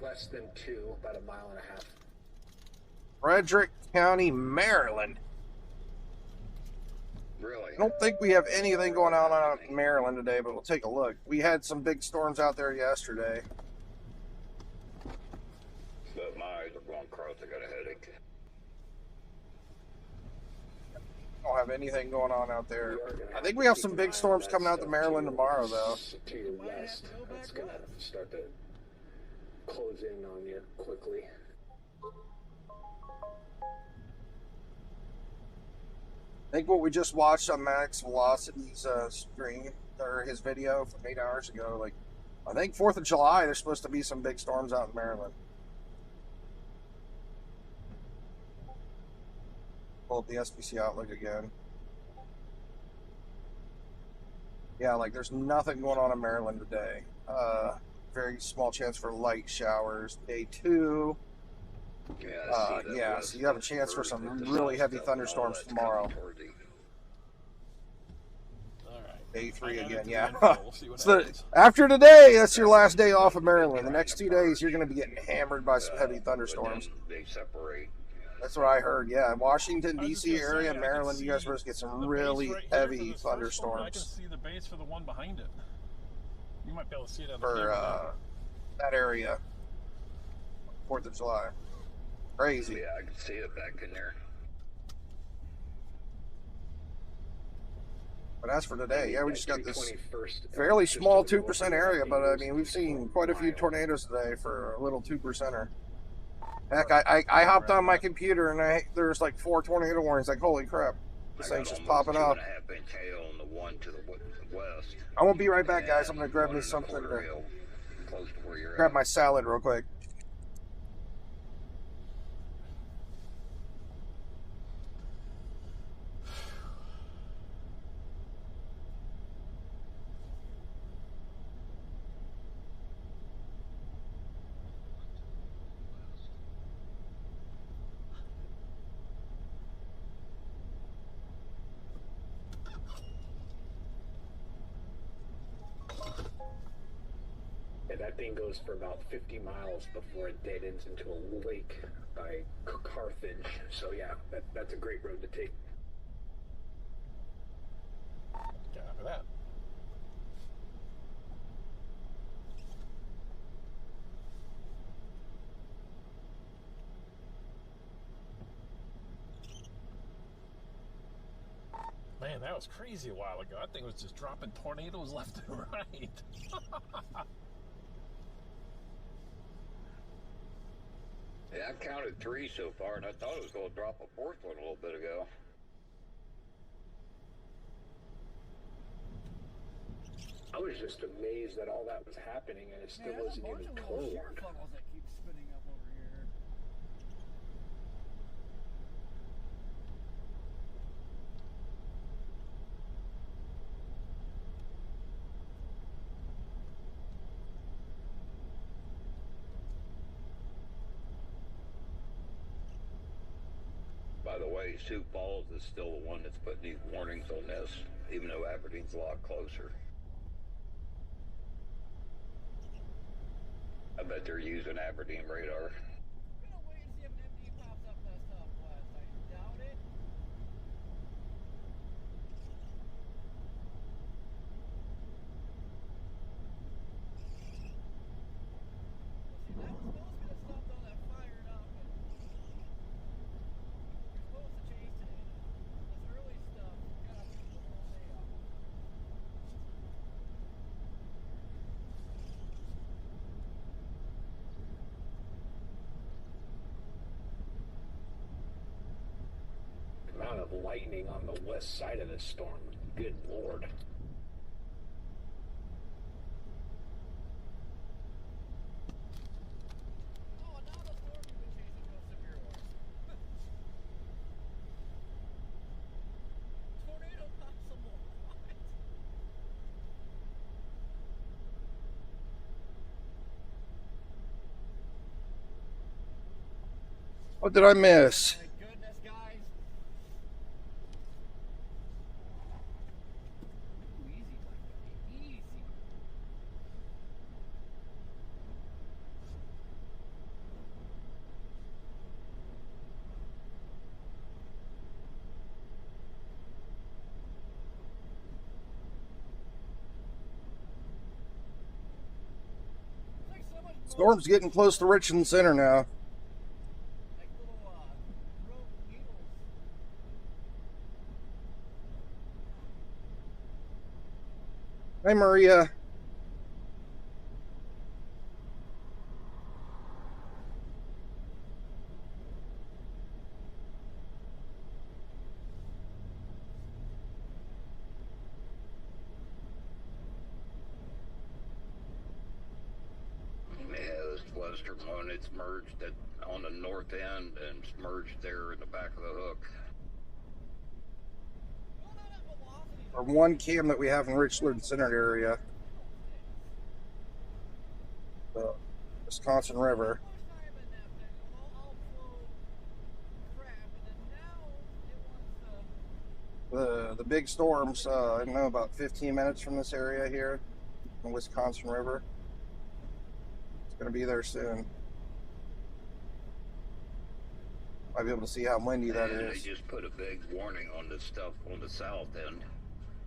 Less than 2, about 1.5 miles. Frederick County, Maryland. Really? I don't think we have anything going on out in Maryland today, but we'll take a look. We had some big storms out there yesterday. But my eyes are going across. I got a headache. Don't have anything going on out there. I think we have some big storms coming out to Maryland tomorrow, though. To your west, that's going to start to close in on you quickly. I think what we just watched on Max Velocity's stream, or his video from 8 hours ago, like, I think 4th of July, there's supposed to be some big storms out in Maryland. Pull up the SPC Outlook again. Yeah, like there's nothing going on in Maryland today. Very small chance for light showers. Day 2. Yeah, so you have a chance for some really heavy thunderstorms tomorrow. Day 3 again, yeah. So after today, that's your last day off of Maryland. The next 2 days, you're going to be getting hammered by some heavy thunderstorms. They separate. That's what I heard, yeah. Washington, D.C. area, Maryland, you guys are supposed to get some really heavy thunderstorms. I can see the base for the one behind it. You might be able to see it on the for that area. 4th of July. Crazy. Yeah, I can see it back in there. But as for today, yeah, we just got this fairly small 2% area, but I mean, we've seen quite a few tornadoes today for a little 2%er. Heck, I hopped on my computer and there's like 4 tornado warnings. Like, holy crap, this thing's just popping up. I won't be right back, guys. I'm gonna grab me something to grab my salad real quick. That thing goes for about 50 miles before it dead ends into a lake by Carthage. So yeah, that's a great road to take. Get after that. Man, Man, that was crazy a while ago. That thing was just dropping tornadoes left and right. Yeah, I've counted 3 so far, and I thought it was going to drop a 4th one a little bit ago. I was just amazed that all that was happening and it still wasn't even torn. Funnels that keep spinning up over here. By the way, Sioux Falls is still the one that's putting these warnings on this, even though Aberdeen's a lot closer. I bet they're using Aberdeen radar. I'm gonna wait and see if an MD pops up in that southwest. I doubt it. See, that was supposed to stop all that fired up, and you're supposed to chase today. This early stuff, you gotta keep the whole day up. The amount of lightning on the west side of this storm. Good Lord. Oh, and now the storm you've been chasing goes severe worse. Tornado possible. What? What did I miss? My goodness, guys. Ooh, easy, Black Buddy. Easy. It's like so much Storm's getting close to Richmond Center now. like little rope needles. Hey, Maria. Yeah, this western one, it's merged on the north end and it's merged there in the back of the hook. Well, not at velocity. Our one cam that we have in Richland Center area, the Wisconsin River. Much time in that thing, all flow crap, and then now it wants to. The big storms, I don't know, about 15 minutes from this area here, the Wisconsin River. It's going to be there soon. Might be able to see how windy that And is. they just put a big warning on this stuff on the south end.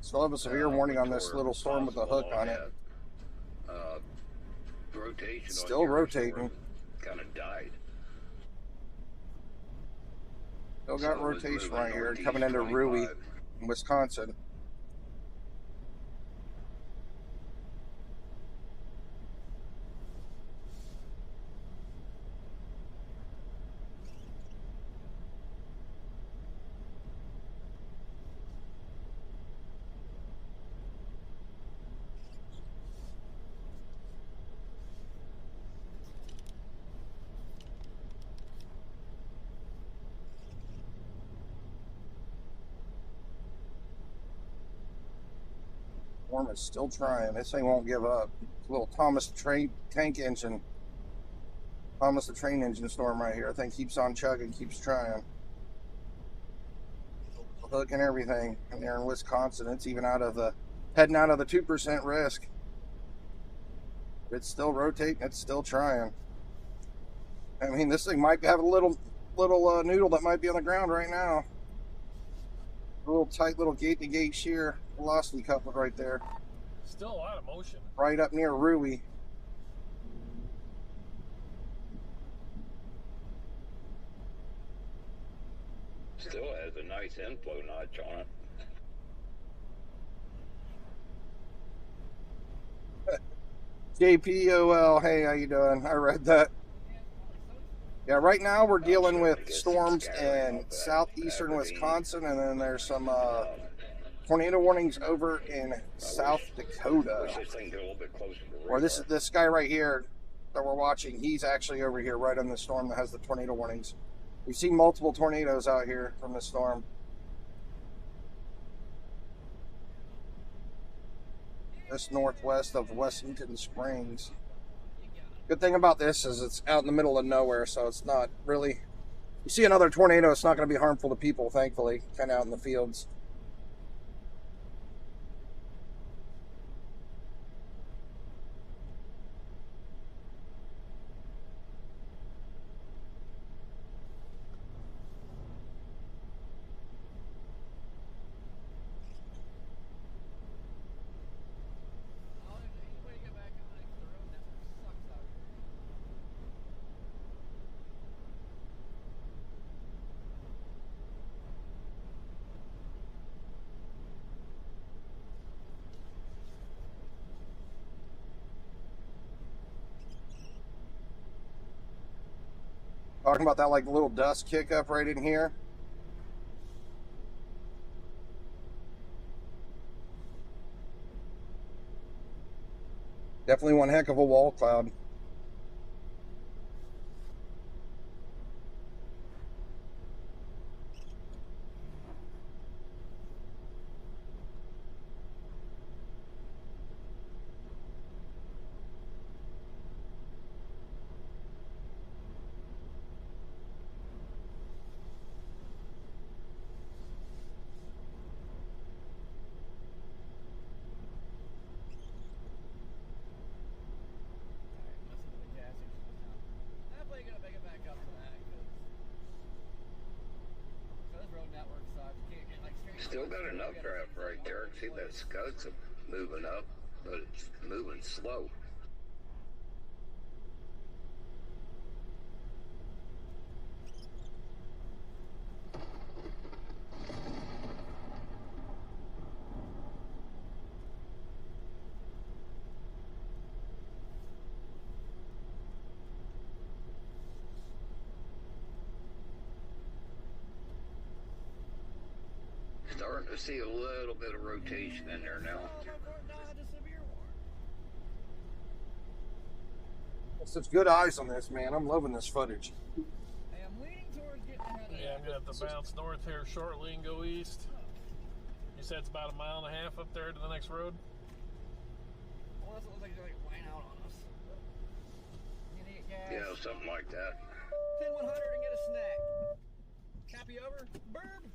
Still have a severe warning on this little storm with a hook on it. Rotation. Still rotating. Kind of died. Still got So it was rotation moving right here, northeast coming into 25. Rui, Wisconsin. Storm is still trying. This thing won't give up. It's a little Thomas the Train tank engine. Thomas the train engine storm right here. I think keeps on chugging, keeps trying. The hook and everything. And there in Wisconsin, it's even heading out of the 2% risk. It's still rotating. It's still trying. I mean, this thing might have a little noodle that might be on the ground right now. A little tight little gate-to-gate shear velocity couplet right there. Still a lot of motion. Right up near Rui. Still has a nice inflow notch on it. JPOL, hey, how you doing? I read that. Yeah, right now we're dealing with storms in southeastern Wisconsin, and then there's some tornado warnings over in South Dakota. Wish this thing get a little bit closer to Or radar. this guy right here that we're watching, he's actually over here right on the storm that has the tornado warnings. We've seen multiple tornadoes out here from the storm. Just northwest of Washington Springs. Good thing about this is it's out in the middle of nowhere, so it's not really... You see another tornado, it's not going to be harmful to people, thankfully, kind of out in the fields. Talking about that like little dust kick up right in here. Definitely one heck of a wall cloud. Still got enough draft right there. See that Scott's moving up, but it's moving slow. Starting to see a little bit of rotation in there now. Such good eyes on this, man. I'm loving this footage. Hey, I'm leaning towards getting ahead of Yeah, I'm gonna have to bounce north here shortly and go east. You said it's about a mile and a half up there to the next road? Well, it looks like they're like laying out on us. You need gas. Yeah, something like that. 10-100 and get a snack. Copy over. Burb.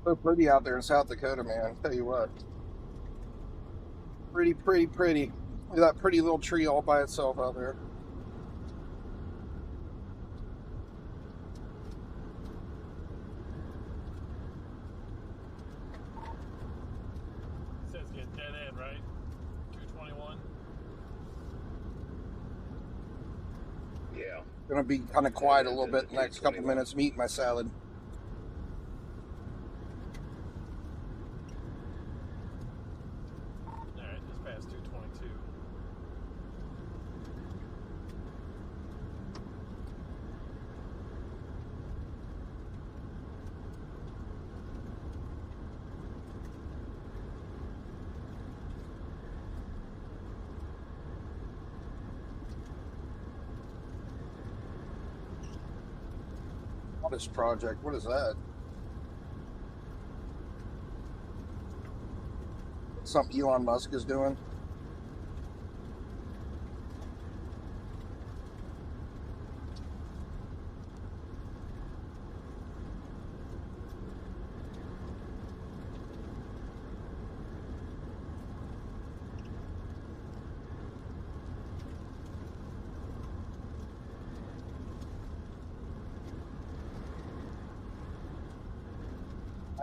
So pretty out there in South Dakota, man. Tell you what. Pretty, pretty, pretty. Look at that pretty little tree all by itself out there. It says get dead end, right? 221. Yeah. Gonna be kind of quiet a little bit the next couple minutes. Meat my salad. Alright, just past 222. What is project? What is that? Something Elon Musk is doing.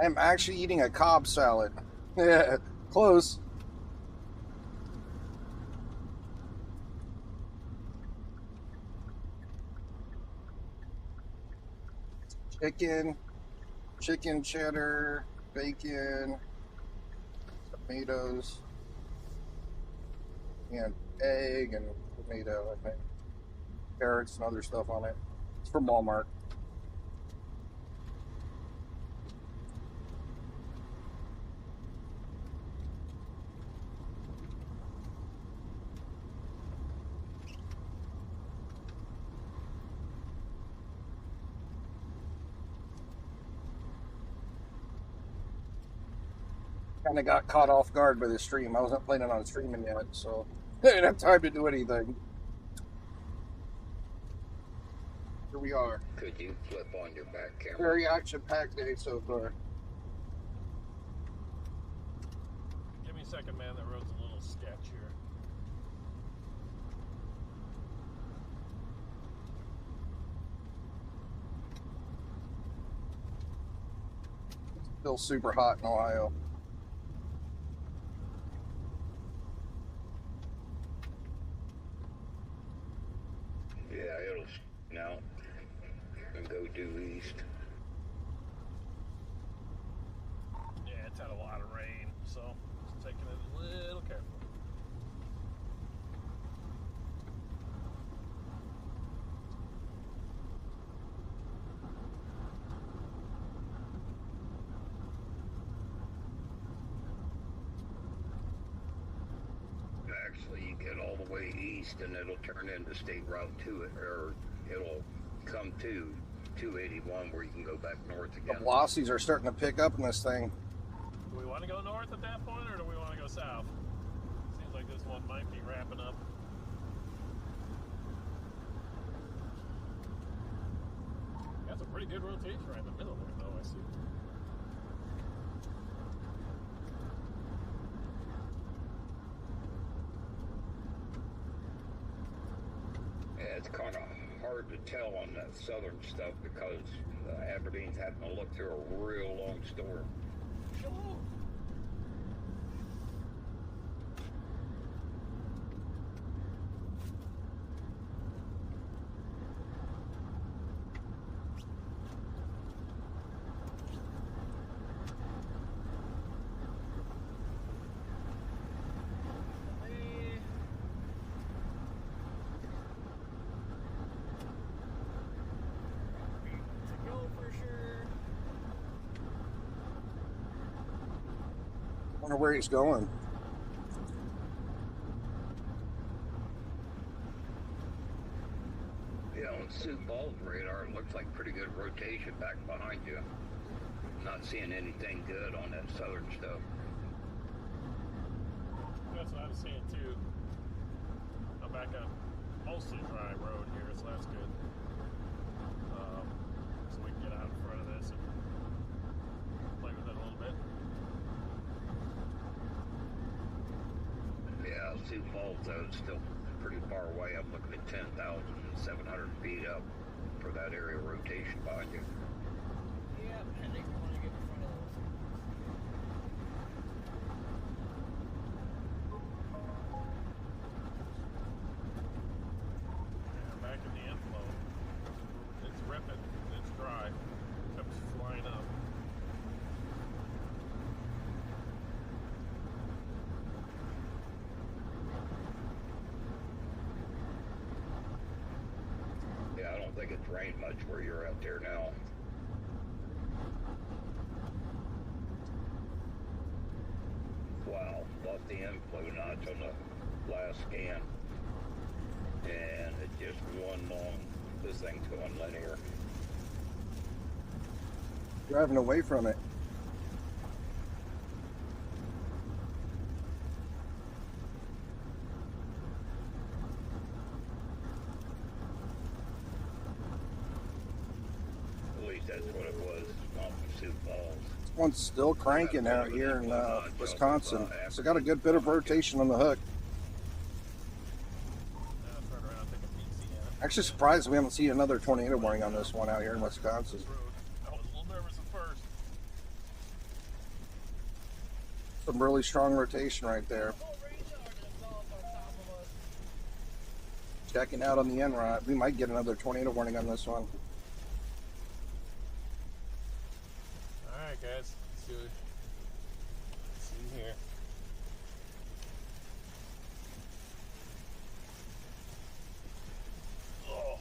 I am actually eating a Cobb salad. Yeah, close. chicken cheddar, bacon, tomatoes, and egg and tomato, I think. Carrots and other stuff on it. It's from Walmart. Kind of got caught off guard by the stream. I wasn't planning on streaming yet, so I didn't have time to do anything. Here we are. Could you flip on your back camera? Very action-packed day so far. Give me a second, man. That road's a little sketch here. Still super hot in Ohio. Yeah, it'll now and go due east. Yeah, it's had a lot of rain, so just taking it a little careful. Actually, you get all the way east and it'll turn into State Route 2, or it'll come to 281 where you can go back north The again. velocities are starting to pick up in this thing. Do we want to go north at that point, or do we want to go south? Seems like this one might be wrapping up. That's a pretty good rotation right in the middle there, though, I see. Yeah, it's kind of hard to tell on that southern stuff because Aberdeen's having to look through a real long storm. Wonder where he's going. Yeah, on Sioux Falls radar, it looks like pretty good rotation back behind you. Not seeing anything good on that southern stuff. That's what I was seeing too. I'm back on mostly dry road here, so that's good. So we can get out in front of this and play with it a little bit. Yeah, Sioux Falls though is still pretty far away. I'm looking at 10,700 feet up for that area of rotation behind you. Yeah, I think we want to get in front of those. Yeah, back in the inflow. It's ripping. It's dry. Comes flying up. Yeah, I don't think it's rained much where you're out there now. Wow, lost the inflow notch on the last scan. And it's just one long, this thing's going linear. Driving away from it. At least that's what it was on Sioux Falls. This one's still cranking out here in Wisconsin. So got a good bit of rotation on the hook. Now let's turn around and take a peek, see ya. Actually surprised we haven't seen another tornado warning on this one out here in Wisconsin. This road. I was a little nervous at first. Some really strong rotation right there. Whole range of ours off on top of us. Checking out on the end rod. We might get another tornado warning on this one. Alright guys, let's see here. Oh.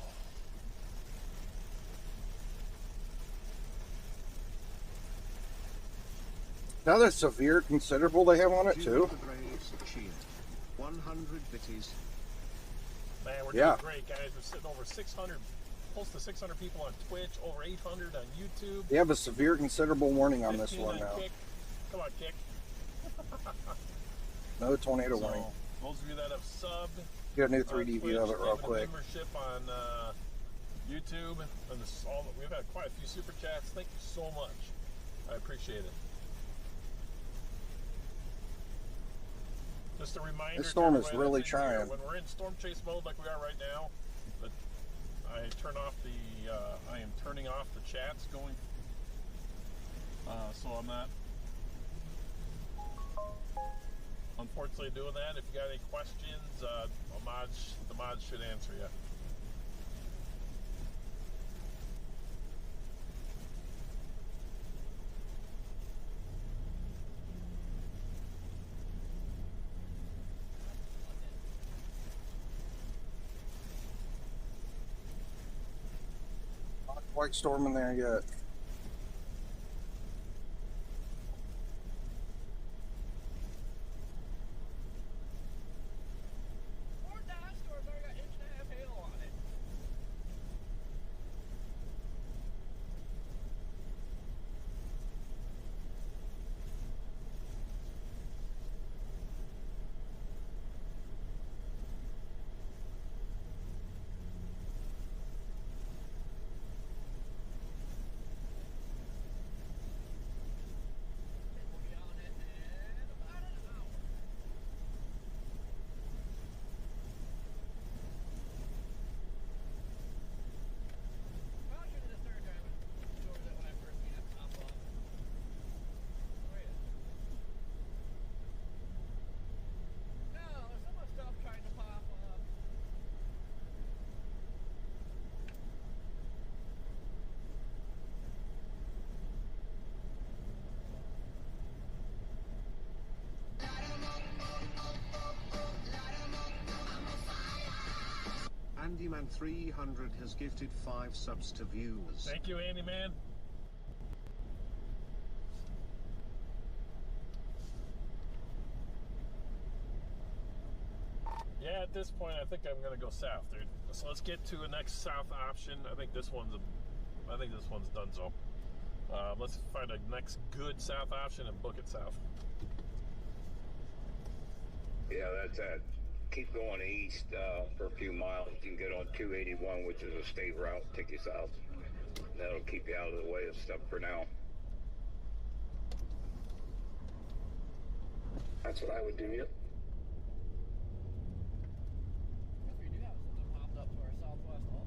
Now that severe considerable they have on it too. 100 bitties. Man, we're doing great, guys. We're sitting over 600, close to 600 people on Twitch, over 800 on YouTube. They have a severe considerable warning on this one now. Kick. Come on, Kick. No tornado warning. Those of you that have subbed, Get a new 3D view of it real quick. Membership on YouTube, and we've had quite a few super chats. Thank you so much. I appreciate it. Just a reminder. This storm is really trying. When we're in storm chase mode like we are right now, I am turning off the chats going, so I'm not unfortunately doing that. If you got any questions, the mods should answer you. Not quite storming there yet. Andyman 300 has gifted 5 subs to viewers. Thank you, Andyman. Yeah, at this point, I think I'm gonna go south, dude. So let's get to the next south option. I think this one's done. So let's find a next good south option and book it south. Yeah, that's it. Keep going east for a few miles. You can get on 281, which is a state route, take you south. That'll keep you out of the way of stuff for now. That's what I would do, yep. We do have something popped up to our southwest also.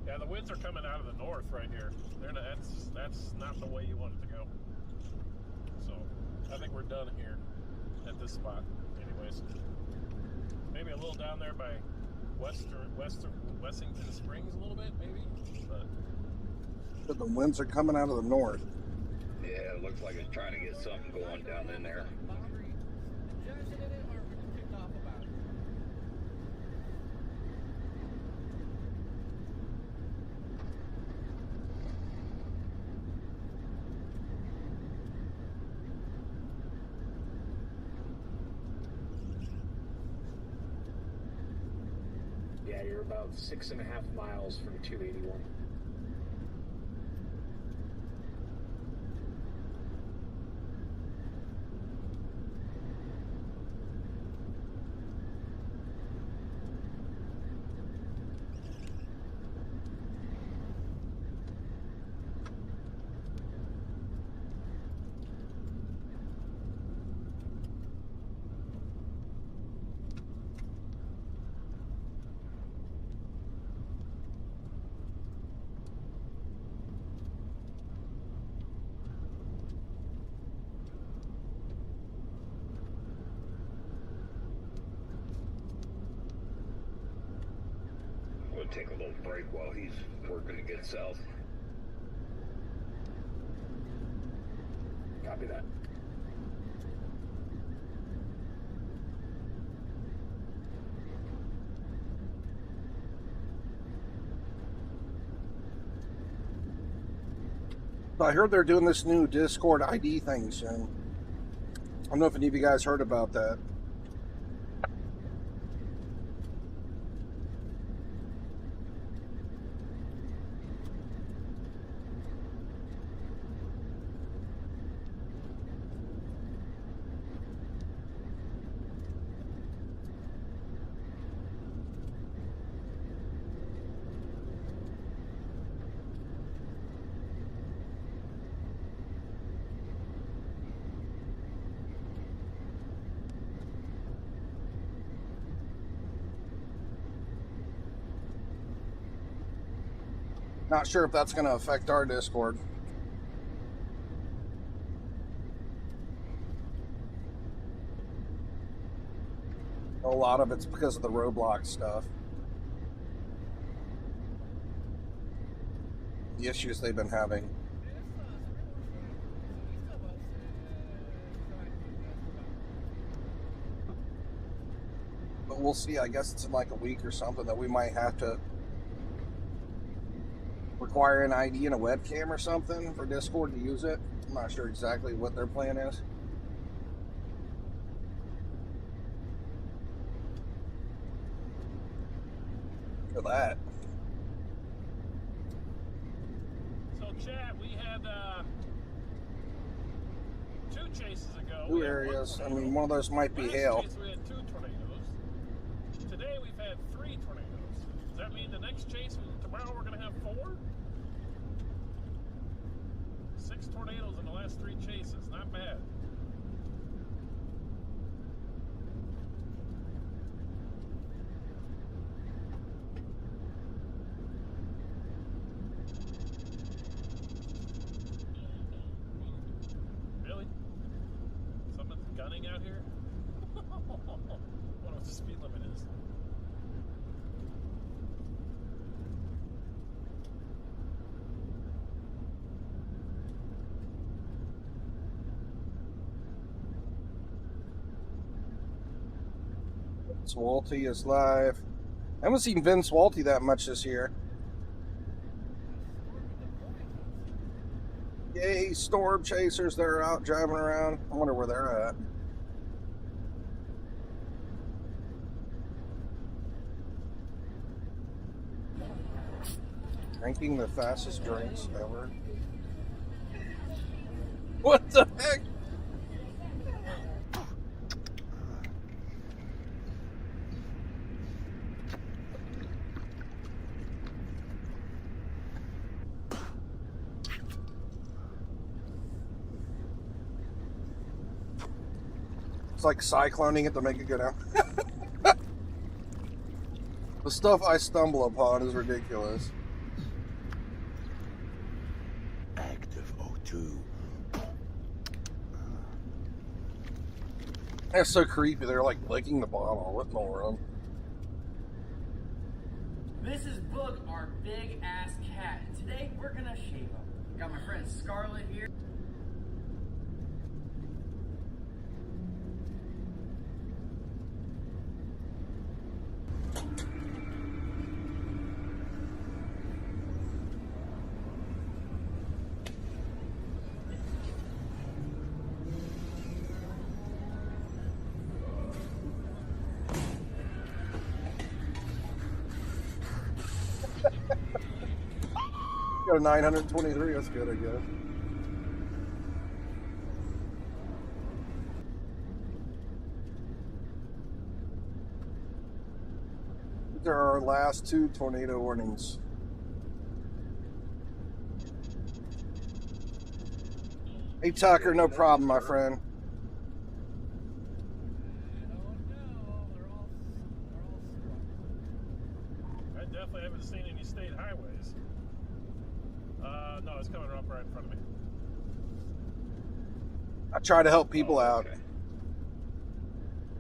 Yeah, the winds are coming out of the north right here. That's not the way you want it to go. So I think we're done here at this spot. Anyways, maybe a little down there by Wessington Springs a little bit, maybe. But the winds are coming out of the north. Yeah, it looks like it's trying to get something going down in there. Boundary injection in it, or we just kicked off a boundary. Yeah, you're about 6.5 miles from 281. to take a little break while he's working to get south. Copy that. I heard they're doing this new Discord ID thing soon. I don't know if any of you guys heard about that. Not sure if that's going to affect our Discord. A lot of it's because of the Roblox stuff. The issues they've been having. But we'll see. I guess it's in like a week or something that we might have to require an ID and a webcam or something for Discord to use it. I'm not sure exactly what their plan is. For that. So, chat, we had 2 chases ago. Two areas. I mean, one of those might be hail. Chase, we had 2 tornadoes. Today we've had 3 tornadoes. Does that mean the next chase tomorrow we're going to have 4? 6 tornadoes in the last 3 chases. Not bad. Really? Someone's gunning out here? I wonder what the speed limit is. Vince Walty is live. I haven't seen Vince Walty that much this year. Yay, storm chasers, they're out driving around. I wonder where they're at. Drinking the fastest drinks ever. What the heck? It's like cycloning it to make it go down. The stuff I stumble upon is ridiculous. Active O2. That's so creepy. They're like licking the bottle. What in the world? This is Boog, our big ass cat. And today we're gonna shave him. Got my friend Scarlett here. Got a 923. That's good, I guess. These are our last 2 tornado warnings. Hey Tucker, no problem, my friend. I definitely haven't seen any state highways. No, it's coming up right in front of me. I try to help people out. Okay.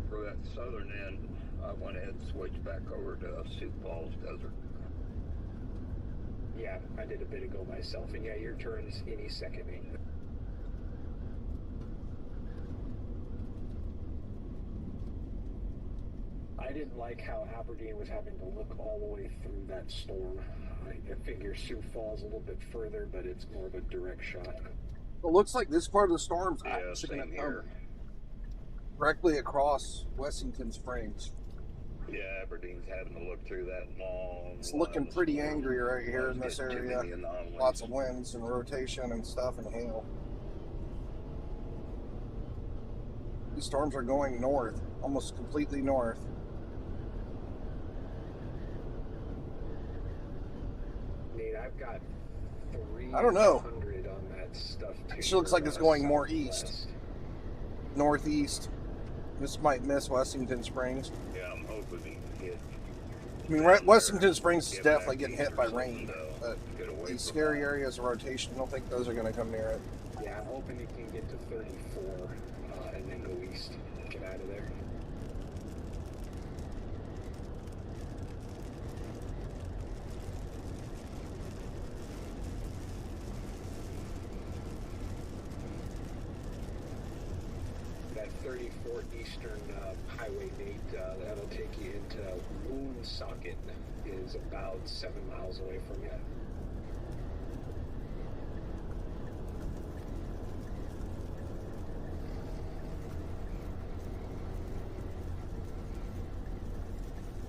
For that southern end, I went ahead and switched back over to Sioux Falls Desert. Yeah, I did a bit ago myself, and yeah, your turn's any second, mate. I didn't like how Aberdeen was having to look all the way through that storm. I figure Sioux Falls a little bit further, but it's more of a direct shot. It looks like this part of the storm's Yeah, actually same going to come here. directly across Wessington Springs. Yeah, Aberdeen's having to look through that long. It's looking line of pretty storm. angry right here in Let's this get too area. many anomalies. Lots of winds and rotation and stuff and hail. These storms are going north, almost completely north. Nate, I've got 300 I don't know. on that stuff too. It looks like it's going more east, northeast. This might miss Wessington Springs. Yeah, I'm hoping he can hit. I mean, Wessington Springs is Get definitely back getting hit by east or rain, something, but get away these from scary that. areas of rotation, I don't think those are going to come near it. Yeah, I'm hoping it can get to 34 and then go east. Get out of there. That 34 Eastern Highway, Nate, that'll take you into Woonsocket, is about 7 miles away from you.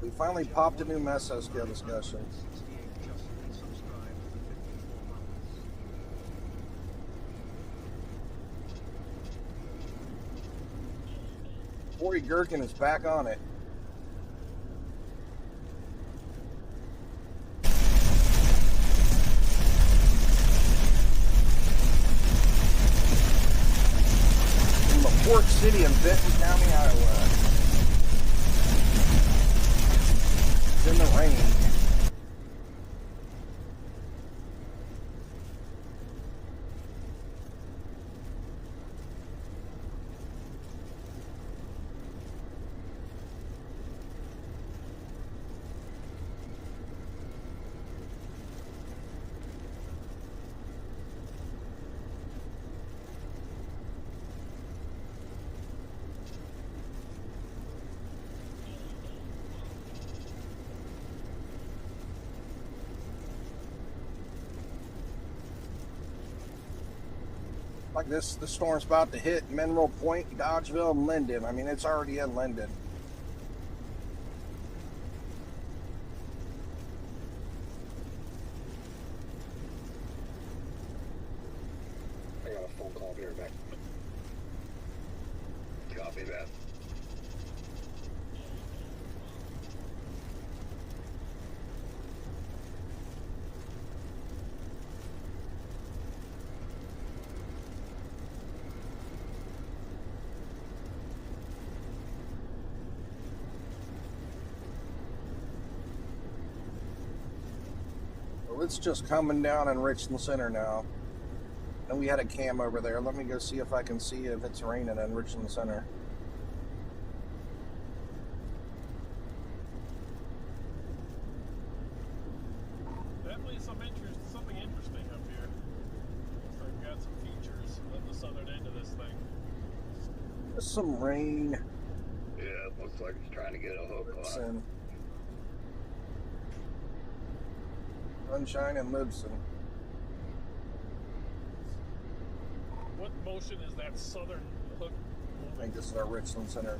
We finally popped a new Mesoscale discussion. Corey Gherkin is back on it. From LaPorte City in Benton County, Iowa. It's in the rain. Like this storm's about to hit Mineral Point, Dodgeville, and Linden. I mean, it's already in Linden. I got a phone call here back. Copy that. Well, it's just coming down in Richland Center now. And we had a cam over there. Let me go see if I can see if it's raining in Richland Center. Definitely something interesting up here. Looks like we've got some features at the southern end of this thing. There's some rain. Yeah, it looks like it's trying to get a hook It's on. in Sunshine and Libsyn. What motion is that southern hook I moving? think this is our Richland Center.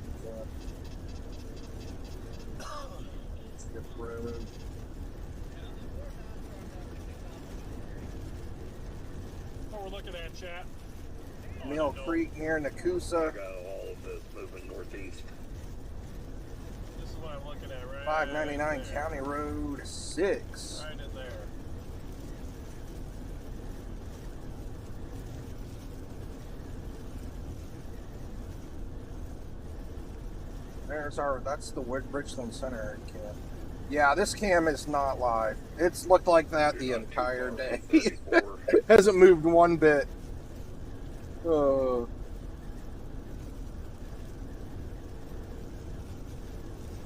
Skip Road. What we're looking at, chat? Oh, Mill no. Creek near I Nakusa. got all of this moving northeast. This is what I'm looking at, right? 599 there. County Road 6. Right in there. That's the Richland Center cam. Yeah, this cam is not live. It's looked like that the entire day. It hasn't moved one bit.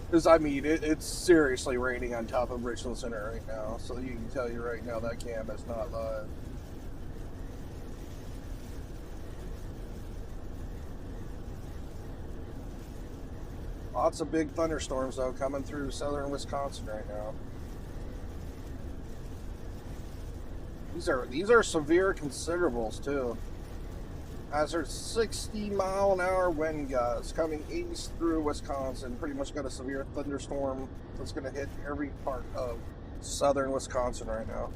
Because, I mean, it's seriously raining on top of Richland Center right now. So you can tell you right now that cam is not live. Lots of big thunderstorms, though, coming through southern Wisconsin right now. These are severe considerables, too. As there's 60-mile-an-hour wind gusts coming east through Wisconsin. Pretty much got a severe thunderstorm that's going to hit every part of southern Wisconsin right now.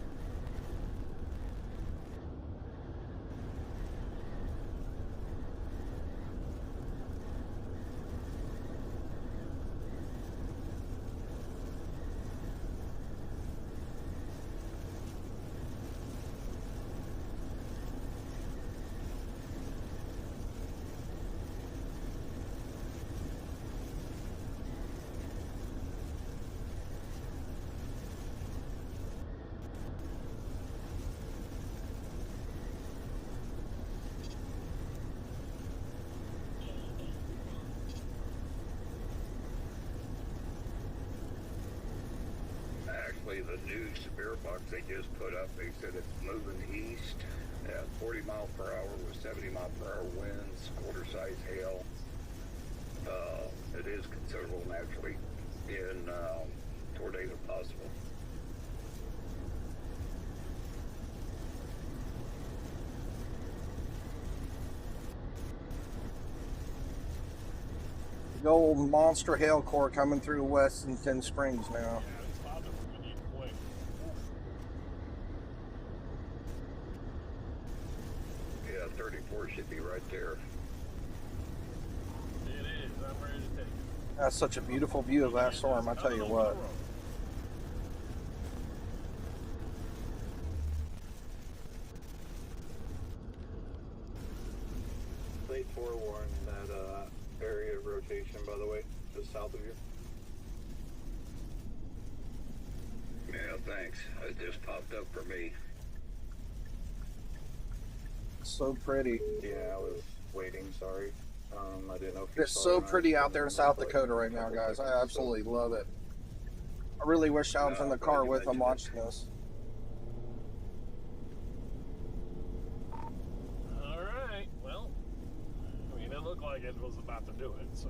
Actually, the new severe box they just put up, they said it's moving east at 40 miles per hour with 70 mile per hour winds, quarter-size hail. It is considerable naturally in tornado possible. The old monster hail core coming through Westington Springs now. Yeah, 34 should be right there. It is. I'm ready to take it. That's such a beautiful view of that storm, I tell you what. They forewarned that area of rotation, by the way, just south of you. Yeah, thanks. It just popped up for me. So pretty. Yeah, I was waiting, sorry. I didn't know if you It's saw so it. pretty out there in South Dakota right now, guys. I absolutely love it. I really wish I was in the car with them watching this. All right. Well, I mean, it looked like it was about to do it, so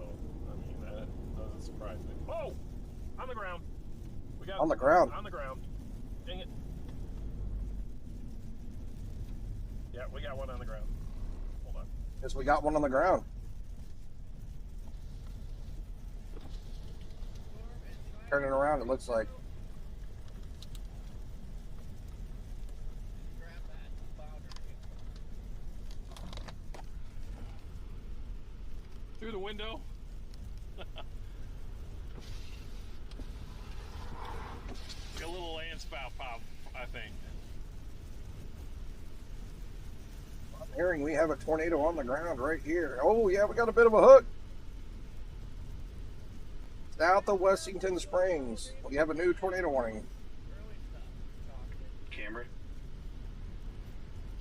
I mean that doesn't surprise me. Oh, on the ground. We got On the ground? On the ground. Dang it. Yeah, we got one on the ground. Hold on. Yes, we got one on the ground. Turning around, it looks like. Through the window. A little land spout pop, I think. I'm hearing we have a tornado on the ground right here. Oh, yeah, we got a bit of a hook. South of Westington Springs. We have a new tornado warning. Camera.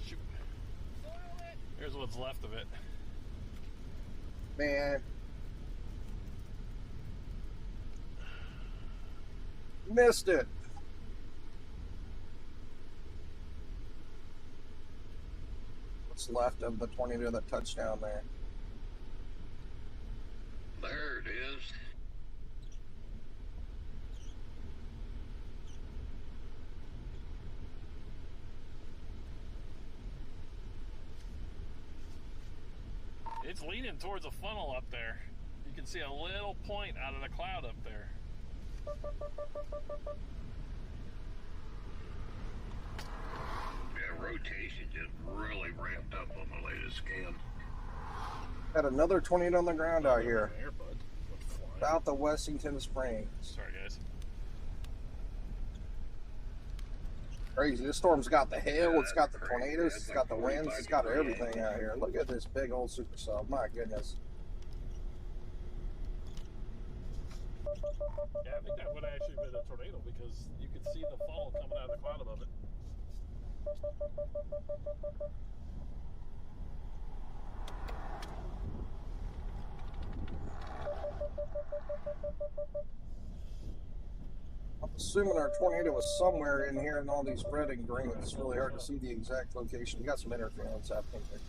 Shoot. Here's what's left of it. Man. Missed it. What's left of the tornado that touched down there? There it is. It's leaning towards a funnel up there. You can see a little point out of the cloud up there. Yeah, rotation just really ramped up on the latest scan. Got another tornado on the ground out here. South of Westington Springs. Sorry, guys. Crazy. This storm's got the hail, it's got the tornadoes, it's got the winds, it's got everything out here. Look at this big old supercell. My goodness. Yeah, I think that would have actually been a tornado because you could see the funnel coming out of the cloud above it. I'm assuming our tornado was somewhere in here in all these red and green. It's really hard to see the exact location. We got some interference happening there.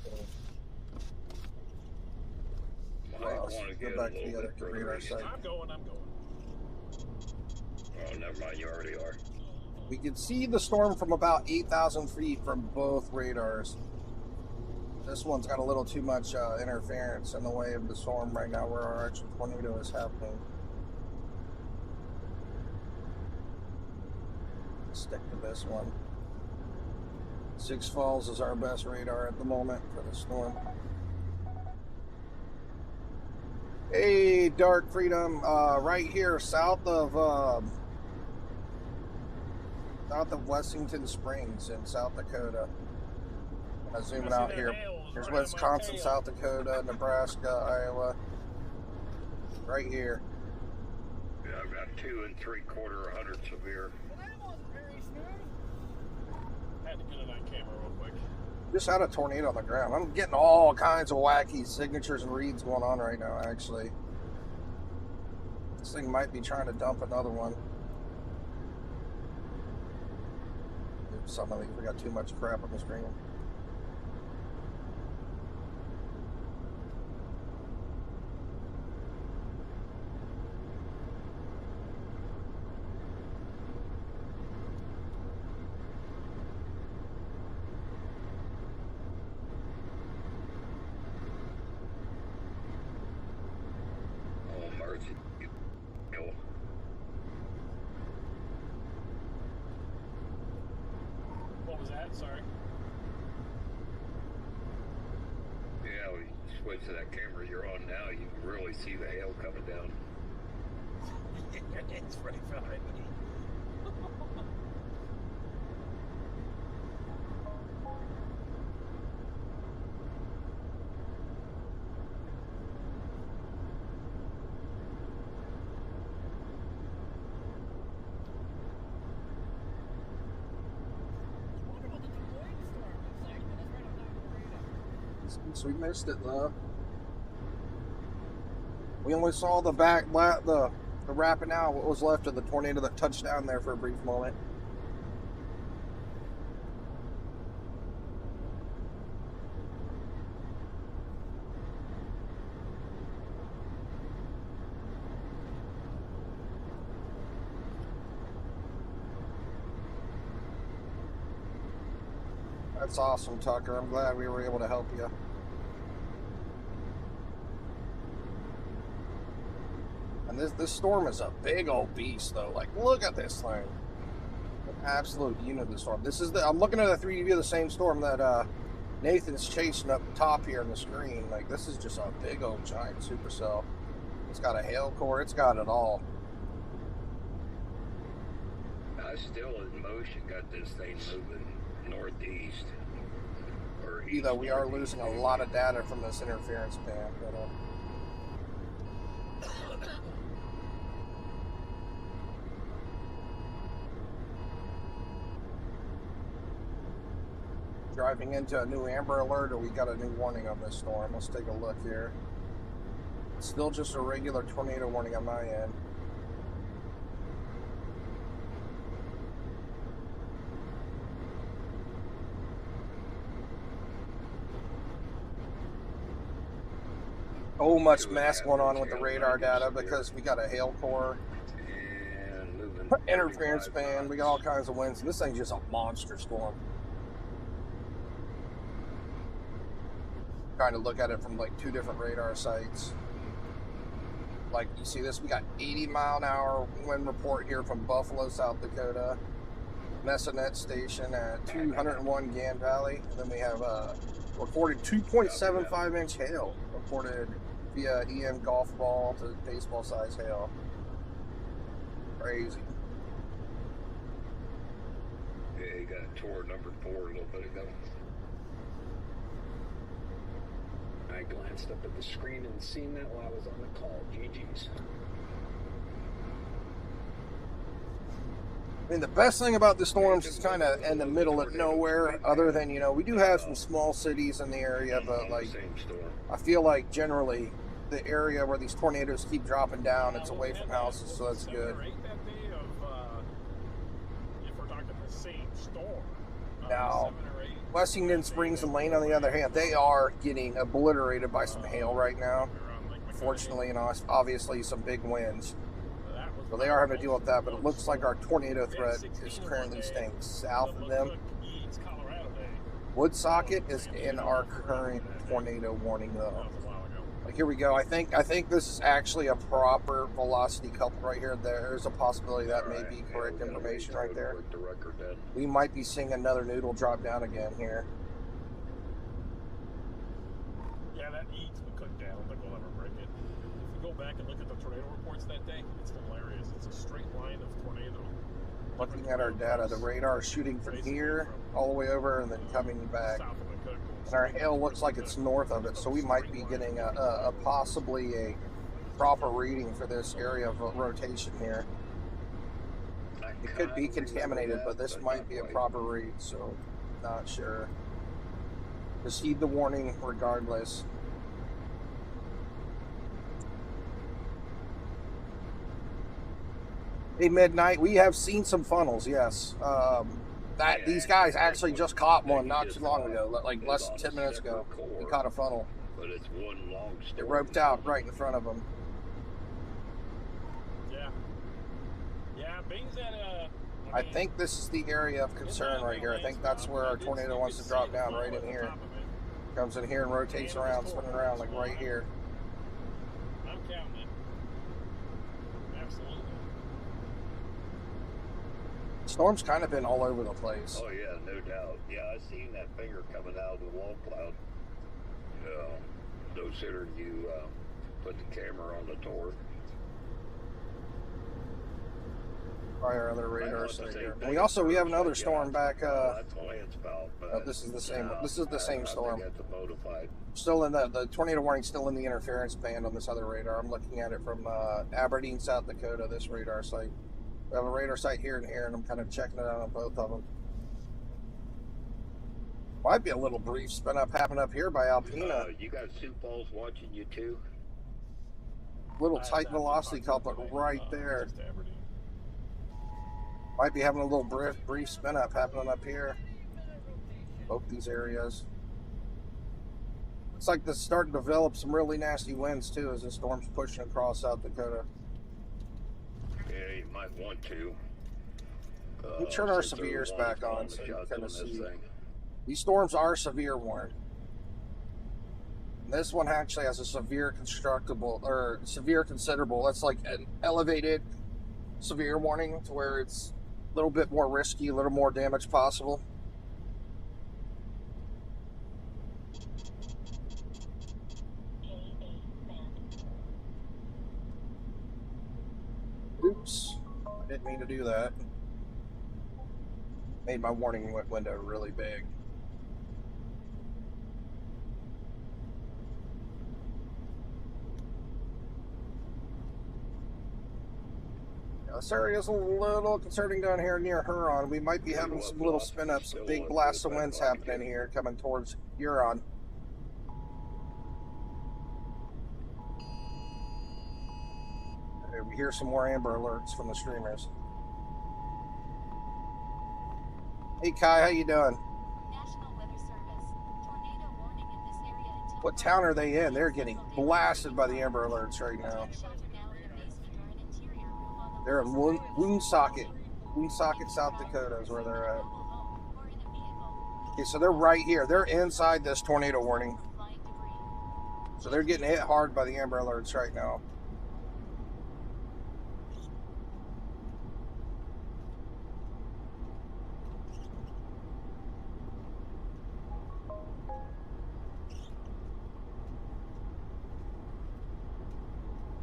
Well, go back to the other radar site. I'm going. Oh, never mind. You already are. We can see the storm from about 8,000 feet from both radars. This one's got a little too much interference in the way of the storm right now where our actual tornado is happening. Stick to this one. Six Falls is our best radar at the moment for the storm. Hey, Dark Freedom, right here south of Wessington Springs in South Dakota. I'm zooming out here. Here's Wisconsin, South Dakota, Nebraska, Iowa. Right here. Yeah, I've got 2 3/4 severe. Had to get it on camera real quick. Just had a tornado on the ground. I'm getting all kinds of wacky signatures and reads going on right now, actually. This thing might be trying to dump another one. Some of these, we got too much crap on the screen. What was that? Sorry. Yeah, we switch to that camera you're on now. You can really see the hail coming down. It's right behind me. So we missed it though. We only saw the the wrapping out, what was left of the tornado that touched down there for a brief moment. That's awesome, Tucker. I'm glad we were able to help you. And this storm is a big old beast, though. Like, look at this thing. An absolute unit of the storm. This is I'm looking at a 3D view of the same storm that Nathan's chasing up the top here on the screen. Like, this is just a big old giant supercell. It's got a hail core. It's got it all. I still in motion got this thing moving northeast. Or Though we are losing a lot of data from this interference band. But, driving into a new amber alert, or we got a new warning on this storm. Let's take a look here. It's still just a regular tornado warning on my end. Oh, much mess going on with the radar data because we got a hail core, interference band, we got all kinds of winds. This thing's just a monster storm. Trying to look at it from like 2 different radar sites. Like, you see this, we got 80-mile-an-hour wind report here from Buffalo, South Dakota. Messinet Station at 201 Gan Valley. And then we have recorded 2.75-inch hail reported via EM golf ball to baseball size hail. Crazy. Yeah, you got tour number 4 a little bit ago. I glanced up at the screen and seen that while I was on the call. GG's. I mean, the best thing about the storms is kind of in the middle of nowhere, other than, you know, we do have some small cities in the area, but, like, I feel like generally the area where these tornadoes keep dropping down. It's away from houses, so that's good. If we're talking the same storm. Now, Wessington Springs and Lane, on the other hand, they are getting obliterated by some hail right now. Fortunately, and obviously some big winds. So they are having to deal with that, but it looks like our tornado threat is currently staying south of them. Woonsocket is in our current tornado warning though. Like, here we go. I think this is actually a proper velocity couple right here. There's a possibility that may be correct information right there. We might be seeing another noodle drop down again here. Yeah, that eats the cook down. I don't think we'll ever break it. If we go back and look at the tornado reports that day, it's hilarious. It's a straight line of tornado. Looking at our data, the radar is shooting from here all the way over and then coming back. And our hail looks like it's north of it, so we might be getting a possibly a proper reading for this area of rotation here. It could be contaminated, but this might be a proper read, so not sure. Just heed the warning regardless. Hey, Midnight, we have seen some funnels, yes. These guys actually just caught one not too long ago, like less than 10 minutes ago. They caught a funnel. But it's one long story. It roped out right in front of them. Yeah. Yeah, Bing's at I think this is the area of concern right here. I think that's where our tornado wants to drop down, right in here. Comes in here and rotates around, spinning around, like right here. I'm counting it. Absolutely. Storm's kind of been all over the place. Oh yeah, no doubt. Yeah, I seen that finger coming out of the wall cloud. No sooner than you put the camera on the door. By our other radar site here. We have another storm back. This is the same. This is the same storm. Still in the tornado warning. Still in the interference band on this other radar. I'm looking at it from Aberdeen, South Dakota. This radar site. We have a radar site here and here, and I'm kind of checking it out on both of them. Might be a little brief spin up happening up here by Alpena. You got Sioux Falls watching you too? Little tight velocity couplet right there. Might be having a little brief spin up happening up here. Both these areas. Looks like this is starting to develop some really nasty winds too as the storm's pushing across South Dakota. Yeah, you might want to. We turn our severes back on so you can kind of see. These storms are severe warned. This one actually has a severe constructible or severe considerable. That's like an elevated severe warning to where it's a little bit more risky, a little more damage possible. Oops, I didn't mean to do that. Made my warning window really big. This area is a little concerning down here near Huron. We might be having some little spin ups, some big blasts of winds happening here coming towards Huron. We hear some more amber alerts from the streamers. Hey Kai, how you doing? National Weather Service. Tornado warning in this area until what town are they in? They're getting blasted by the amber alerts right now. They're in Woonsocket, South Dakota is where they're at. Okay, so they're right here. They're inside this tornado warning. So they're getting hit hard by the amber alerts right now.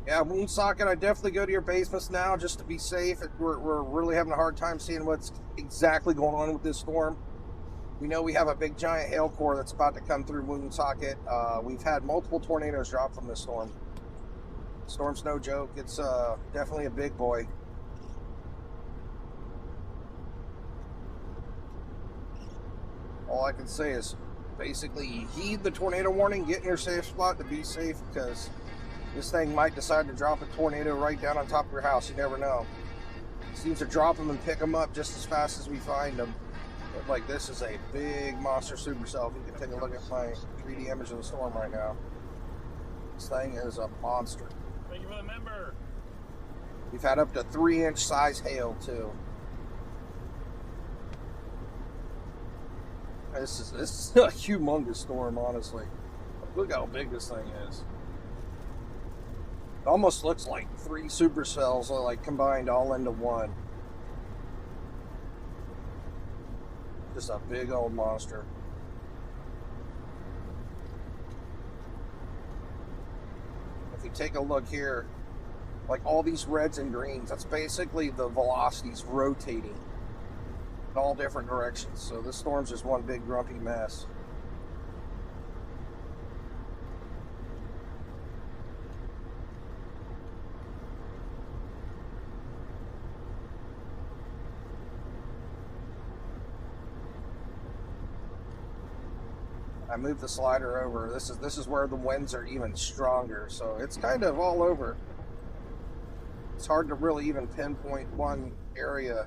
Yeah, Woonsocket, I definitely go to your basements now just to be safe. We're really having a hard time seeing what's exactly going on with this storm. We know we have a big giant hail core that's about to come through Woonsocket. We've had multiple tornadoes drop from this storm. Storm's no joke. It's definitely a big boy. All I can say is basically heed the tornado warning, get in your safe spot to be safe, because This thing might decide to drop a tornado right down on top of your house. You never know. It seems to drop them and pick them up just as fast as we find them. But like, this is a big monster supercell. If you can take a look at my 3D image of the storm right now. This thing is a monster. Thank you for the member. We've had up to 3-inch size hail too. This is a humongous storm, honestly. Look how big this thing is. It almost looks like 3 supercells like combined all into one. Just a big old monster. If you take a look here, like all these reds and greens, that's basically the velocities rotating in all different directions. So this storm's just one big grumpy mess. I moved the slider over. This is where the winds are even stronger, so it's kind of all over. It's hard to really even pinpoint one area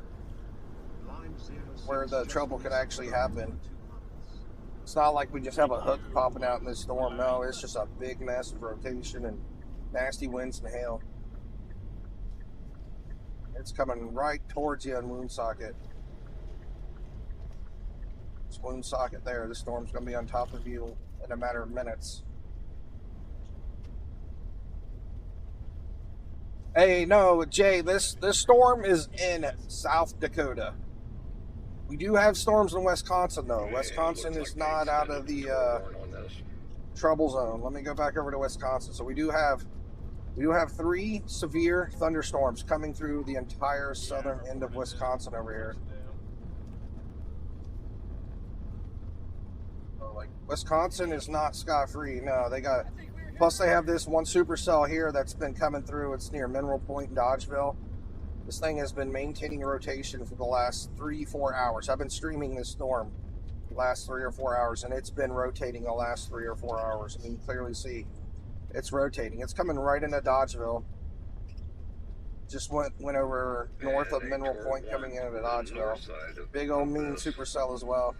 where the trouble could actually happen. It's not like we just have a hook popping out in this storm. No, it's just a big mess of rotation and nasty winds and hail. It's coming right towards you in Woonsocket. This Woonsocket there, the storm's going to be on top of you in a matter of minutes. Hey, no, Jay, this storm is in South Dakota. We do have storms in Wisconsin, though. Wisconsin is not out of the trouble zone. Let me go back over to Wisconsin. So we do have 3 severe thunderstorms coming through the entire southern end of Wisconsin over here. So, like, Wisconsin is not scot-free. No, they got. Plus, they have this one supercell here that's been coming through. It's near Mineral Point in Dodgeville. This thing has been maintaining rotation for the last 3-4 hours. I've been streaming this storm the last 3 or 4 hours, and it's been rotating the last 3 or 4 hours. I mean, you can clearly see it's rotating. It's coming right into Dodgeville. Just went over north of Mineral Point, coming into Dodgeville. Big old mean supercell as well.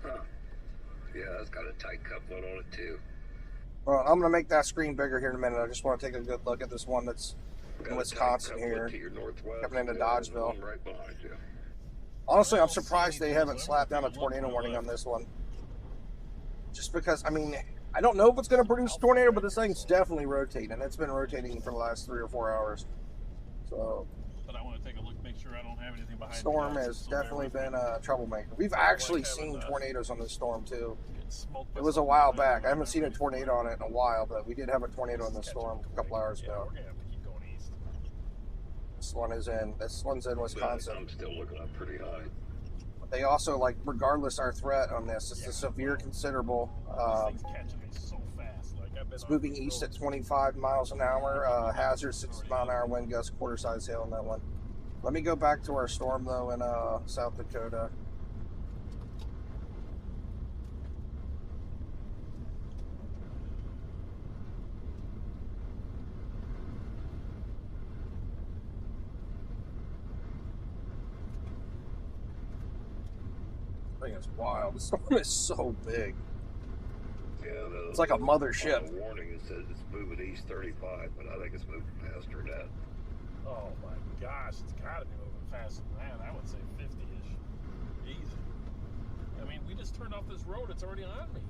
Yeah, it's got a tight coupling on it too. Well, I'm going to make that screen bigger here in a minute. I just want to take a good look at this one that's in Wisconsin here, coming into Dodgeville. Right behind you. Honestly, I'm surprised they haven't slapped down a tornado warning on this one. Just because, I mean, I don't know if it's going to produce a tornado, but this thing's definitely rotating. It's been rotating for the last 3 or 4 hours. So, But I want to take a look, make sure I don't have anything behind storm me. has definitely been a troublemaker. We've actually seen tornadoes on this storm too. It was a while back. I haven't seen a tornado on it in a while, but we did have a tornado in the storm a couple hours ago. We're gonna have to keep going east. This one's in Wisconsin. I'm still looking up pretty high. They also, like, regardless our threat on this, it's a severe considerable. This thing's catching me so fast. Like, I've been It's moving east at 25 miles an hour. Hazard 60 mile an hour wind gusts, quarter size hail on that one. Let me go back to our storm though in South Dakota. I think it's wild. The storm is so big. Yeah, It's like a mothership. The warning, it says it's moving east 35, but I think it's moving faster than that. Oh my gosh, it's got to be moving faster than that. I would say 50-ish. Easy. I mean, we just turned off this road. It's already on me.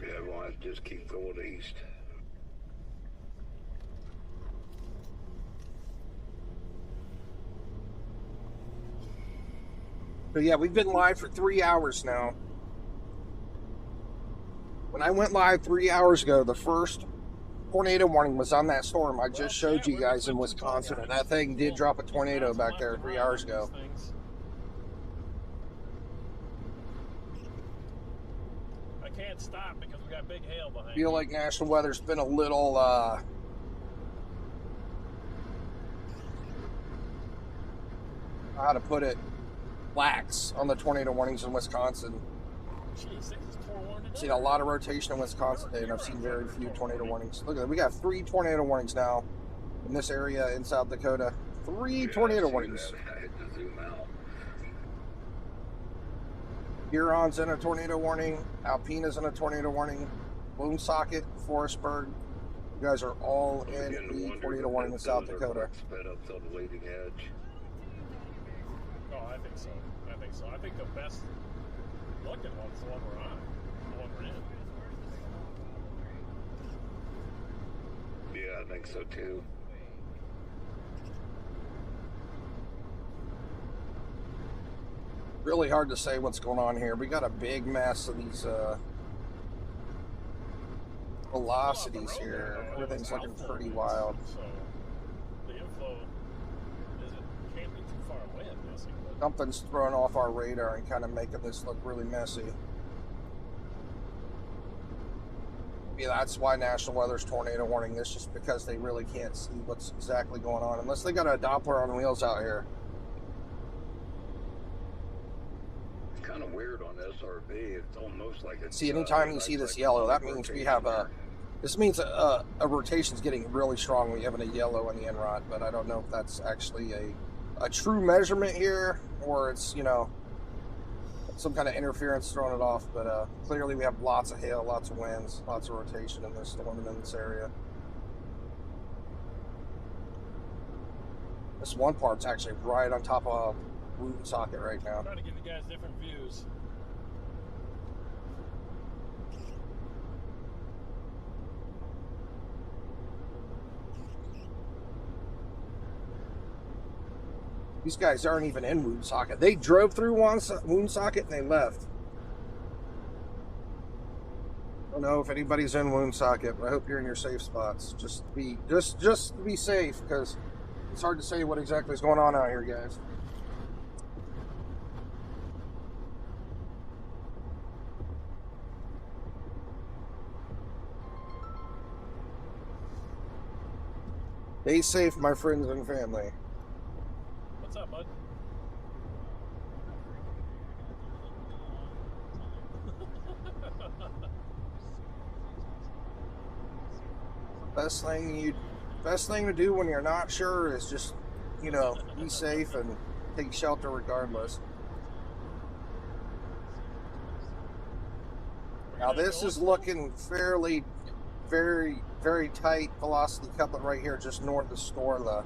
Yeah, well, I just keep going east. But yeah, we've been live for 3 hours now. When I went live 3 hours ago, the first tornado warning was on that storm I just showed you guys in Wisconsin, and that thing did drop a tornado back there 3 hours ago. I can't stop because we got big hail behind I feel like national weather's been a little how to put it, lax on the tornado warnings in Wisconsin. Geez, 6 is forewarned I've seen a lot of rotation in Wisconsin today, and I've seen very few tornado warnings. Look at that. We got 3 tornado warnings now in this area in South Dakota. 3 tornado warnings. I had to zoom out. Huron's in a tornado warning. Alpena's in a tornado warning. Woonsocket, Forestburg. You guys are all in the tornado warning in South Dakota. Sped up to the leading edge. Oh, I think so. I think so. I think the best looking one's the one we're on. The one we're in. Yeah, I think so too. Really hard to say what's going on here. We got a big mess of these velocities here. Everything's looking pretty wild. So the inflow can't be too far away, I'm guessing. Something's throwing off our radar and kind of making this look really messy. Yeah, that's why National Weather's tornado warning this, just because they really can't see what's exactly going on unless they got a Doppler on wheels out here. It's kind of weird on this RV. It's almost like it's. See, anytime you see this yellow, that means we have a. This means a rotation's getting really strong when you have a yellow in the end-rod, but I don't know if that's actually a true measurement here, or it's, you know, some kind of interference throwing it off. But clearly we have lots of hail, lots of winds, lots of rotation in this storm and in this area. This one part's actually right on top of Woonsocket right now. I'm trying to give you guys different views. These guys aren't even in Woonsocket. They drove through Woonsocket and they left. I don't know if anybody's in Woonsocket, but I hope you're in your safe spots. Just be safe, because it's hard to say what exactly is going on out here, guys. Stay safe, my friends and family. What's up, bud? Best thing to do when you're not sure is just, you know, be safe and take shelter regardless. Now this is looking fairly, very, very tight velocity coupling right here, just north of Storla.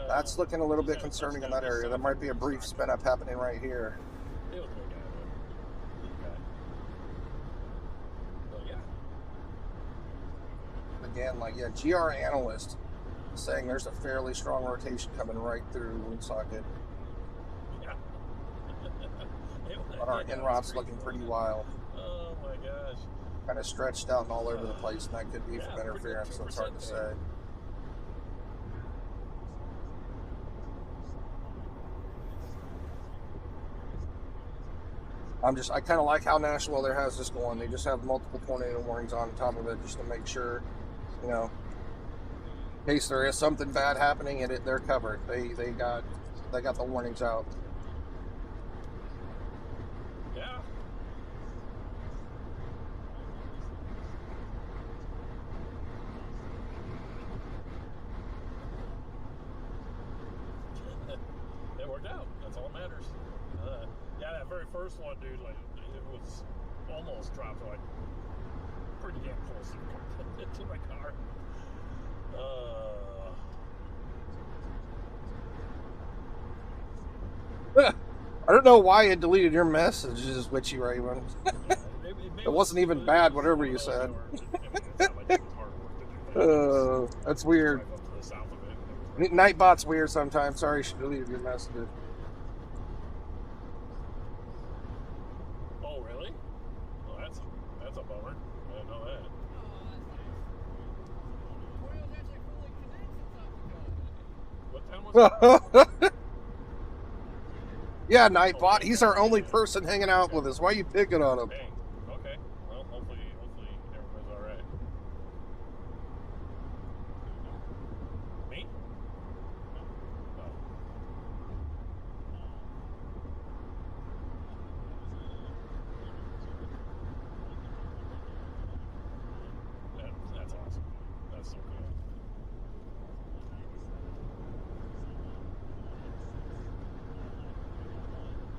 That's looking a little bit concerning in that area. There might be a brief spin up happening right here. Again, like, yeah, GR analyst saying there's a fairly strong rotation coming right through Woonsocket. But our in-rod's looking pretty wild. Oh my gosh. Kind of stretched out and all over the place, and that could be from interference, so it's hard to say. I kind of like how National Weather has this going. They just have multiple tornado warnings on top of it just to make sure, you know, in case there is something bad happening, they're covered. They got the warnings out. Yeah. It worked out. That's all that matters. Yeah, that very first one, dude, like, it was almost dropped, like, pretty damn close to my car. I don't know why it deleted your messages, Witchy Raven. It wasn't even bad, whatever you said. That's weird. Nightbot's weird sometimes. Sorry, she deleted your messages. Oh, really? Well, that's a bummer. I didn't know that. What time was it? Yeah, Nightbot. He's our only person hanging out with us. Why are you picking on him? Dang. Okay. Well, hopefully everybody's all right. Me? Oh.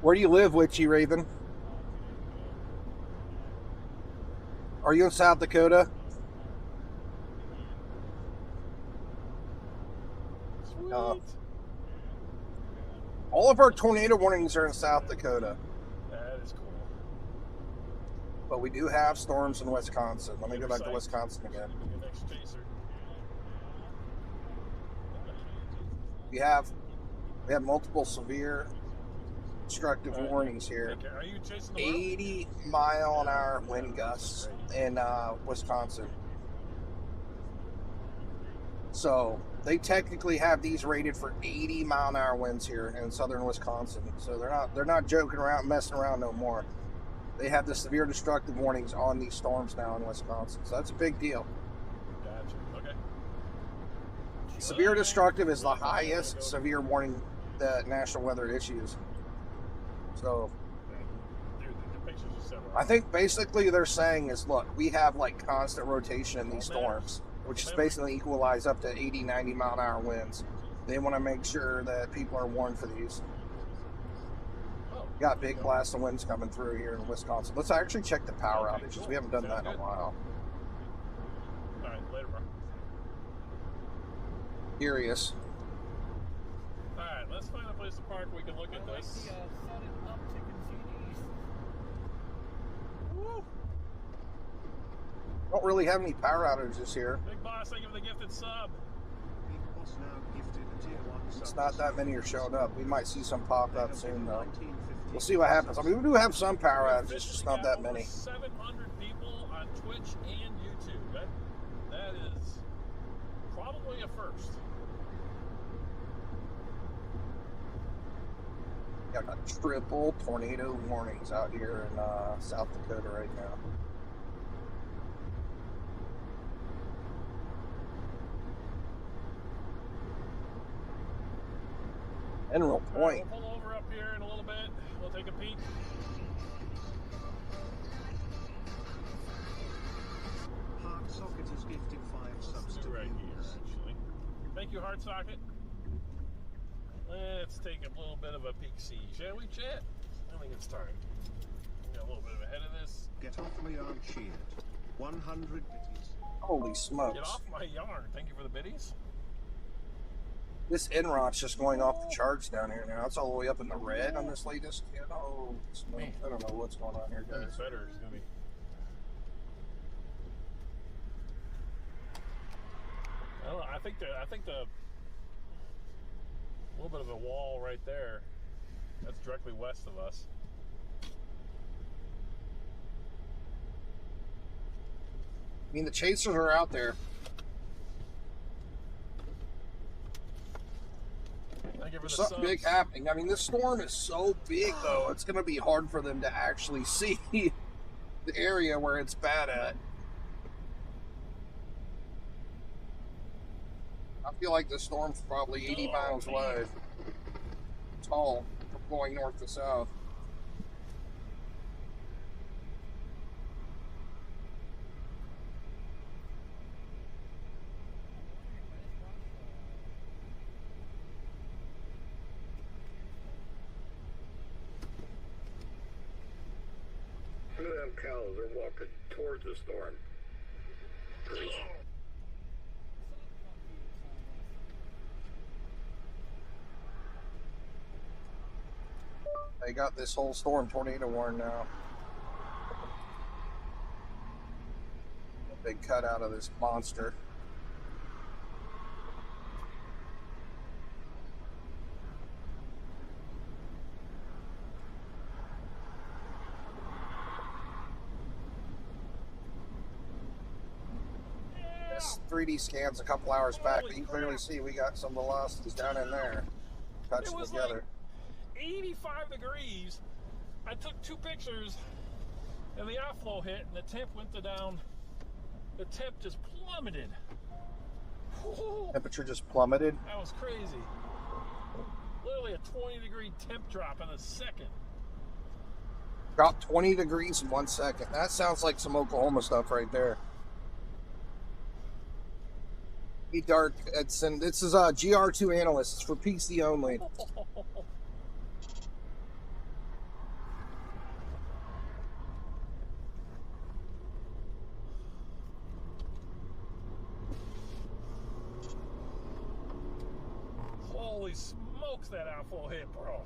Where do you live, Witchy Raven? Are you in South Dakota? Sweet. All of our tornado warnings are in South Dakota. That is cool. But we do have storms in Wisconsin. Let me go back to Psyched. Wisconsin again. Your next chaser. We have multiple severe destructive warnings here. Okay, are you chasing the world? 80-mile-an-hour wind gusts in Wisconsin. So they technically have these rated for 80-mile-an-hour winds here in southern Wisconsin. So they're not joking around, messing around no more. They have the severe destructive warnings on these storms now in Wisconsin. So that's a big deal. Gotcha. Okay. Severe destructive is the highest severe warning that National Weather issues. So Dude, the pictures are so I think basically they're saying is, look, we have like constant rotation in these storms, which is basically equalize up to 80, 90 mile an hour winds. They want to make sure that people are warned for these. Got big blasts of winds coming through here in Wisconsin. Let's actually check the power outages. We haven't done that in a while. All right, later, bro. Curious. All right, let's find a place to park. We can look at this. The sudden uptick in CDs. Woo! Don't really have any power outages here. Big boss, thank you for the gifted sub. Big Boss now gifted a tier 1 It's sub. not that many are showing up. We might see some pop up soon though. We'll see what happens. I mean, we do have some power outages, just not that many. 700 people on Twitch and YouTube. That is probably a first. Got a triple tornado warnings out here in South Dakota right now. Mineral All right, Point. we'll pull over up here in a little bit. We'll take a peek. Heart Socket has gifted 5 subs to Right here, viewers. actually. Thank you, Heart Socket. Let's take a little bit of a peek see, shall we, chat? I think it's time. We got a little bit of ahead of this. Get off my yard cheered. 100 bitties. Holy smokes. Get off my yarn. Thank you for the biddies. This Enron's just going off the charts down here now. It's all the way up in the red on this latest. Oh, Man. I don't know what's going on here, It's guys. better. It's gonna be. I don't know. I think the little bit of a wall right there. That's directly west of us. I mean, the chasers are out there. Thank you for There's the something big subs. happening. I mean, this storm is so big, though, it's going to be hard for them to actually see the area where it's bad at. I feel like the storm's probably 80 miles wide. Tall, from going north to south. Look at them cows. They're walking towards the storm. They got this whole storm tornado warning now. A big cut out of this monster. This 3D scans a couple hours back, but you can clearly see we got some velocities down in there, touching It was together. like 85 degrees. I took 2 pictures, and the outflow hit, and the temp went to down. The temp just plummeted. Whew, Temperature just plummeted. that was crazy. Literally a 20-degree temp drop in a second. Dropped 20 degrees in 1 second. That sounds like some Oklahoma stuff right there. Be dark, Edson. This is GR2 analyst. It's for PC only. holy smokes, that outflow hit, bro.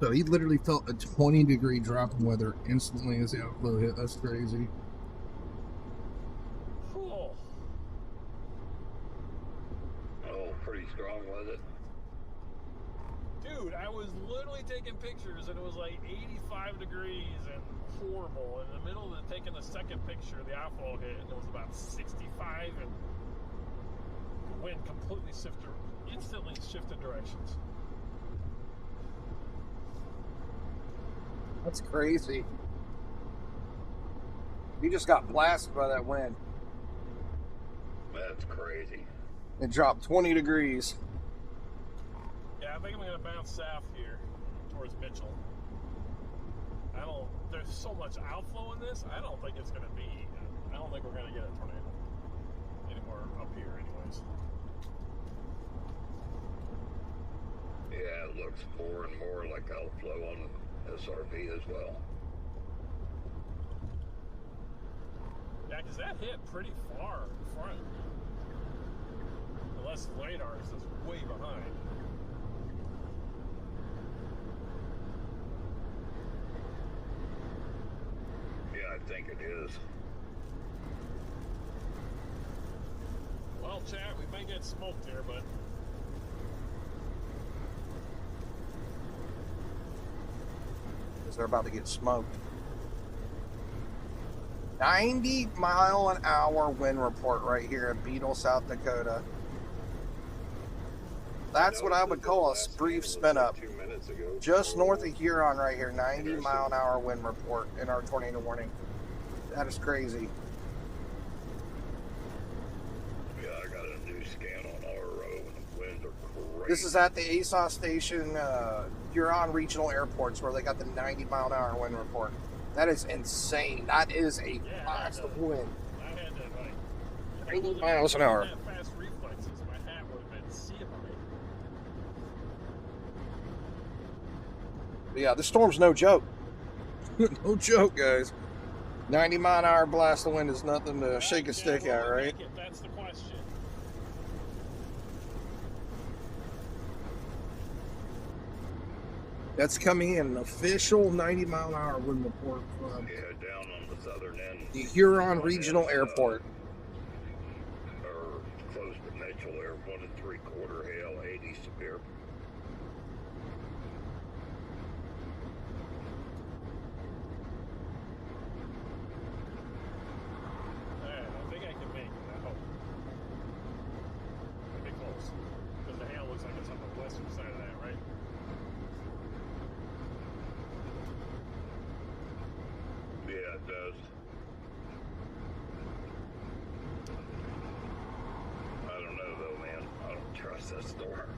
So he literally felt a 20-degree drop in weather instantly as the outflow hit. That's crazy. Cool. Oh, pretty strong, was it? Dude, I was literally taking pictures and it was like 85 degrees and horrible. In the middle of taking the second picture, the outflow hit and it was about 65 and the wind completely instantly shifted directions. That's crazy. You just got blasted by that wind. That's crazy. It dropped 20 degrees. Yeah, I think I'm gonna bounce south here towards Mitchell. There's so much outflow in this, I don't think it's gonna be, I don't think we're gonna get a tornado anymore up here anyways. Yeah, it looks more and more like outflow on SRP as well. Yeah, because that hit pretty far in front. Unless radar is just way behind. Yeah, I think it is. Well, chat, we may get smoked here, but Because they're about to get smoked. 90-mile-an-hour wind report right here in Beetle, South Dakota. That's what I would call a brief spin up. Just north of Huron right here, 90-mile-an-hour wind report in our tornado warning. That is crazy. Yeah, I got a new scan on our road and the winds are crazy. This is at the ASOS station, Huron Regional Airports, where they got the 90-mile-an-hour wind report. That is insane. That is a blast of wind. I had to, like, 90 miles an hour. Fast reflexes, my hat would have been seeing me. Yeah, this storm's no joke. No joke, guys. 90-mile-an-hour blast of wind is nothing to shake a stick at, right? That's the question. That's coming in an official 90-mile-an-hour wind report from down on the southern end. the Huron Regional Airport. Or close to Mitchell there, 1 3/4 hail, 80 severe. Alright, I think I can make it, I hope. Pretty close. Because the hail looks like it's on the western side of that, right? Yeah, it does. I don't know though, man. I don't trust that storm.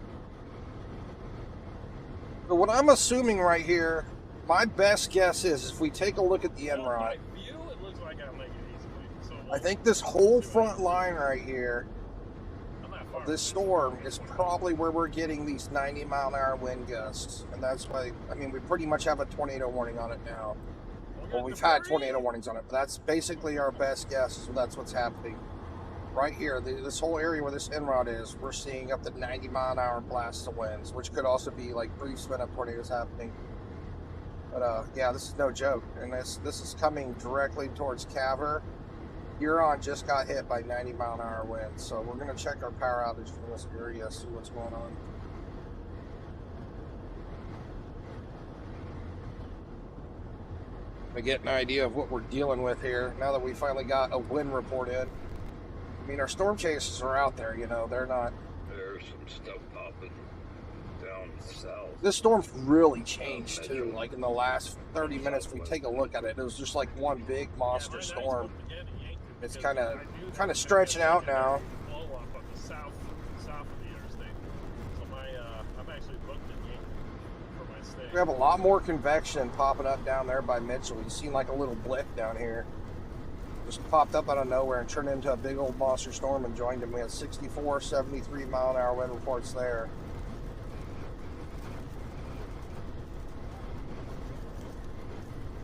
So what I'm assuming right here, my best guess is if we take a look at the NROD, View, it looks like I'll make it easily. So I think this whole front line right here of this storm is probably where we're getting these 90-mile-an-hour wind gusts. And that's why, I mean, we pretty much have a tornado warning on it now. Well, we've had tornado warnings on it, but that's basically our best guess, so that's what's happening. Right here, this whole area where this NROD is, we're seeing up to 90-mile-an-hour blasts of winds, which could also be like brief spin-up tornadoes happening. But yeah, this is no joke, and this is coming directly towards Caver. Huron just got hit by 90-mile-an-hour winds, so we're going to check our power outage from this area, see what's going on. To get an idea of what we're dealing with here now that we finally got a wind report in. I mean, our storm chasers are out there, you know, they're not. There's some stuff popping down south. This storm's really changed too. Like in the last 30 minutes, if we take a look at it, it was just like one big monster storm. It's kind of stretching out now. Blow up on the south of the interstate. So I'm actually booked in Yankton for my stay. We have a lot more convection popping up down there by Mitchell. You seen like a little blip down here. Just popped up out of nowhere and turned into a big old monster storm and joined him. We had 64, 73 mile an hour wind reports there.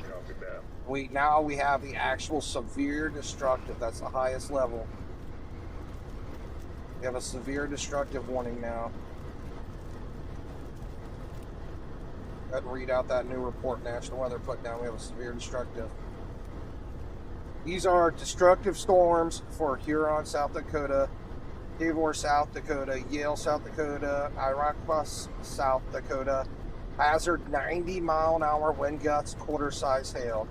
Copy that. Now we have the actual severe destructive. That's the highest level. have a severe destructive warning now. Go ahead and read out that new report National Weather put down. We have a severe destructive. These are destructive storms for Huron, South Dakota, Devor, South Dakota, Yale, South Dakota, Iroquois, South Dakota. Hazard 90-mile-an-hour wind gusts, quarter-size hail.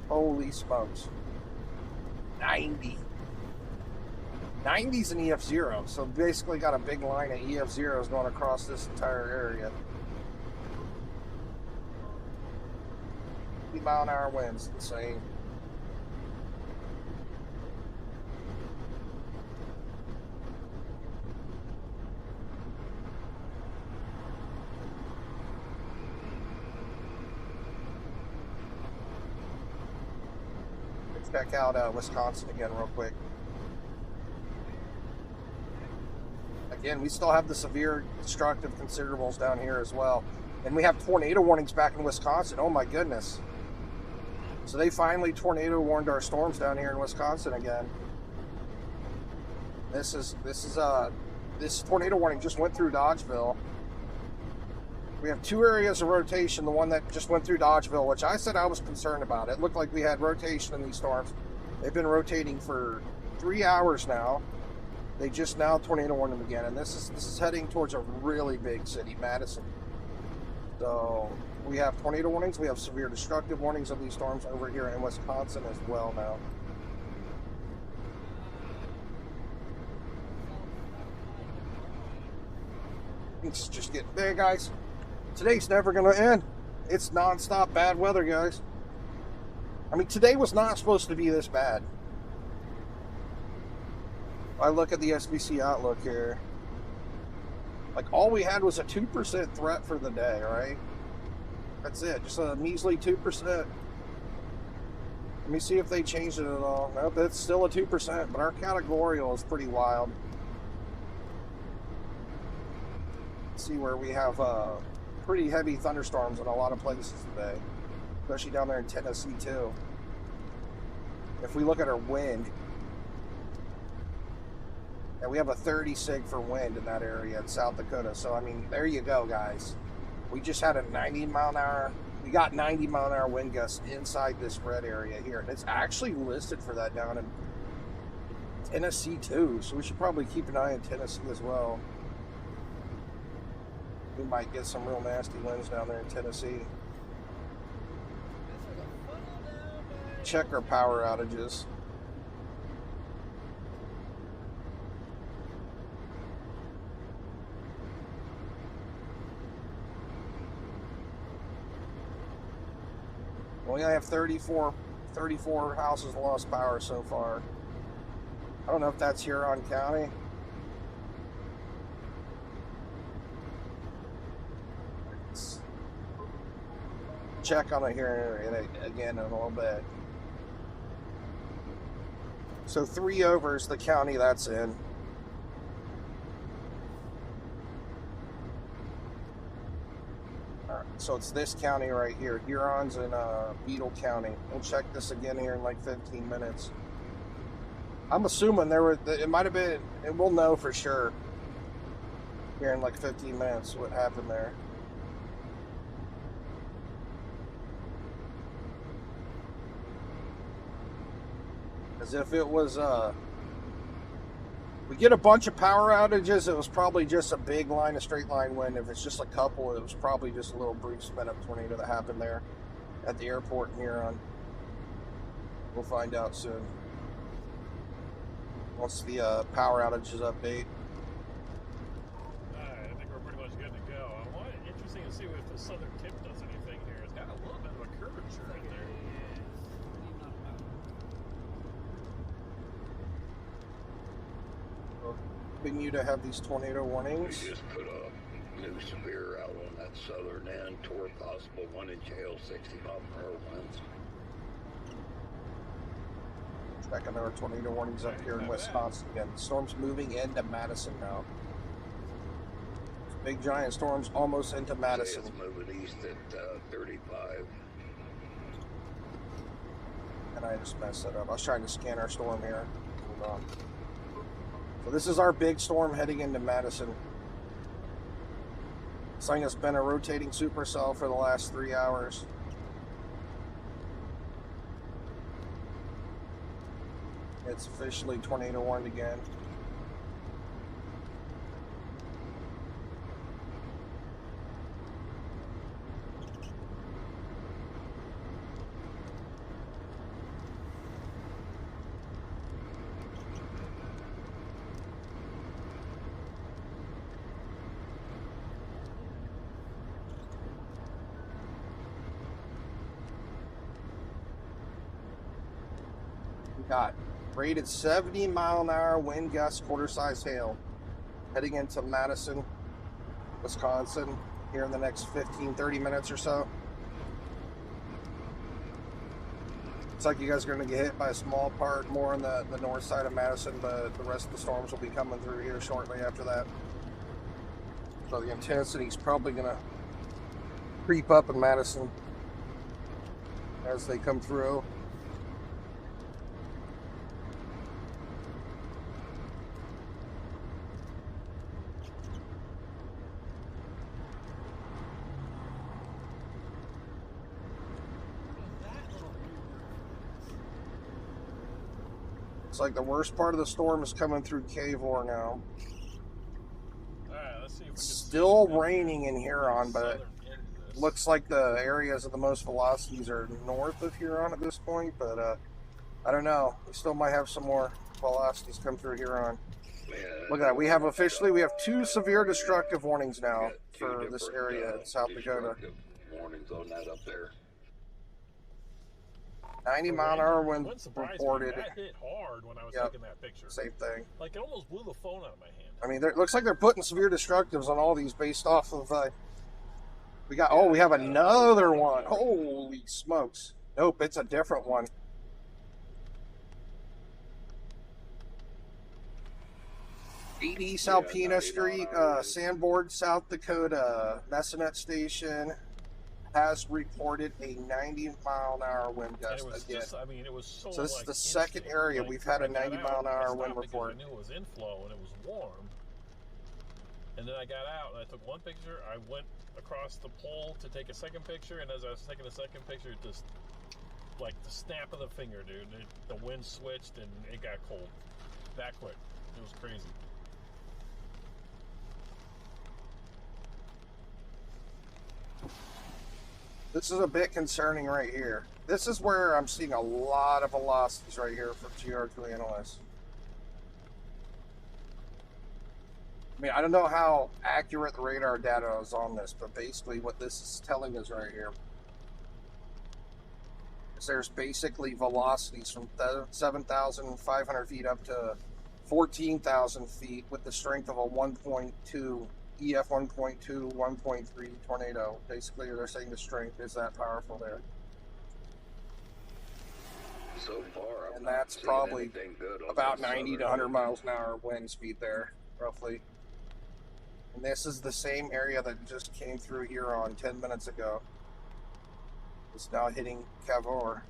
Holy smokes. 90. 90's an EF0, so basically got a big line of EF0s going across this entire area. 90-mile-an-hour winds, insane. Let's check out Wisconsin again real quick. Again, we still have the severe destructive considerables down here as well. And we have tornado warnings back in Wisconsin. Oh my goodness. So they finally tornado warned our storms down here in Wisconsin again. This tornado warning just went through Dodgeville. We have two areas of rotation. The one that just went through Dodgeville, which I said I was concerned about. It looked like we had rotation in these storms. They've been rotating for 3 hours now. They just now tornado warned them again, and this is heading towards a really big city, Madison. So we have tornado warnings. We have severe destructive warnings of these storms over here in Wisconsin as well now. It's just getting big, guys. Today's never going to end. It's nonstop bad weather, guys. I mean, today was not supposed to be this bad. I look at the SBC outlook here. Like, all we had was a 2% threat for the day, right? That's it. Just a measly 2%. Let me see if they changed it at all. Nope, it's still a 2%, but our categorical is pretty wild. Let's see where we have pretty heavy thunderstorms in a lot of places today, especially down there in Tennessee, too. If we look at our wind, and we have a 30 sig for wind in that area in South Dakota. So, I mean, there you go, guys. We just had a 90-mile-an-hour. We got 90-mile-an-hour wind gusts inside this red area here. And it's actually listed for that down in Tennessee, too. So we should probably keep an eye on Tennessee as well. We might get some real nasty winds down there in Tennessee. Check our power outages. We only have 34 houses lost power so far. I don't know if that's Huron County. Let's check on it here again in a little bit. So 3 over is the county that's in. So it's this county right here. Huron's in Beetle County. We'll check this again here in like 15 minutes. I'm assuming it might have been, and we'll know for sure here in like 15 minutes what happened there. As if it was, we get a bunch of power outages, it was probably just a big line of straight line wind. If it's just a couple, it was probably just a little brief spin up tornado that happened there at the airport in Huron. We'll find out soon once the power outages update. I think we're pretty much good to go. Interesting to see if the southern tip does anything here. It's got a little bit of a curvature right there. Continue to have these tornado warnings. We just put a new severe out on that southern end, toward possible 1-inch hail, 60-mile-per-hour winds. Checking our tornado warnings up here in Wisconsin again. Storms moving into Madison now. Big giant storms almost into Madison. It's moving east at 35. And I just messed that up. I was trying to scan our storm here. Hold on. So This is our big storm heading into Madison. This thing has been a rotating supercell for the last 3 hours. It's officially tornado warned again. Got rated 70-mile-an-hour wind gusts, quarter-size hail, heading into Madison, Wisconsin, here in the next 15-30 minutes or so. Looks like you guys are going to get hit by a small part more on the north side of Madison, but the rest of the storms will be coming through here shortly after that. So the intensity is probably going to creep up in Madison as they come through. It's like the worst part of the storm is coming through Cavor now. Alright, let's see if we can Still raining in Huron, but it looks like the areas of the most velocities are north of Huron at this point, but I don't know. We still might have some more velocities come through Huron. Look at that. We have 2 severe destructive warnings now for this area in South Dakota. Warnings on that up there. 90-mile-an-hour wind reported. That hit hard when I was taking that picture. Same thing. Like, it almost blew the phone out of my hand. I mean, it looks like they're putting severe destructives on all these based off of. We have another one. Holy smokes! Nope, it's a different one. Alpena Street, Sanborn, South Dakota, Messinette Station has reported a 90-mile-an-hour wind gust again. It was so this is the second area we've had a 90-mile-an-hour wind report. I knew it was inflow and it was warm. And then I got out and I took one picture. I went across the pole to take a second picture, and as I was taking the second picture, it just, like the snap of the finger, dude. The wind switched and it got cold. That quick. It was crazy. This is a bit concerning right here. This is where I'm seeing a lot of velocities right here for GR2 analysts. I mean, I don't know how accurate the radar data is on this, but basically what this is telling us right here is there's basically velocities from 7,500 feet up to 14,000 feet with the strength of a 1.2 EF 1.2, 1.3 tornado. Basically, they're saying the strength is that powerful there. So far, and that's probably about 90 to 100 miles an hour wind speed there, roughly. And this is the same area that just came through Huron 10 minutes ago. It's now hitting Cavor.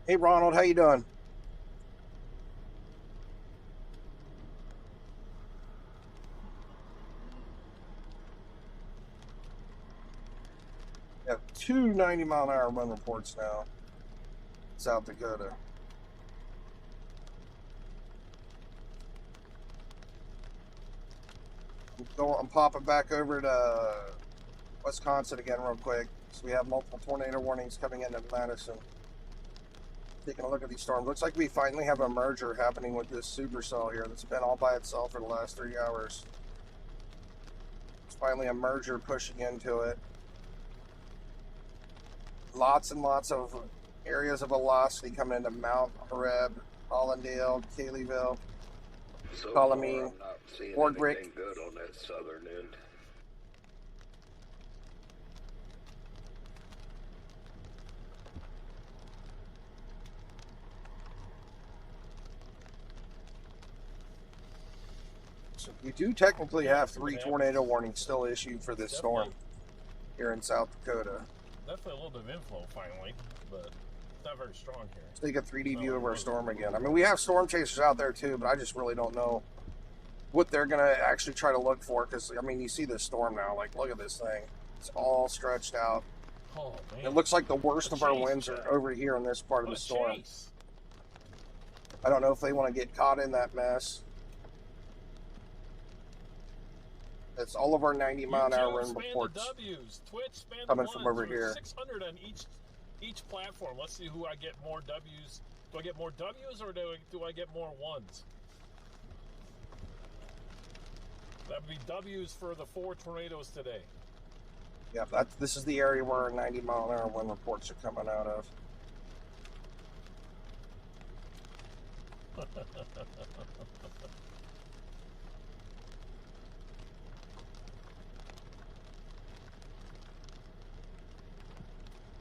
Hey, Ronald, how you doing? We have 2 90-mile-an-hour wind reports now in South Dakota. I'm popping back over to Wisconsin again real quick. So we have multiple tornado warnings coming into Madison. Taking a look at these storms. Looks like we finally have a merger happening with this supercell here that's been all by itself for the last 3 hours. It's finally a merger pushing into it. Lots and lots of areas of velocity coming into Mount Horeb, Hollandale, Caleyville, Colomine, Fordbrick. Good on that southern end. So we do technically have 3 tornado warnings still issued for this storm here in South Dakota. Definitely a little bit of inflow finally, but not very strong here. Let's take a 3D view of our storm again. I mean, we have storm chasers out there too, but I just really don't know what they're going to actually try to look for. Because, I mean, you see this storm now. Like, look at this thing. It's all stretched out. Oh, man. It looks like the worst of our winds are over here in this part of the storm. Chase. I don't know if they want to get caught in that mess. It's all of our 90-mile-an-hour wind reports Twitch, coming from over here. 600 on each platform. Let's see who I get more W's. Do I get more W's or do I get more ones? That would be W's for the 4 tornadoes today. Yeah, this is the area where our 90-mile-an-hour wind reports are coming out of.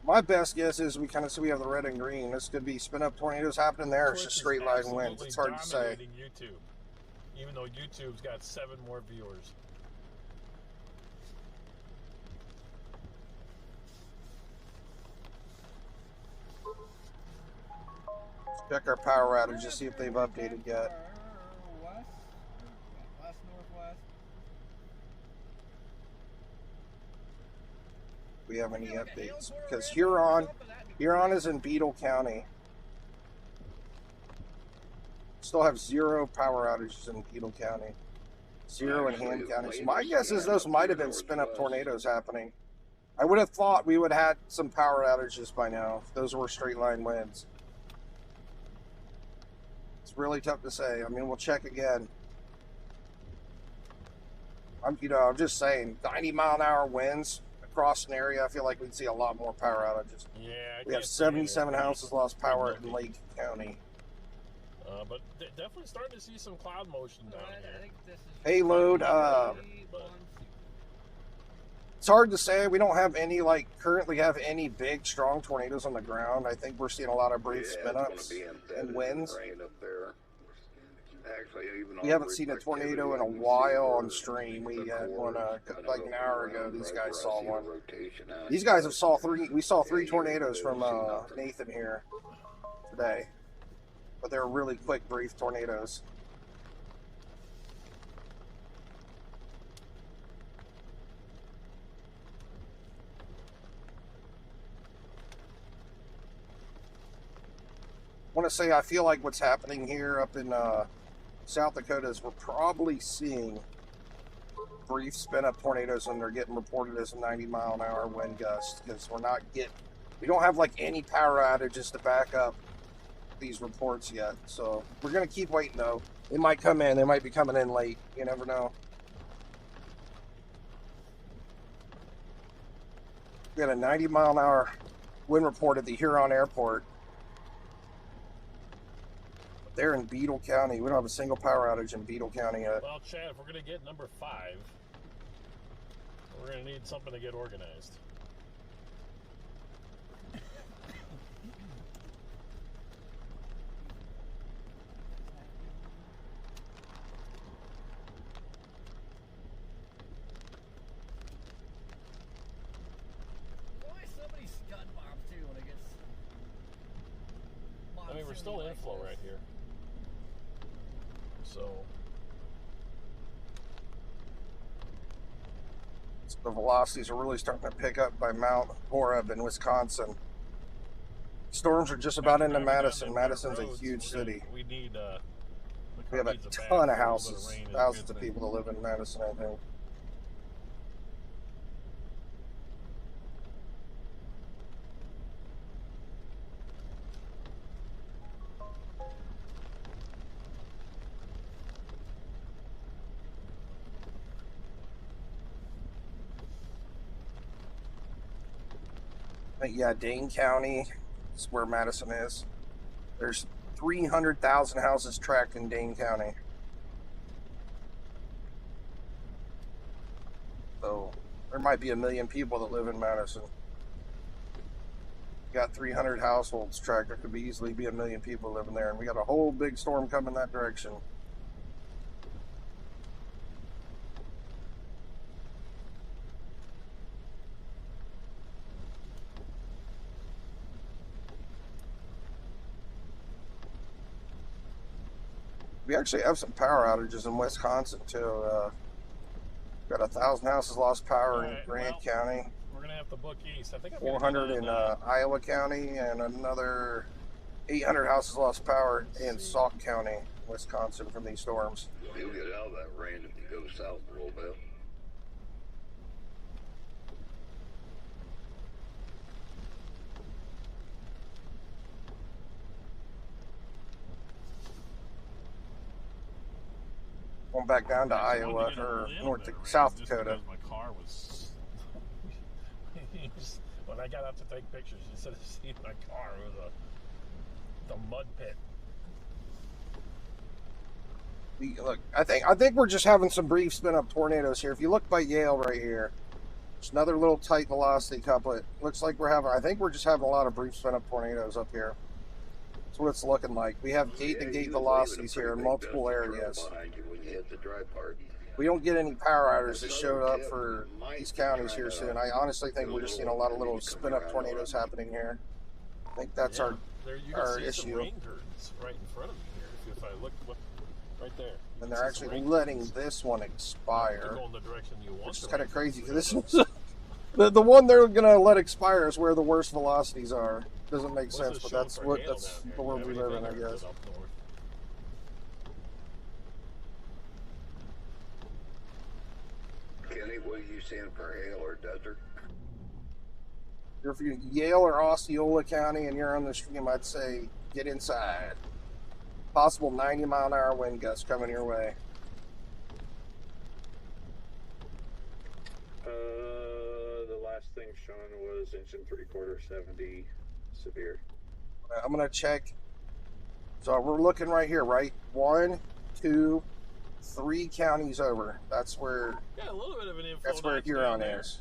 My best guess is we kind of see we have the red and green. This could be spin-up tornadoes happening there. It's just straight line winds. It's hard to say. YouTube, even though YouTube's got 7 more viewers. Check our power outage to see if they've updated yet. West northwest. We have any updates? Because Huron is in Beetle County. Still have 0 power outages in Beetle County. 0 in Ham County. So my guess is those might have been spin-up tornadoes happening. I would have thought we would have had some power outages by now if those were straight line winds. It's really tough to say. I mean, we'll check again. I'm just saying, 90-mile-an-hour winds across an area, I feel like we'd see a lot more power outages. Yeah, we have 77 houses lost power in Lake County. But definitely starting to see some cloud motion down here. Payload, it's hard to say. We don't have any, currently have any big, strong tornadoes on the ground. I think we're seeing a lot of brief spin-ups and winds. Actually, even we haven't seen a tornado in a while on stream. We had one like an hour ago. These guys saw one. These guys have saw 3. We saw 3 tornadoes from Nathan here today, but they were really quick, brief tornadoes. I want to say I feel like what's happening here up in South Dakota is we're probably seeing brief spin-up tornadoes and they're getting reported as a 90-mile-an-hour wind gust because we don't have any power outages to back up these reports yet. So we're going to keep waiting though. They might come in. They might be coming in late. You never know. We had a 90-mile-an-hour wind report at the Huron Airport. They're in Beetle County. We don't have a single power outage in Beetle County yet. Well, Chad, if we're going to get number 5, we're going to need something to get organized. Why somebody's gun bombs too when it gets? I mean, we're still inflow right here. So the velocities are really starting to pick up by Mount Horeb in Wisconsin. Storms are just about into Madison. Madison's a huge city. We need. We have a ton of houses, thousands of people that live in Madison, I think. But yeah, Dane County is where Madison is. There's 300,000 houses tracked in Dane County. So there might be 1 million people that live in Madison. Got 300 households tracked. There could be easily be 1 million people living there, and we got a whole big storm coming that direction. We actually have some power outages in Wisconsin too. Got 1,000 houses lost power in Grant County. We're gonna have to book east. I think I'm 400 in Iowa County, and another 800 houses lost power in Sauk County, Wisconsin, from these storms. You'll get out of that rain if you go south a little bit. Going back down to Iowa or South Dakota. My car was. When I got out to take pictures, you should have seen my car. It was a mud pit. Look, I think we're just having some brief spin up tornadoes here. If you look by Yale right here, it's another little tight velocity couplet. Looks like we're having. I think we're just having a lot of brief spin up tornadoes up here. That's what it's looking like. We have gate to gate velocities here in multiple areas. We don't get any power outages that showed up for these counties here soon. I honestly think we're just seeing a lot of little spin up tornadoes happening here. I think that's our issue. Rain curtains right in front of me here. If I look, right there. And they're actually letting this one expire, go in the direction you want, which is kind of crazy. This is the one they're gonna let expire is where the worst velocities are. Doesn't make sense, but that's the world we live in, I guess. Kenny, what are you seeing for hail or desert? If you're Yale or Osceola County and you're on the stream, I'd say get inside. Possible 90-mile-an-hour wind gusts coming your way. The last thing shown was inch and 3/4 70 severe. I'm gonna check. So we're looking right here, right? 1, 2, 3 counties over. That's where. Yeah, a little bit of an info. That's where Huron is.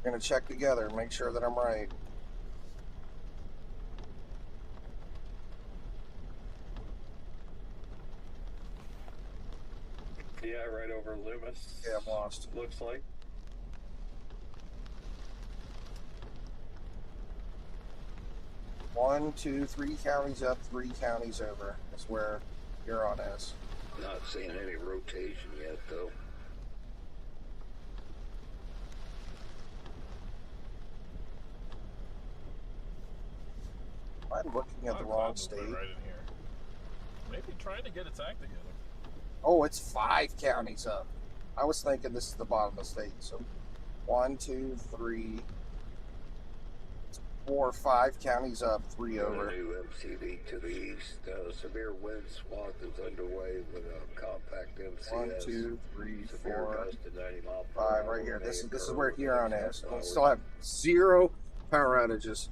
We're gonna check together and make sure that I'm right. Yeah, right over Loomis. Yeah, I'm lost. Looks like. One, 2, 3 counties up, 3 counties over. That's where Huron is. Not seeing any rotation yet, though. I'm looking at the wrong state. Right in here. Maybe trying to get its act together. Oh, it's 5 counties up. I was thinking this is the bottom of the state. So 1, 2, 3, 4, 5 counties up, 3 over. New MCV to the east. Severe wind swath is underway with a compact MCS. 1, 2, 3, 4, gust to 90 mile per 5. hour. Right here. This is where Huron is. We still have 0 power outages.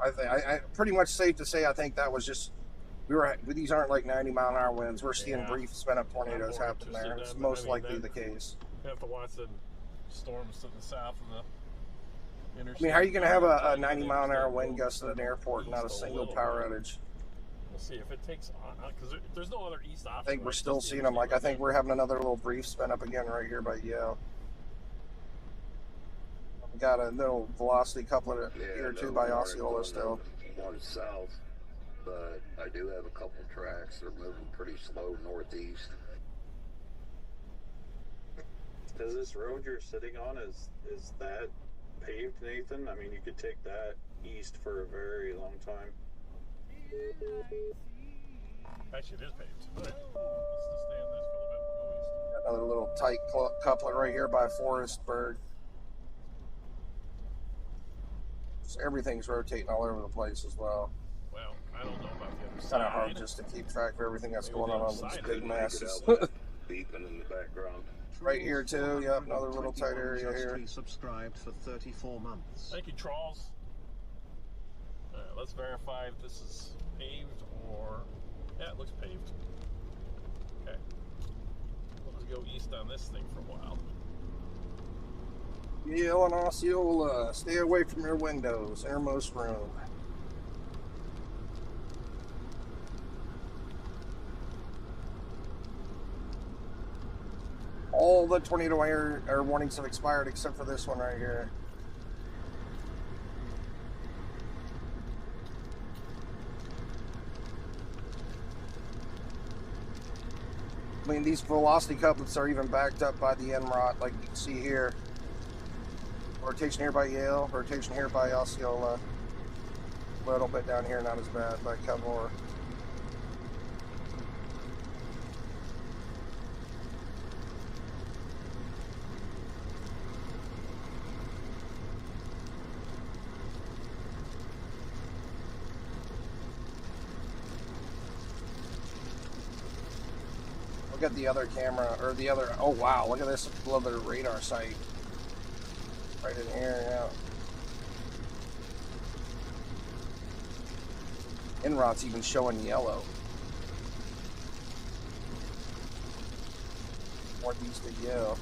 I pretty much safe to say I think that was just these aren't like 90-mile-an-hour winds. We're seeing brief spin up tornadoes happen there. It's most likely the case. You have to watch the storms to the south of the interstate. I mean, how are you going to have a 90-mile-an-hour wind gust at an airport and not a single power outage? We'll see if it takes on, because there's no other east option. I think we're still seeing them. Like, I think we're having another little brief spin up again right here by Yale. We got a little velocity couplet here too by Osceola still. One south, but I do have a couple tracks. They're moving pretty slow northeast. Does this road you're sitting on, is that paved, Nathan? I mean, you could take that east for a very long time. Actually, it is paved. Let's just stay on this for a little bit. We'll go east. Another little tight couplet right here by Forestburg. So everything's rotating all over the place as well. Well, I don't know about the other It's side. kind of hard just to keep track of everything that's going on these big masses. Beeping in the background. Right here too, yep, another little tight area here. Subscribed for 34 months. Thank you, Charles. Let's verify if this is paved or... Yeah, it looks paved. Okay. Let's go east on this thing for a while. Yale and Osceola, stay away from your windows, airmost room. All the tornado warnings have expired except for this one right here. I mean, these velocity couplets are even backed up by the NROT, like you can see here. Rotation here by Yale, rotation here by Osceola. A little bit down here, not as bad by Cavor. Look at the other camera, or the other, oh wow, look at this other radar site. Right in here, yeah. NROT's even showing yellow. Northeast of Yale.